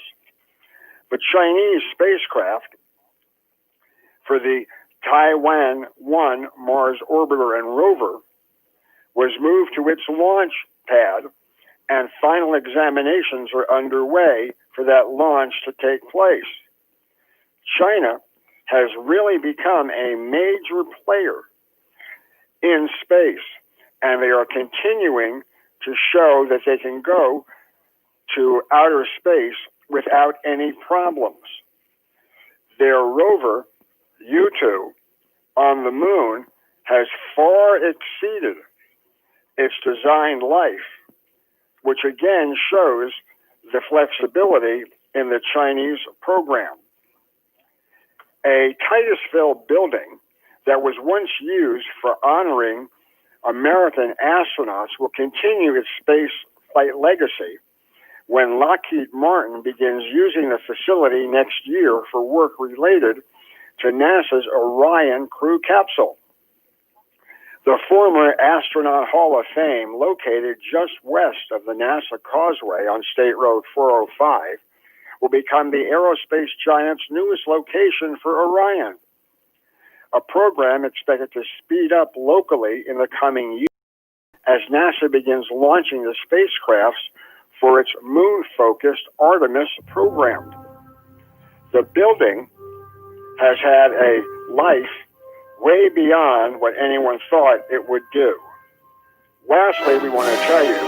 The Chinese spacecraft for the Taiwan-1 Mars orbiter and rover was moved to its launch pad, and final examinations are underway for that launch to take place. China has really become a major player in space, and they are continuing to show that they can go to outer space without any problems. Their rover, Yutu, on the moon has far exceeded its designed life, which again shows the flexibility in the Chinese program. A Titusville building that was once used for honoring American astronauts will continue its space flight legacy when Lockheed Martin begins using the facility next year for work related to NASA's Orion crew capsule. The former Astronaut Hall of Fame, located just west of the NASA Causeway on State Road 405, will become the aerospace giant's newest location for Orion, a program expected to speed up locally in the coming years as NASA begins launching the spacecrafts for its moon-focused Artemis program. The building has had a life way beyond what anyone thought it would do. Lastly, we want to tell you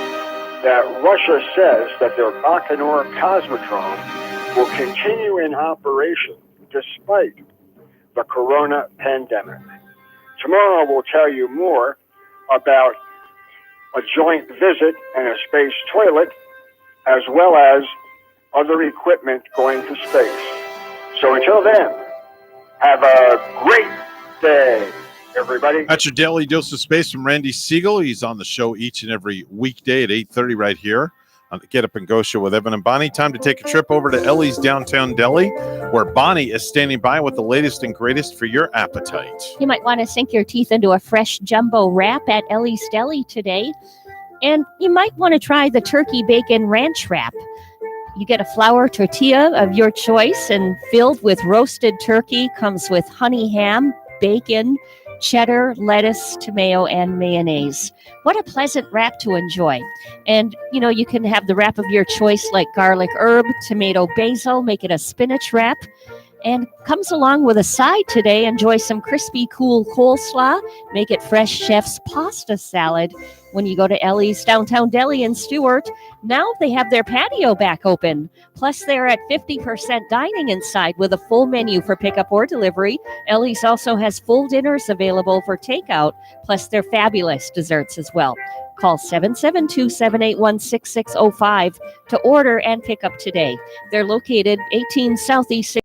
that Russia says that their Baikonur Cosmodrome will continue in operation despite the corona pandemic. Tomorrow we'll tell you more about a joint visit and a space toilet, as well as other equipment going to space. So until then, have a great day, everybody. That's your daily dose of space from Randy Siegel. He's on the show each and every weekday at 8:30 right here on the Get Up and Go show with Evan and Bonnie. Time to take a trip over to Ellie's Downtown Deli, where Bonnie is standing by with the latest and greatest for your appetite. You might want to sink your teeth into a fresh jumbo wrap at Ellie's Deli today. And you might want to try the turkey bacon ranch wrap. You get a flour tortilla of your choice and filled with roasted turkey, comes with honey ham, bacon, cheddar, lettuce, tomato, and mayonnaise. What a pleasant wrap to enjoy. And, you can have the wrap of your choice like garlic herb, tomato basil, make it a spinach wrap. and comes along with a side today. Enjoy some crispy, cool coleslaw. Make it fresh chef's pasta salad when you go to Ellie's Downtown Deli in Stuart. Now they have their patio back open. Plus, they're at 50% dining inside with a full menu for pickup or delivery. Ellie's also has full dinners available for takeout, plus their fabulous desserts as well. Call 772-781-6605 to order and pick up today. They're located 18 Southeast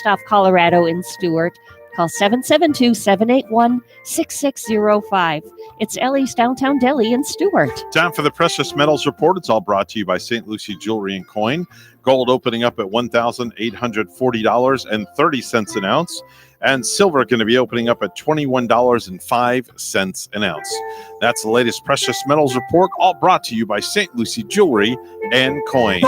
off Colorado in Stuart. Call 772-781-6605. It's Ellie's Downtown Deli in Stuart. Time for the Precious Metals Report. It's all brought to you by St. Lucie Jewelry and Coin. Gold opening up at $1,840.30 an ounce. And silver going to be opening up at $21.05 an ounce. That's the latest Precious Metals Report, all brought to you by St. Lucie Jewelry and Coin.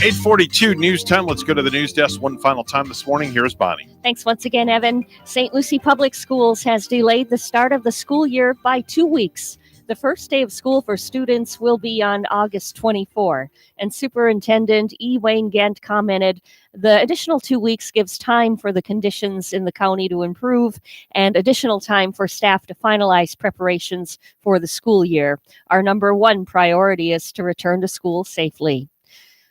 8:42 news time. Let's go to the news desk one final time this morning. Here's Bonnie. Thanks once again, Evan. St. Lucie Public Schools has delayed the start of the school year by 2 weeks. The first day of school for students will be on August 24. And Superintendent E. Wayne Gent commented, the additional 2 weeks gives time for the conditions in the county to improve and additional time for staff to finalize preparations for the school year. Our number one priority is to return to school safely.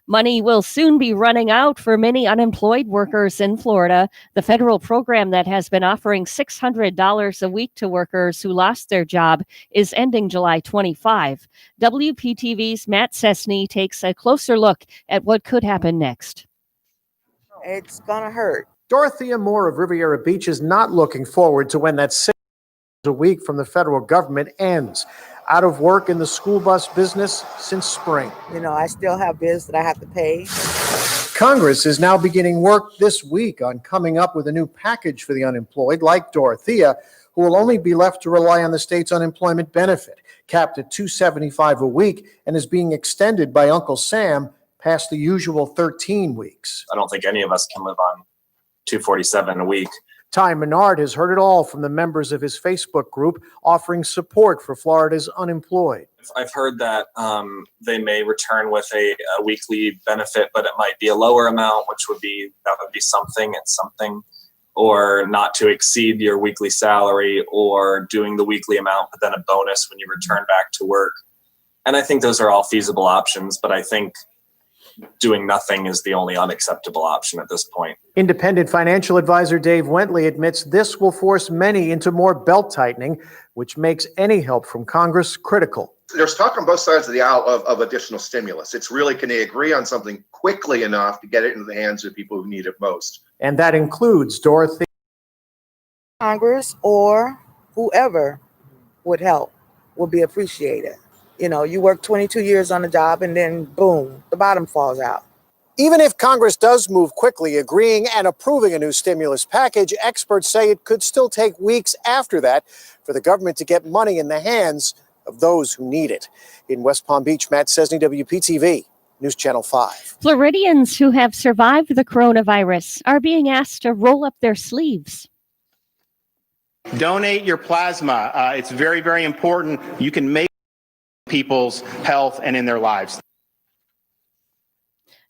Money will soon be running out for many unemployed workers in Florida. The federal program that has been offering $600 a week to workers who lost their job is ending July 25. WPTV's Matt Cessny takes a closer look at what could happen next. It's gonna hurt. Dorothea Moore of Riviera Beach is not looking forward to when that $600 a week from the federal government ends. Out of work in the school bus business since spring. You know, I still have bills that I have to pay. Congress is now beginning work this week on coming up with a new package for the unemployed, like Dorothea, who will only be left to rely on the state's unemployment benefit, capped at $275 a week, and is being extended by Uncle Sam past the usual 13 weeks. I don't think any of us can live on $247 a week. Ty Menard has heard it all from the members of his Facebook group offering support for Florida's unemployed. I've heard that they may return with a weekly benefit, but it might be a lower amount, which would be something. It's something, or not to exceed your weekly salary, or doing the weekly amount, but then a bonus when you return back to work. And I think those are all feasible options, but I think doing nothing is the only unacceptable option at this point. Independent financial advisor Dave Wentley admits this will force many into more belt tightening, which makes any help from Congress critical. There's talk on both sides of the aisle of additional stimulus. It's really, can they agree on something quickly enough to get it into the hands of people who need it most? And that includes Dorothy. Congress or whoever would help would be appreciated. You know, you work 22 years on a job and then boom, the bottom falls out. Even if Congress does move quickly, agreeing and approving a new stimulus package, experts say it could still take weeks after that for the government to get money in the hands of those who need it. In West Palm Beach, Matt Cessny, WPTV, News Channel 5. Floridians who have survived the coronavirus are being asked to roll up their sleeves. Donate your plasma. It's very, very important. You can make people's health and in their lives.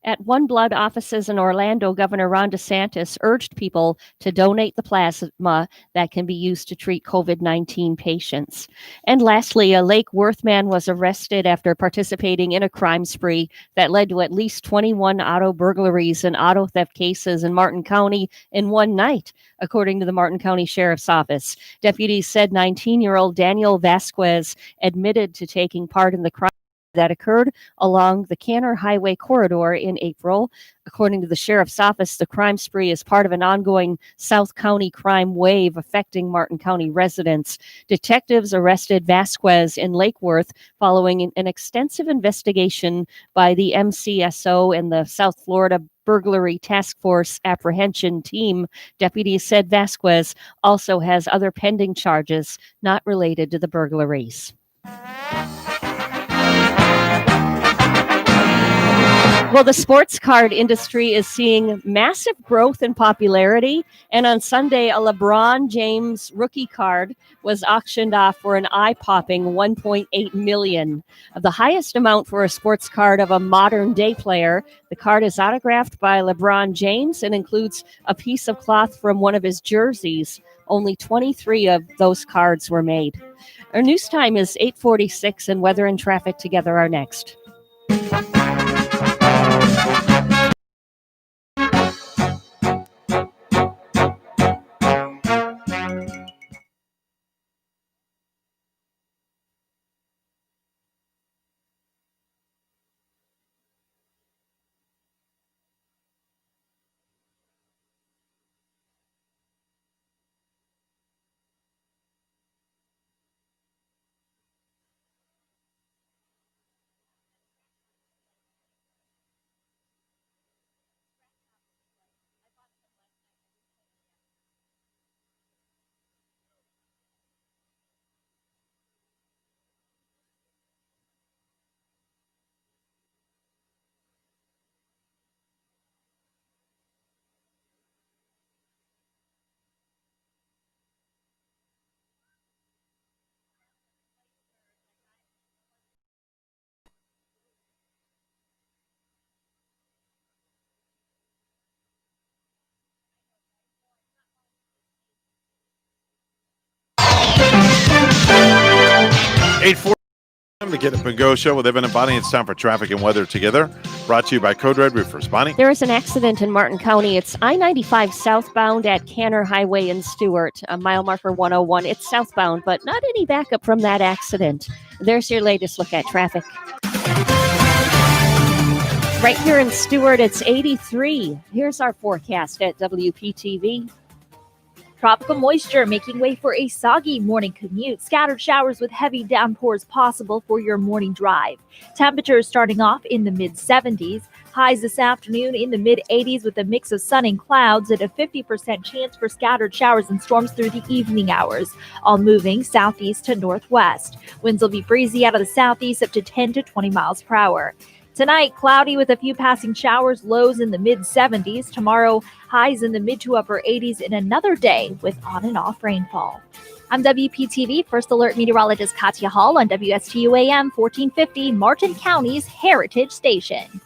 At One Blood offices in Orlando, Governor Ron DeSantis urged people to donate the plasma that can be used to treat COVID-19 patients. And lastly, a Lake Worth man was arrested after participating in a crime spree that led to at least 21 auto burglaries and auto theft cases in Martin County in one night, according to the Martin County Sheriff's Office. Deputies said 19-year-old Daniel Vasquez admitted to taking part in the crime that occurred along the Canner Highway corridor in April. According to the Sheriff's Office, the crime spree is part of an ongoing South County crime wave affecting Martin County residents. Detectives arrested Vasquez in Lake Worth following an extensive investigation by the MCSO and the South Florida Burglary Task Force Apprehension Team. Deputies said Vasquez also has other pending charges not related to the burglaries. Well, the sports card industry is seeing massive growth in popularity. And on Sunday, a LeBron James rookie card was auctioned off for an eye-popping $1.8 million. The highest amount for a sports card of a modern-day player. The card is autographed by LeBron James and includes a piece of cloth from one of his jerseys. Only 23 of those cards were made. Our news time is 8:46, and weather and traffic together are next. Time to Get Up and Go show with Evan and Bonnie. It's time for traffic and weather together. Brought to you by Code Red Roofers. Bonnie? There is an accident in Martin County. It's I-95 southbound at Canner Highway in Stewart, mile marker 101. It's southbound, but not any backup from that accident. There's your latest look at traffic. Right here in Stewart, it's 83. Here's our forecast at WPTV. Tropical moisture making way for a soggy morning commute. Scattered showers with heavy downpours possible for your morning drive. Temperatures starting off in the mid-70s. Highs this afternoon in the mid-80s with a mix of sun and clouds and a 50% chance for scattered showers and storms through the evening hours, all moving southeast to northwest. Winds will be breezy out of the southeast up to 10 to 20 miles per hour. Tonight, cloudy with a few passing showers, lows in the mid-70s. Tomorrow, highs in the mid to upper 80s, and another day with on and off rainfall. I'm WPTV First Alert Meteorologist Katya Hall on WSTU AM 1450, Martin County's Heritage Station.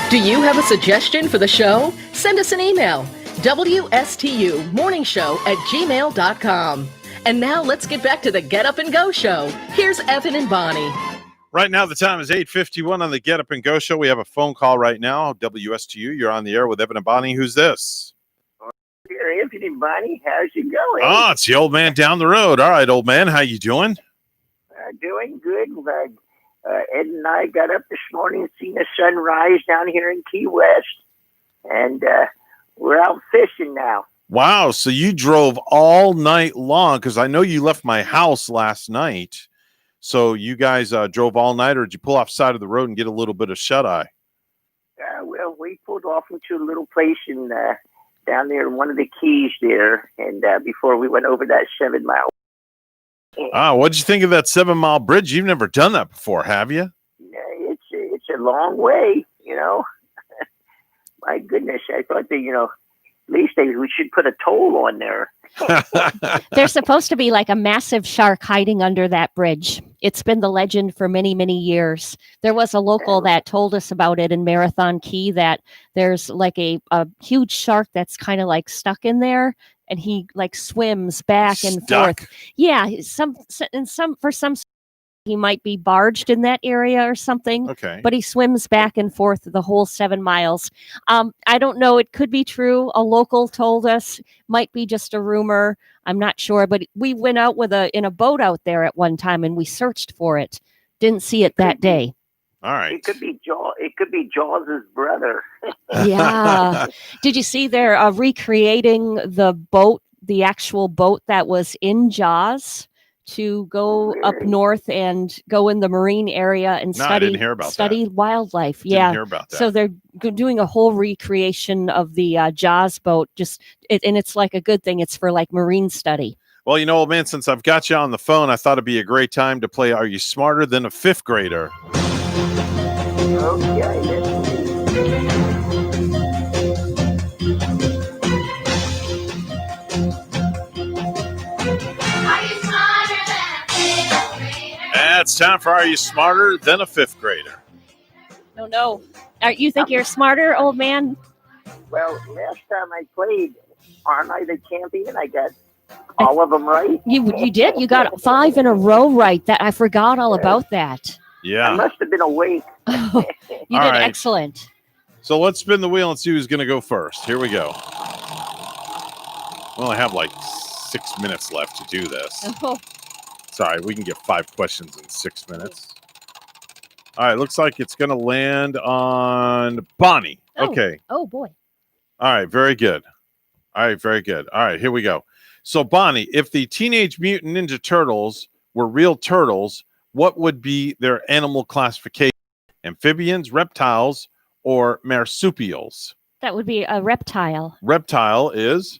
Do you have a suggestion for the show? Send us an email, WSTUmorningshow@gmail.com. And now let's get back to the Get Up and Go show. Here's Evan and Bonnie. Right now, the time is 8:51 on the Get Up and Go show. We have a phone call right now. WSTU, you're on the air with Evan and Bonnie. Who's this? Here, Anthony, Bonnie, how's it going? Oh, it's the old man down the road. All right, old man, how you doing? Doing good. Ed and I got up this morning and seen the sunrise down here in Key West, and we're out fishing now. Wow, so you drove all night long, because I know you left my house last night. So you guys drove all night, or did you pull off side of the road and get a little bit of shut-eye? Well, we pulled off into a little place in down there in one of the keys there, and before we went over that 7 mile. What'd you think of that 7-mile bridge? You've never done that before, have you? It's a long way, you know. My goodness, I thought that, at least we should put a toll on there. There's supposed to be like a massive shark hiding under that bridge. It's been the legend for many, many years. There was a local that told us about it in Marathon Key, that there's like a huge shark that's kind of like stuck in there, and he like swims back and forth. Yeah, for some he might be barged in that area or something. Okay. But he swims back and forth the whole 7 miles. I don't know. It could be true. A local told us. Might be just a rumor. I'm not sure. But we went out in a boat out there at one time, and we searched for it. Didn't see it that day. All right. It could be Jaws' brother. Yeah. Did you see they're recreating the boat, the actual boat that was in Jaws, to go up north and go in the marine area and I didn't hear about study wildlife. Didn't hear about that. So they're doing a whole recreation of the Jaws boat. And it's like a good thing. It's for like marine study. Well, old man, since I've got you on the phone, I thought it'd be a great time to play Are You Smarter Than a Fifth Grader? It's time for Are You Smarter Than a Fifth Grader? No. You think you're smarter, old man? Well, last time I played, aren't I the champion? I got all of them right. You did. You got 5 in a row right. That I forgot all about that. Yeah. I must have been awake. You did right. excellent. So let's spin the wheel and see who's going to go first. Here we go. We only have like 6 minutes left to do this. Oh. Sorry, we can get 5 questions in 6 minutes. All right, looks like it's going to land on Bonnie. Okay. Oh, boy. All right, very good. All right, here we go. So, Bonnie, if the Teenage Mutant Ninja Turtles were real turtles, what would be their animal classification? Amphibians, reptiles, or marsupials? That would be a reptile. Reptile is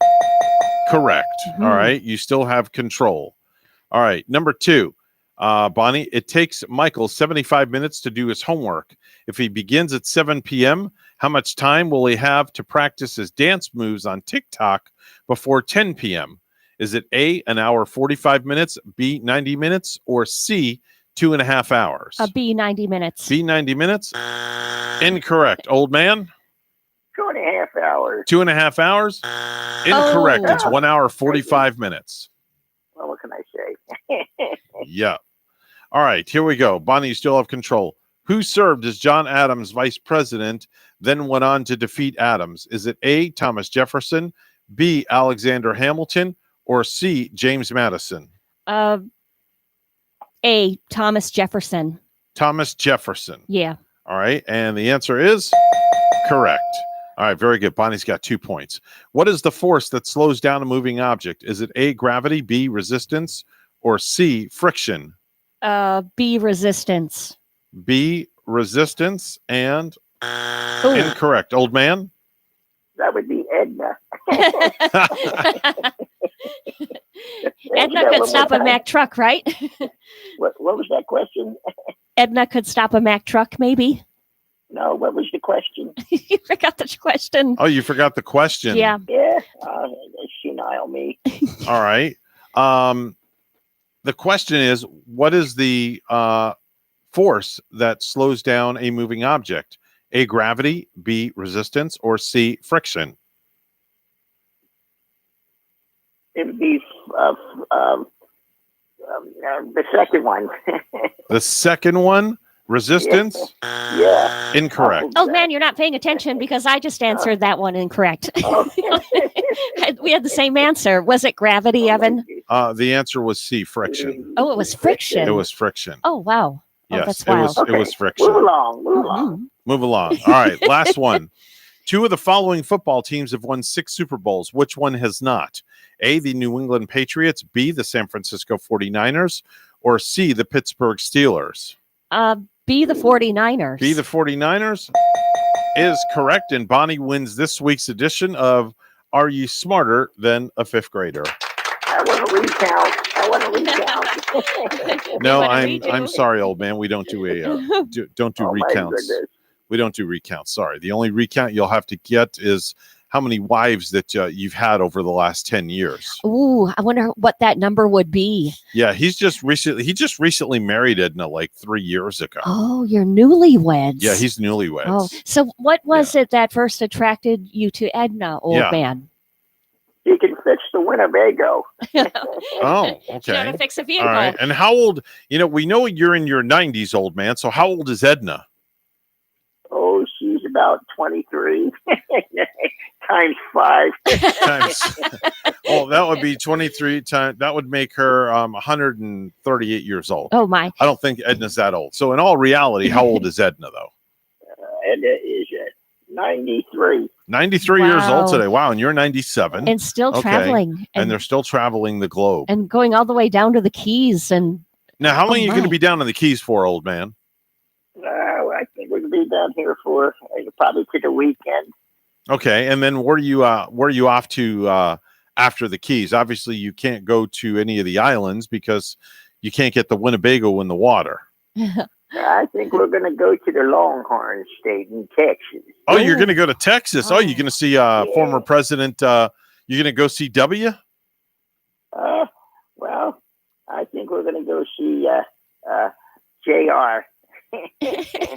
correct. Mm-hmm. All right, you still have control. All right, number 2. Bonnie, it takes Michael 75 minutes to do his homework. If he begins at 7 p.m., how much time will he have to practice his dance moves on TikTok before 10 p.m.? Is it A, an hour 45 minutes, B, 90 minutes, or C, 2.5 hours? B, 90 minutes. B, 90 minutes? Incorrect. Old man? 2.5 hours. 2.5 hours? Incorrect. Oh. It's 1 hour 45 minutes. Well, what can I say? Yeah. All right, here we go. Bonnie, you still have control. Who served as John Adams' vice president, then went on to defeat Adams? Is it A, Thomas Jefferson, B, Alexander Hamilton, or C, James Madison? A, Thomas Jefferson. Thomas Jefferson. Yeah. All right, and the answer is correct. All right, very good. Bonnie's got 2 points. What is the force that slows down a moving object? Is it A, gravity, B, resistance, or C, friction? B, resistance. B, resistance, and Ooh. incorrect. Old man? That would be Edna. Edna could stop a Mack truck, right? What was that question? Edna could stop a Mack truck, maybe. No, what was the question? You forgot the question. Oh, you forgot the question. Yeah. Yeah, senile me. All right. The question is, what is the force that slows down a moving object? A, gravity, B, resistance, or C, friction? It would be The second one. The second one, resistance? Yeah. Incorrect. Oh man, you're not paying attention because I just answered that one incorrect. We had the same answer. Was it gravity, Evan? The answer was C, friction. Oh, it was friction. It was friction. Oh wow. Yes, that's wild. it was friction. Move along. Move along. All right, last one. 2 of the following football teams have won 6 Super Bowls. Which one has not? A, the New England Patriots, B, the San Francisco 49ers, or C, the Pittsburgh Steelers? B, the 49ers. B, the 49ers is correct, and Bonnie wins this week's edition of Are You Smarter Than a Fifth Grader? I want to recount. No, I'm sorry, old man. We don't do don't do recounts. We don't do recounts. Sorry. The only recount you'll have to get is how many wives that you've had over the last 10 years. Ooh, I wonder what that number would be. Yeah, he just recently married Edna like 3 years ago. Oh, you're newlyweds. Yeah, he's newlyweds. Oh, so what was it that first attracted you to Edna, old man? He can fix the Winnebago. Oh, okay. Trying to fix a All vehicle. right. And how old? We know you're in your 90s, old man. So how old is Edna? Oh, she's about 23 times 5. Oh, that would be 23 times. That would make her 138 years old. Oh my! I don't think Edna's that old. So in all reality, how old is Edna though? Edna is 93. 93 years old today. Wow, and you're 97. And still traveling. And they're still traveling the globe. And going all the way down to the Keys. And now, how long are you going to be down in the Keys for, old man? I think we're going to be down here for probably to the weekend. Okay, and then where are you off to after the Keys? Obviously, you can't go to any of the islands because you can't get the Winnebago in the water. I think we're going to go to the Longhorn State in Texas. Oh, you're going to go to Texas. Oh, you're going to see former president. You're going to go see W? Well, I think we're going to go see JR.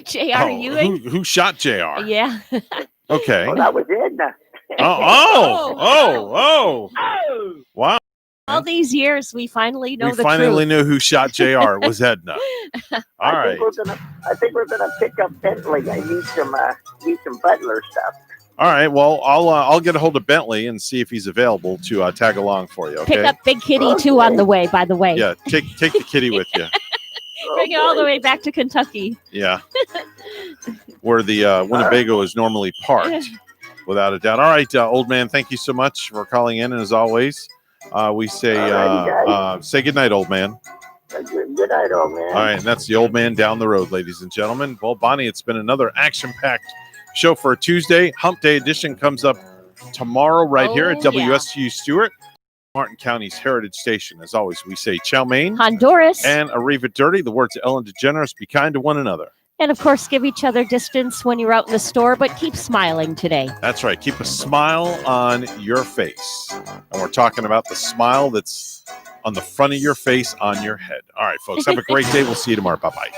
JR Ewing? Who shot JR? Yeah. Okay. Oh, that was Edna. Oh. Wow. All these years, we finally know We the finally truth. knew who shot JR. It was Edna. All right. I think we're gonna pick up Bentley. I need some Butler stuff. All right. Well, I'll get a hold of Bentley and see if he's available to tag along for you. Okay. Pick up Big Kitty too on the way. By the way. Yeah. Take the kitty with you. Bring it all the way back to Kentucky. Yeah. Where the Winnebago is normally parked, without a doubt. All right, old man. Thank you so much for calling in, and as always, we say say good night, old man. Good night, old man. All right, and that's the old man down the road, ladies and gentlemen. Well, Bonnie, it's been another action-packed show for a Tuesday. Hump Day edition comes up tomorrow right here at WSTU Stewart, Martin County's Heritage Station. As always, we say ciao mein, Honduras, and arriva dirty. The words of Ellen DeGeneres, be kind to one another. And of course, give each other distance when you're out in the store, but keep smiling today. That's right. Keep a smile on your face. And we're talking about the smile that's on the front of your face on your head. All right, folks, have a great day. We'll see you tomorrow. Bye-bye.